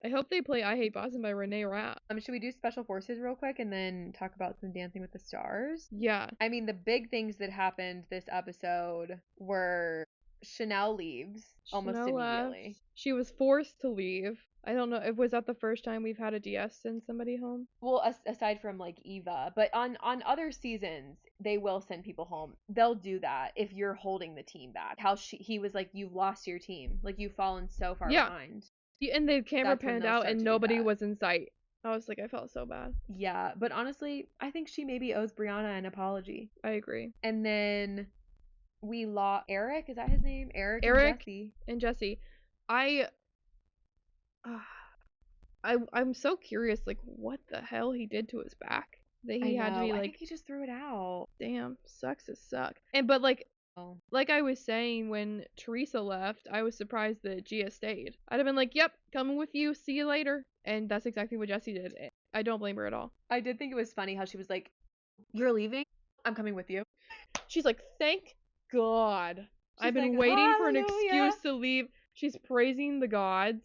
I hope they play I Hate Boston by Renee Rapp. Should we do Special Forces real quick and then talk about some Dancing with the Stars? Yeah. I mean, the big things that happened this episode were Chanel leaves almost immediately. Left. She was forced to leave. I don't know, was that the first time we've had a DS send somebody home? Well, aside from like Eva, but on other seasons, they will send people home. They'll do that if you're holding the team back. He was like, you've lost your team. Like, you've fallen so far behind. And the camera panned out and nobody was in sight. I was like, I felt so bad. Yeah, but honestly, I think she maybe owes Brianna an apology. I agree. And then we lost Eric, is that his name? Eric and Jesse. I'm so curious, like, what the hell he did to his back that he had to be like. I think he just threw it out. Damn, sucks to suck. But like I was saying, when Teresa left, I was surprised that Gia stayed. I'd have been like, yep, coming with you, see you later. And that's exactly what Jessie did. I don't blame her at all. I did think it was funny how she was like, you're leaving? I'm coming with you. She's like, thank God. I've been waiting for an excuse to leave. She's praising the gods.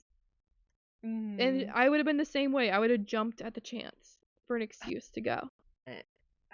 Mm-hmm. And I would have been the same way. I would have jumped at the chance for an excuse to go.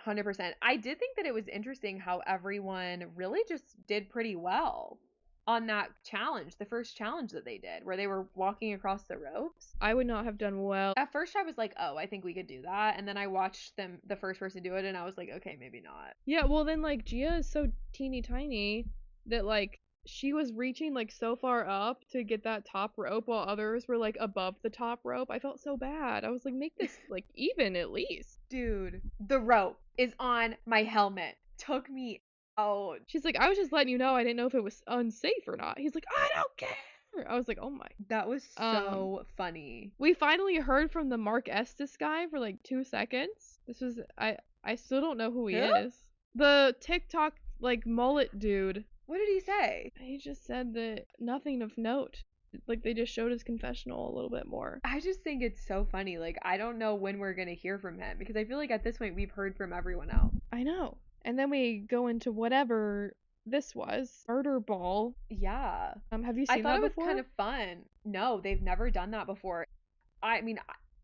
100%. I did think that it was interesting how everyone really just did pretty well on that challenge, the first challenge that they did, where they were walking across the ropes. I would not have done well. At first I was like, oh, I think we could do that. And then I watched the first person do it, and I was like, okay, maybe not. Yeah, well then, like, Gia is so teeny tiny that, like, she was reaching, like, so far up to get that top rope while others were, like, above the top rope. I felt so bad. I was like, make this, like, even at least. Dude, the rope is on my helmet. Took me out. She's like, I was just letting you know. I didn't know if it was unsafe or not. He's like, I don't care. I was like, oh my. That was so funny. We finally heard from the Mark Estes guy for, like, 2 seconds. This was, I still don't know who he is. The TikTok, like, mullet dude. What did he say? He just said that nothing of note. Like, they just showed his confessional a little bit more. I just think it's so funny. Like, I don't know when we're going to hear from him, because I feel like at this point we've heard from everyone else. I know. And then we go into whatever this was. Murder Ball. Yeah. Have you seen that before? I thought it was kind of fun. No, they've never done that before. I mean,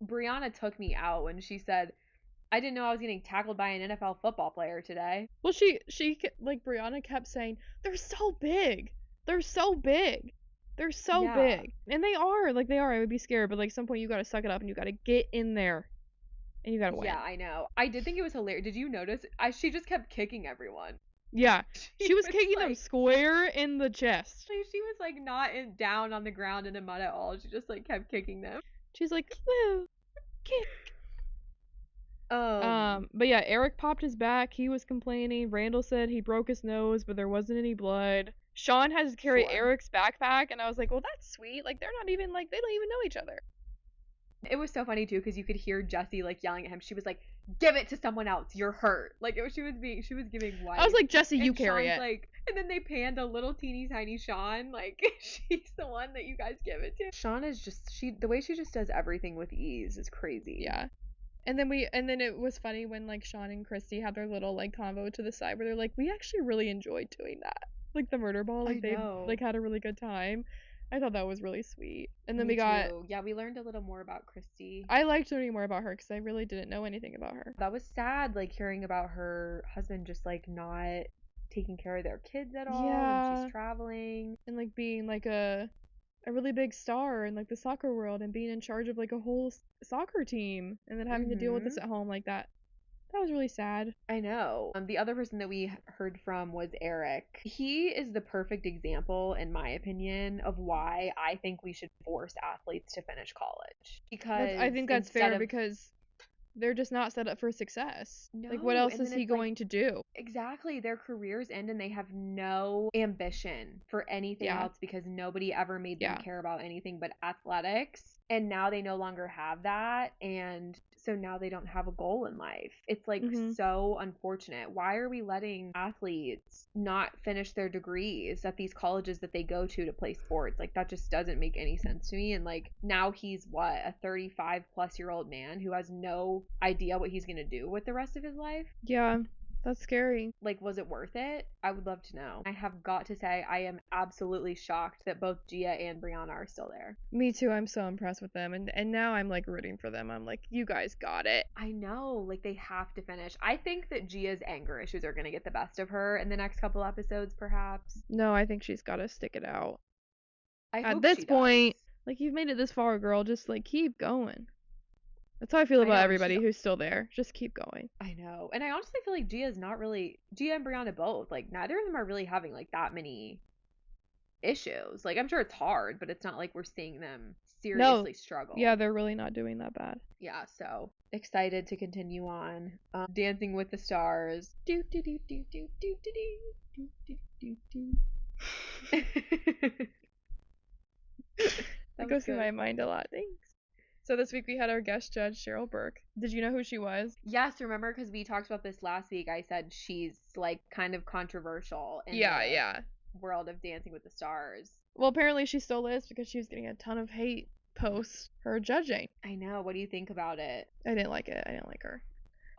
Brianna took me out when she said, I didn't know I was getting tackled by an NFL football player today. Well, she like, Brianna kept saying, they're so big. They're so big. They're so big. And they are. Like, they are. I would be scared. But, like, at some point you gotta suck it up and you gotta get in there. And you gotta win. Yeah, I know. I did think it was hilarious. Did you notice? She just kept kicking everyone. Yeah. She was kicking like, them square in the chest. She was like not down on the ground in the mud at all. She just like kept kicking them. She's like, woo, kick. But yeah, Eric popped his back. He was complaining. Randall said he broke his nose, but there wasn't any blood. Sean had to carry Eric's backpack, and I was like, well, that's sweet. Like, they're not even, like, they don't even know each other. It was so funny, too, because you could hear Jessie, like, yelling at him. She was like, give it to someone else. You're hurt. Like, she was giving white. I was like, Jessie, you carry Sean's it. Like, and then they panned a little teeny tiny Sean. Like, she's the one that you guys give it to. Sean is just, the way she just does everything with ease is crazy. Yeah. And then it was funny when, like, Sean and Christy had their little, like, convo to the side where they're like, we actually really enjoyed doing that. Like, the murder ball, like, they, like, had a really good time. I thought that was really sweet. And then Me too. Yeah, we learned a little more about Christy. I liked learning more about her because I really didn't know anything about her. That was sad, like, hearing about her husband just, like, not taking care of their kids at all when she's traveling. And, like, being, like, a really big star in, like, the soccer world and being in charge of, like, a whole soccer team and then having to deal with this at home like that. That was really sad. I know. The other person that we heard from was Eric. He is the perfect example, in my opinion, of why I think we should force athletes to finish college. Because I think that's fair because they're just not set up for success. No, like, what else is he going to do? Exactly. Their careers end and they have no ambition for anything else because nobody ever made them care about anything but athletics. And now they no longer have that. And so now they don't have a goal in life. It's like so unfortunate. Why are we letting athletes not finish their degrees at these colleges that they go to play sports? Like, that just doesn't make any sense to me. And like, now he's what, a 35-plus-year-old man who has no idea what he's going to do with the rest of his life? Yeah. That's scary. Like, was it worth it? I would love to know. I have got to say, I am absolutely shocked that both Gia and Brianna are still there. Me too. I'm so impressed with them. And now I'm, like, rooting for them. I'm like, you guys got it. I know. Like, they have to finish. I think that Gia's anger issues are going to get the best of her in the next couple episodes, perhaps. No, I think she's got to stick it out. I hope At this point, like, you've made it this far, girl. Just, like, keep going. That's how I feel about everybody who's still there. Just keep going. I know. And I honestly feel like Gia and Brianna both, like, neither of them are really having, like, that many issues. Like, I'm sure it's hard, but it's not like we're seeing them seriously struggle. Yeah, they're really not doing that bad. Yeah, so excited to continue on. Dancing with the Stars. Do do do do do do do do do do. That goes through my mind a lot. Thanks. So this week we had our guest judge, Cheryl Burke. Did you know who she was? Yes, remember, because we talked about this last week. I said she's, like, kind of controversial in the world of Dancing with the Stars. Well, apparently she still is because she was getting a ton of hate posts her judging. I know. What do you think about it? I didn't like it. I didn't like her.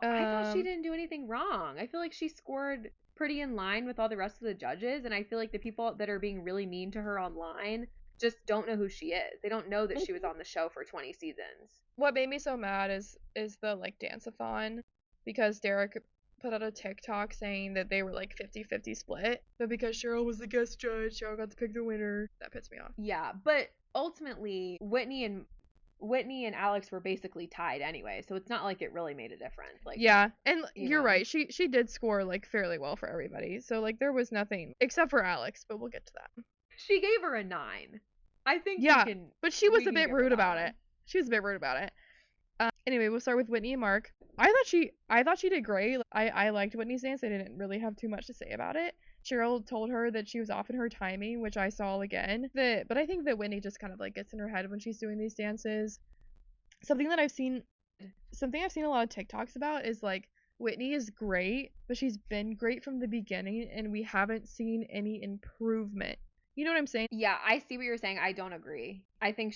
I thought she didn't do anything wrong. I feel like she scored pretty in line with all the rest of the judges, and I feel like the people that are being really mean to her online just don't know who she is. They don't know that she was on the show for 20 seasons. What made me so mad is the, like, dance-a-thon, because Derek put out a TikTok saying that they were, like, 50-50 split, but because Cheryl was the guest judge, Cheryl got to pick the winner. That pissed me off. Yeah, but ultimately, Whitney and Alex were basically tied anyway, so it's not like it really made a difference. Like, yeah, and you're right. She did score, like, fairly well for everybody. So, like, there was nothing except for Alex, but we'll get to that. She gave her a 9. I think but she was a bit rude about it. She was a bit rude about it. Anyway, we'll start with Whitney and Mark. I thought she did great. I liked Whitney's dance. I didn't really have too much to say about it. Cheryl told her that she was off in her timing, which I saw again. But I think that Whitney just kind of, like, gets in her head when she's doing these dances. Something I've seen a lot of TikToks about is, like, Whitney is great, but she's been great from the beginning, and we haven't seen any improvement. You know what I'm saying? Yeah, I see what you're saying. I don't agree. I think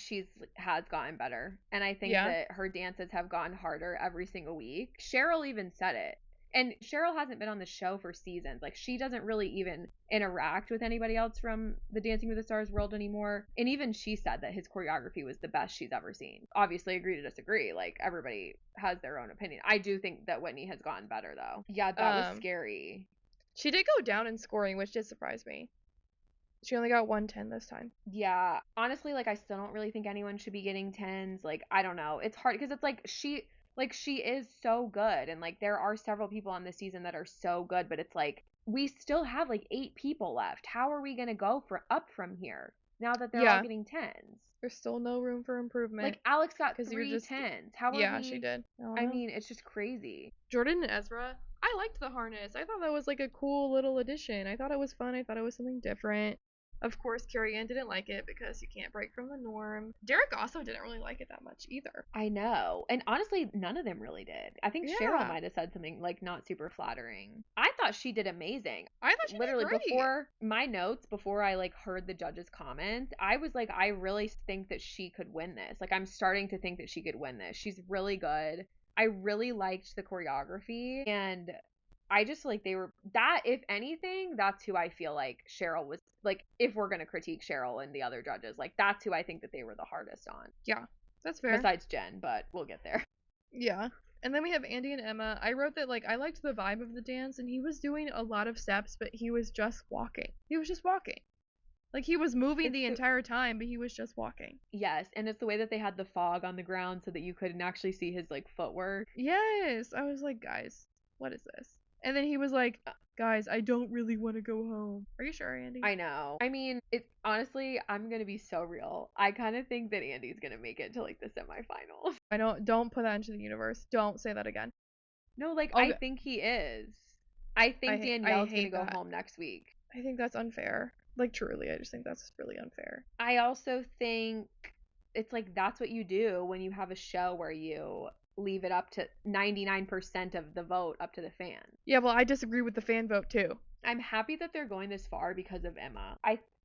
has gotten better. And I think that her dances have gotten harder every single week. Cheryl even said it. And Cheryl hasn't been on the show for seasons. Like, she doesn't really even interact with anybody else from the Dancing with the Stars world anymore. And even she said that his choreography was the best she's ever seen. Obviously, agree to disagree. Like, everybody has their own opinion. I do think that Whitney has gotten better, though. Yeah, that was scary. She did go down in scoring, which did surprise me. She only got 110 this time. Yeah. Honestly, like, I still don't really think anyone should be getting 10s. Like, I don't know. It's hard because it's like Like, she is so good, and like there are several people on this season that are so good, but it's like we still have like 8 people left. How are we gonna go up from here now that they're all getting 10s? There's still no room for improvement. Like, Alex got 3 10s. How are we? Yeah, she did. I mean, it's just crazy. Jordan and Ezra, I liked the harness. I thought that was like a cool little addition. I thought it was fun. I thought it was something different. Of course, Carrie Ann didn't like it because you can't break from the norm. Derek also didn't really like it that much either. I know. And honestly, none of them really did. I think Cheryl might have said something like not super flattering. I thought she did amazing. I thought she literally did great. Before my notes, before I like heard the judges' comments, I was like, I really think that she could win this. Like, I'm starting to think that she could win this. She's really good. I really liked the choreography, and I just like they were that, if anything, that's who I feel like Cheryl was, like, if we're going to critique Cheryl and the other judges, like that's who I think that they were the hardest on. Yeah, that's fair. Besides Jen, but we'll get there. Yeah. And then we have Andy and Emma. I wrote that, like, I liked the vibe of the dance, and he was doing a lot of steps, but he was just walking. He was just walking. Like, he was moving the entire time, but he was just walking. Yes, and it's the way that they had the fog on the ground so that you couldn't actually see his, like, footwork. Yes! I was like, guys, what is this? And then he was like, guys, I don't really want to go home. Are you sure, Andy? I know. I mean, it's honestly, I'm gonna be so real. I kind of think that Andy's gonna make it to like the semifinals. I don't put that into the universe. Don't say that again. No, like, I think he is. I think Danielle's gonna go home next week. I think that's unfair. Like, truly, I just think that's really unfair. I also think it's like that's what you do when you have a show where you leave it up to 99% of the vote up to the fans. Yeah, well, I disagree with the fan vote too. I'm happy that they're going this far because of Emma.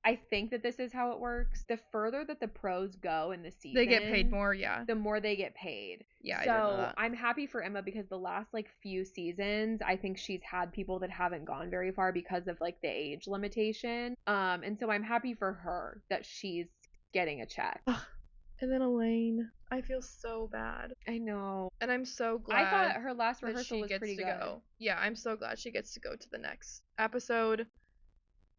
I think that this is how it works. The further that the pros go in the season, they get paid more, yeah. The more they get paid. Yeah, so I'm happy for Emma because the last like few seasons, I think she's had people that haven't gone very far because of like the age limitation. And so I'm happy for her that she's getting a check. And then Elaine, I feel so bad. I know. And I'm so glad. I thought her last rehearsal was pretty good. Go. Yeah, I'm so glad she gets to go to the next episode.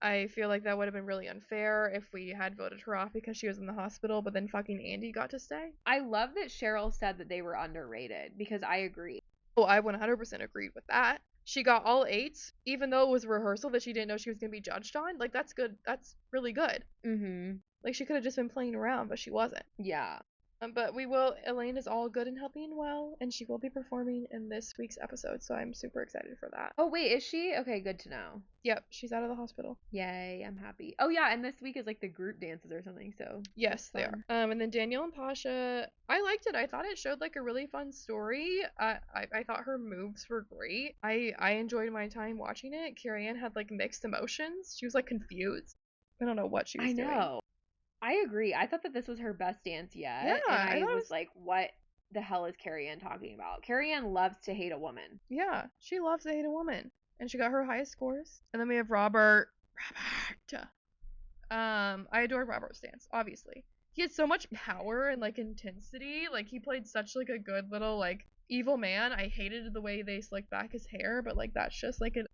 I feel like that would have been really unfair if we had voted her off because she was in the hospital, but then fucking Andy got to stay. I love that Cheryl said that they were underrated because I agree. Oh, I 100% agreed with that. She got all 8s, even though it was rehearsal that she didn't know she was going to be judged on. Like, that's good. That's really good. Mm-hmm. Like, she could have just been playing around, but she wasn't. Yeah. But Elaine is all good and healthy and well, and she will be performing in this week's episode, so I'm super excited for that. Oh, wait, is she? Okay, good to know. Yep, she's out of the hospital. Yay, I'm happy. Oh, yeah, and this week is like the group dances or something, so. Yes, they are. And then Danielle and Pasha, I liked it. I thought it showed like a really fun story. I thought her moves were great. I enjoyed my time watching it. Carrie Ann had like mixed emotions. She was like confused. I don't know what she was doing. I know. I agree. I thought that this was her best dance yet. Yeah, and I was like, what the hell is Carrie Ann talking about? Carrie Ann loves to hate a woman. Yeah, she loves to hate a woman. And she got her highest scores. And then we have Robert. I adored Robert's dance, obviously. He had so much power and like intensity. Like, he played such like a good little like evil man. I hated the way they slicked back his hair, but like that's just like a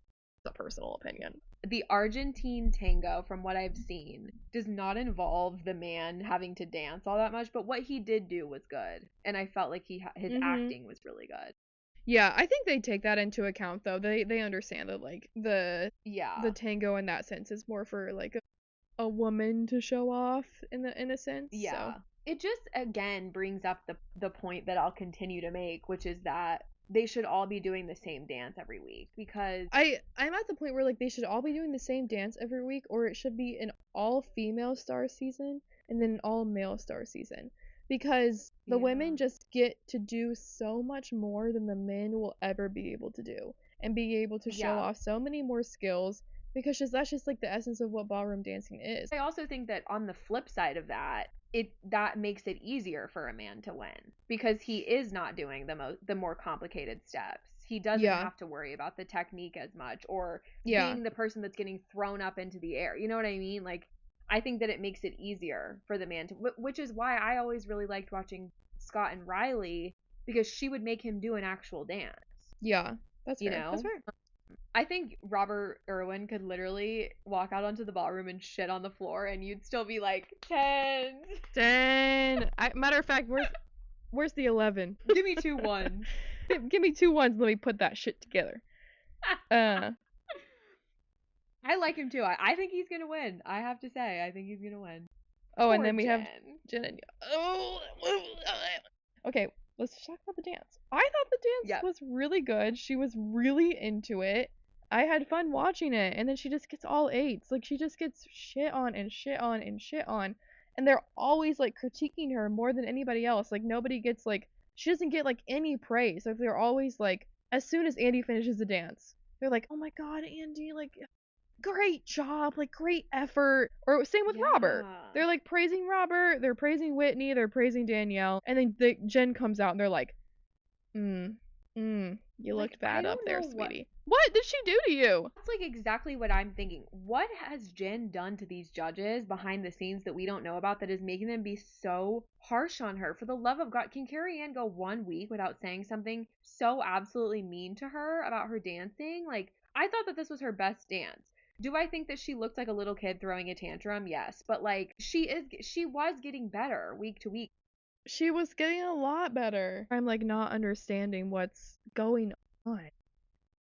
personal opinion. The Argentine tango, from what I've seen, does not involve the man having to dance all that much, but what he did do was good, and I felt like his acting was really good. Yeah, I think they take that into account though. They understand that like the tango in that sense is more for like a woman to show off in a sense. Yeah. So. It just again brings up the point that I'll continue to make, which is that they should all be doing the same dance every week, because I'm at the point where like they should all be doing the same dance every week, or it should be an all female star season and then an all male star season, because the women just get to do so much more than the men will ever be able to do, and be able to show off so many more skills, because that's just like the essence of what ballroom dancing is. I also think that on the flip side of that, that makes it easier for a man to win, because he is not doing the more complicated steps. He doesn't have to worry about the technique as much, or being the person that's getting thrown up into the air. You know what I mean? Like, I think that it makes it easier for the man to, which is why I always really liked watching Scott and Riley, because she would make him do an actual dance. Yeah, that's fair. You know? That's fair. I think Robert Irwin could literally walk out onto the ballroom and shit on the floor, and you'd still be like, 10. Matter of fact, Where's the 11? Give me 2 ones. Give me 2 ones. Let me put that shit together. I like him too. I think he's gonna win. I have to say, I think he's gonna win. Oh, Poor and then we Jen. have Jen and okay, let's talk about the dance. I thought the dance was really good. She was really into it. I had fun watching it, and then she just gets all 8s. Like, she just gets shit on and shit on and shit on. And they're always, like, critiquing her more than anybody else. Like, nobody gets, like, she doesn't get, like, any praise. Like, they're always, like, as soon as Andy finishes the dance, they're like, oh my god, Andy, like, great job, like, great effort. Or same with Robert. They're, like, praising Robert, they're praising Whitney, they're praising Danielle. And then Jen comes out, and they're like, you looked bad up there, sweetie. What did she do to you? That's like exactly what I'm thinking. What has Jen done to these judges behind the scenes that we don't know about that is making them be so harsh on her? For the love of God, can Carrie Ann go 1 week without saying something so absolutely mean to her about her dancing? Like, I thought that this was her best dance. Do I think that she looked like a little kid throwing a tantrum? Yes. But like, she was getting better week to week. She was getting a lot better. I'm like not understanding what's going on.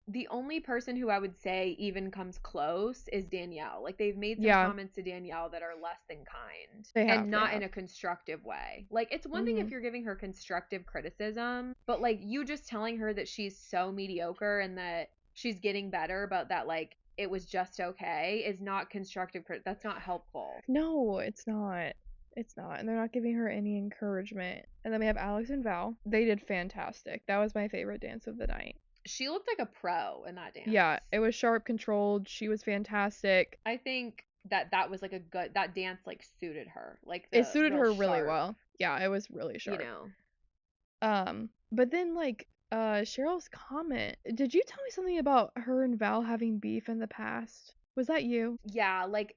The only person who I would say even comes close is Danielle. Like, they've made some comments to Danielle that are less than kind. And not in a constructive way. Like, it's one thing if you're giving her constructive criticism, but like, you just telling her that she's so mediocre and that she's getting better, but that like it was just okay is not constructive. That's not helpful. No, it's not. It's not. And they're not giving her any encouragement. And then we have Alex and Val. They did fantastic. That was my favorite dance of the night. She looked like a pro in that dance. Yeah, it was sharp, controlled. She was fantastic. I think that was like that dance like suited her. Like, it suited her really well. Yeah, it was really sharp. You know. But then like Cheryl's comment. Did you tell me something about her and Val having beef in the past? Was that you? Yeah, like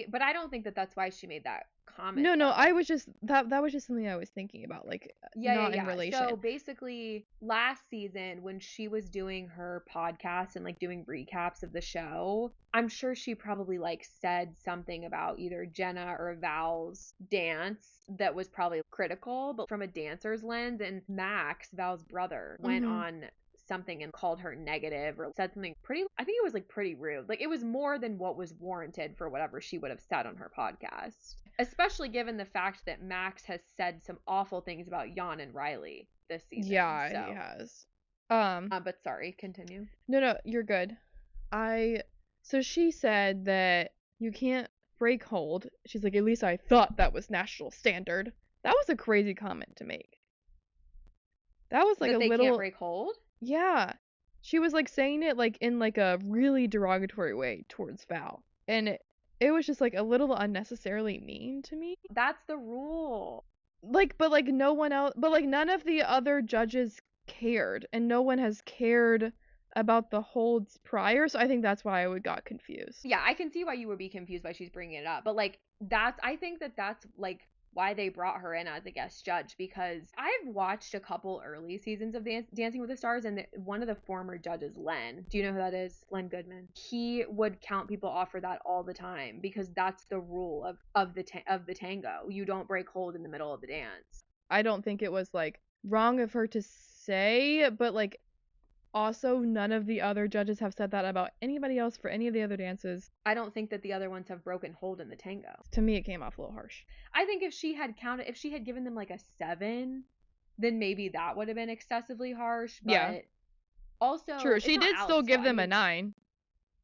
but I don't think that that's why she made that comment. No, I was just that was just something I was thinking about, like not in relation. So basically, last season when she was doing her podcast and like doing recaps of the show, I'm sure she probably like said something about either Jenna or Val's dance that was probably critical, but from a dancer's lens. And Max, Val's brother, went on something and called her negative or said something I think it was like pretty rude. Like, it was more than what was warranted for whatever she would have said on her podcast, especially given the fact that Max has said some awful things about Jan and Riley this season. Yeah, he has. But sorry, continue. No, you're good. So she said that you can't break hold. She's like, at least I thought that was national standard. That was a crazy comment to make. That was like that they can't break hold? Yeah. She was like saying it like in like a really derogatory way towards Val. And it was just like a little unnecessarily mean to me. That's the rule. Like, but like no one else, but like none of the other judges cared, and no one has cared about the holds prior, so I think that's why I got confused. Yeah, I can see why you would be confused by she's bringing it up, but like I think that's like why they brought her in as a guest judge, because I've watched a couple early seasons of Dancing with the Stars, and one of the former judges, Len, do you know who that is? Len Goodman. He would count people off for that all the time, because that's the rule of the tango. You don't break hold in the middle of the dance. I don't think it was like wrong of her to say, but like also none of the other judges have said that about anybody else for any of the other dances. I don't think that the other ones have broken hold in the tango. To me, it came off a little harsh. I think if she had given them like a 7, then maybe that would have been excessively harsh. But yeah. Also, true. She did still give them a 9.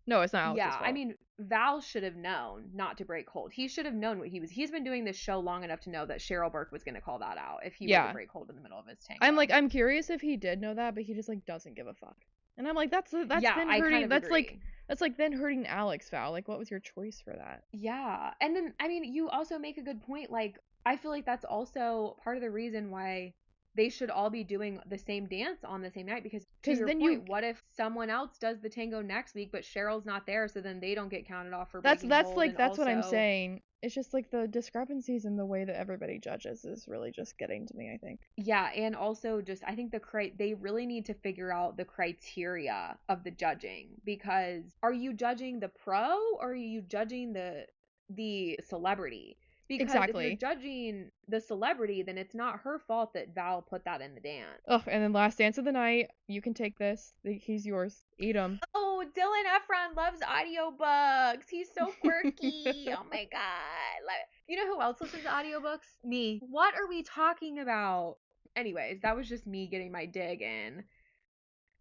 No, it's not Alex's fault. I mean, Val should have known not to break hold. He should have known what he's been doing this show long enough to know that Cheryl Burke was going to call that out if he were to break hold in the middle of his tango. I'm curious if he did know that, but he just like doesn't give a fuck. And I'm like, that's then hurting. That's like then hurting Alex, Val. Like, what was your choice for that? Yeah. And then, I mean, you also make a good point. Like, I feel like that's also part of the reason why they should all be doing the same dance on the same night, because to your point, what if someone else does the tango next week, but Cheryl's not there, so then they don't get counted off for breaking hold. That's what I'm saying. It's just like the discrepancies in the way that everybody judges is really just getting to me, I think. Yeah, and also just I think they really need to figure out the criteria of the judging, because are you judging the pro or are you judging the celebrity? Because exactly. if you're judging the celebrity, then it's not her fault that Val put that in the dance. Ugh, and then last dance of the night. You can take this. He's yours. Eat him. Oh, Dylan Efron loves audiobooks. He's so quirky. Oh my god. Like, you know who else listens to audiobooks? Me. What are we talking about? Anyways, that was just me getting my dig in.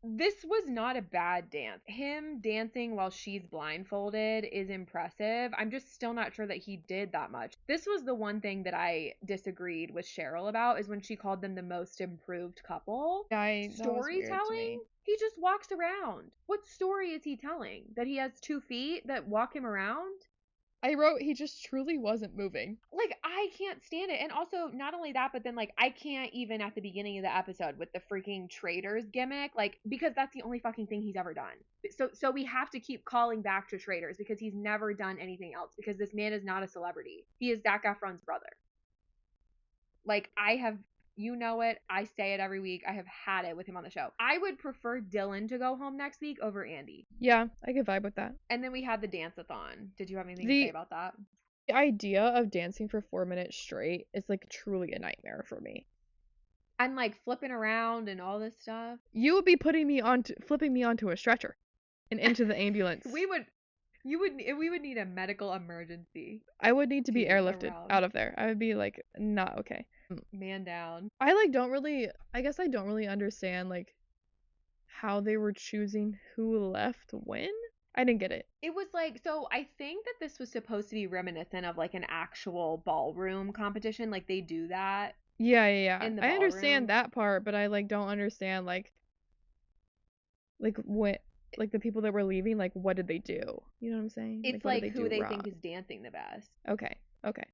This was not a bad dance. Him dancing while she's blindfolded is impressive. I'm just still not sure that he did that much. This was the one thing that I disagreed with Cheryl about, is when she called them the most improved couple. Storytelling? He just walks around. What story is he telling? That he has 2 feet that walk him around? I wrote he just truly wasn't moving. Like, I can't stand it. And also, not only that, but then, like, I can't even at the beginning of the episode with the freaking traders gimmick, like, because that's the only fucking thing he's ever done. So we have to keep calling back to traders because he's never done anything else, because this man is not a celebrity. He is Zac Efron's brother. Like, you know it. I say it every week. I have had it with him on the show. I would prefer Dylan to go home next week over Andy. Yeah, I could vibe with that. And then we had the dance-a-thon. Did you have anything to say about that? The idea of dancing for 4 minutes straight is like truly a nightmare for me. And like flipping around and all this stuff. You would be flipping me onto a stretcher and into the ambulance. We would need a medical emergency. I would need to be airlifted out of there. I would be like, not okay. Man down. I don't really understand like how they were choosing who left when. I didn't get it. It was like, so I think that this was supposed to be reminiscent of like an actual ballroom competition. Like they do that. Yeah. I understand that part, but I like don't understand like what, like the people that were leaving, like what did they do? You know what I'm saying? It's like who they think is dancing the best. Okay.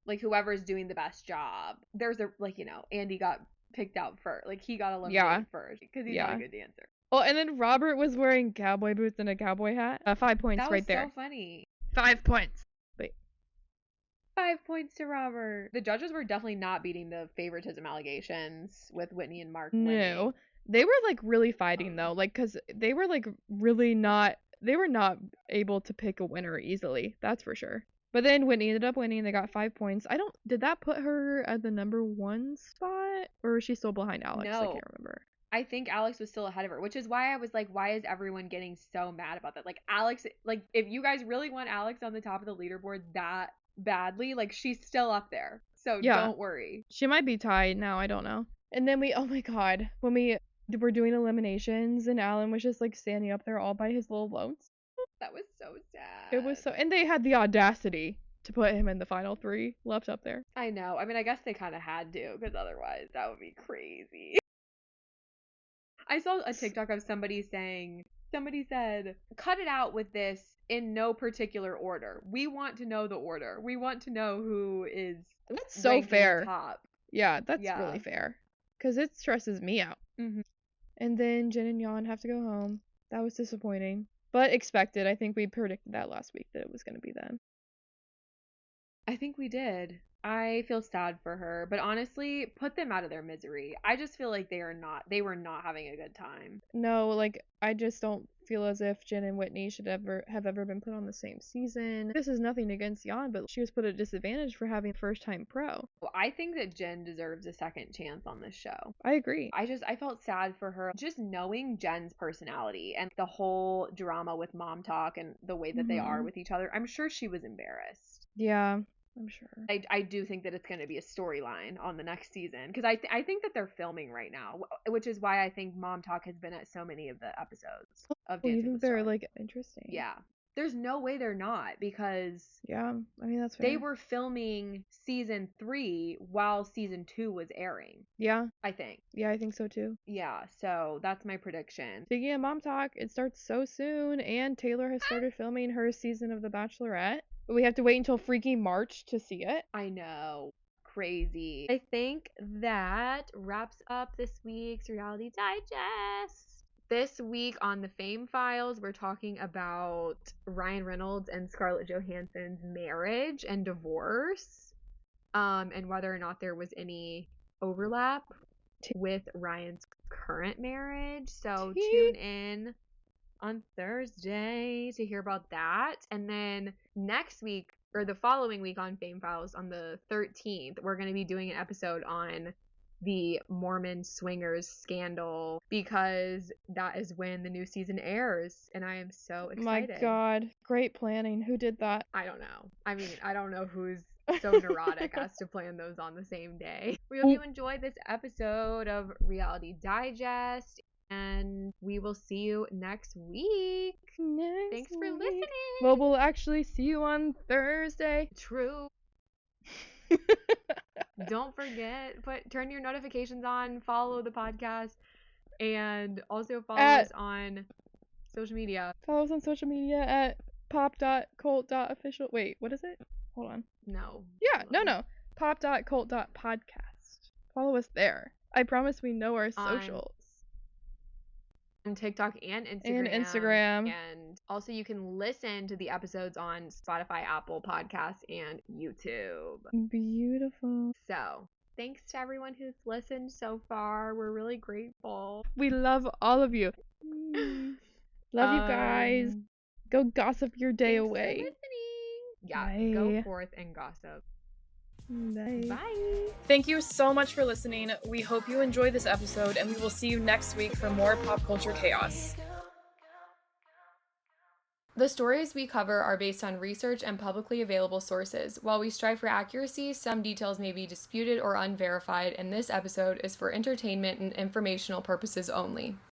Like whoever's doing the best job. There's a, like, you know, Andy got picked out first. Like he got eliminated first because he's not a good dancer. Oh, and then Robert was wearing cowboy boots and a cowboy hat. 5 points right there. That was so funny. 5 points. Wait. 5 points to Robert. The judges were definitely not beating the favoritism allegations with Whitney and Mark winning. No. They were like really fighting though, like cuz they were like really not, they were not able to pick a winner easily. That's for sure. But then Whitney ended up winning. They got 5 points. Did that put her at the number 1 spot, or is she still behind Alex? No. I can't remember. I think Alex was still ahead of her, which is why I was like, why is everyone getting so mad about that? Like Alex, like if you guys really want Alex on the top of the leaderboard that badly, like she's still up there. So don't worry. She might be tied now, I don't know. And then oh my god, when we were doing eliminations and Alan was just like standing up there all by his little lones. That was so sad. It was so, and they had the audacity to put him in the final 3 left up there. I know. I mean, I guess they kind of had to, because otherwise that would be crazy. I saw a TikTok of somebody said, cut it out with this in no particular order. We want to know the order. We want to know who is That's so fair. Top. Yeah, that's really fair. Because it stresses me out. Mm-hmm. And then Jen and Jan have to go home. That was disappointing. But expected. I think we predicted that last week that it was going to be them. I think we did. I feel sad for her, but honestly, put them out of their misery. I just feel like they were not having a good time. No, like I just don't feel as if Jen and Whitney should have ever been put on the same season. This is nothing against Jan, but she was put at a disadvantage for having first-time pro. Well, I think that Jen deserves a second chance on this show. I agree. I felt sad for her just knowing Jen's personality and the whole drama with mom talk and the way that they are with each other. I'm sure she was embarrassed. Yeah. I'm sure. I do think that it's going to be a storyline on the next season, because I think that they're filming right now, which is why I think Mom Talk has been at so many of the episodes of Dancing you think with the they're Stars. Like interesting? Yeah. There's no way they're not, because yeah, I mean that's fair. They were filming season 3 while season 2 was airing. Yeah. I think. Yeah, I think so too. Yeah, so that's my prediction. Speaking of Mom Talk, it starts so soon, and Taylor has started filming her season of The Bachelorette. But we have to wait until freaking March to see it. I know. Crazy. I think that wraps up this week's Reality Digest. This week on the Fame Files, we're talking about Ryan Reynolds and Scarlett Johansson's marriage and divorce, and whether or not there was any overlap with Ryan's current marriage. So tune in on Thursday to hear about that. And then next week, or the following week on Fame Files, on the 13th, we're going to be doing an episode on the Mormon swingers scandal, because that is when the new season airs, and I am so excited. My God, great planning. Who did that? I don't know. I mean, I don't know who's so neurotic as to plan those on the same day. We hope you enjoyed this episode of Reality Digest, and we will see you next week. Thanks for listening. Well, we'll actually see you on Thursday. True. Don't forget, turn your notifications on, follow the podcast, and also follow us on social media. Follow us on social media at pop.cult.official. Wait, what is it? Hold on. No. Yeah, no. pop.cult.podcast. Follow us there. I promise we know our socials. On TikTok and Instagram. And also you can listen to the episodes on Spotify, Apple Podcasts, and YouTube. Beautiful. So, thanks to everyone who's listened so far. We're really grateful. We love all of you. Love you guys. Go gossip your day away. For listening. Yeah, Bye. Go forth and gossip. Bye. Bye. Thank you so much for listening. We hope you enjoyed this episode, and we will see you next week for more pop culture chaos. The stories we cover are based on research and publicly available sources. While we strive for accuracy, some details may be disputed or unverified, and this episode is for entertainment and informational purposes only.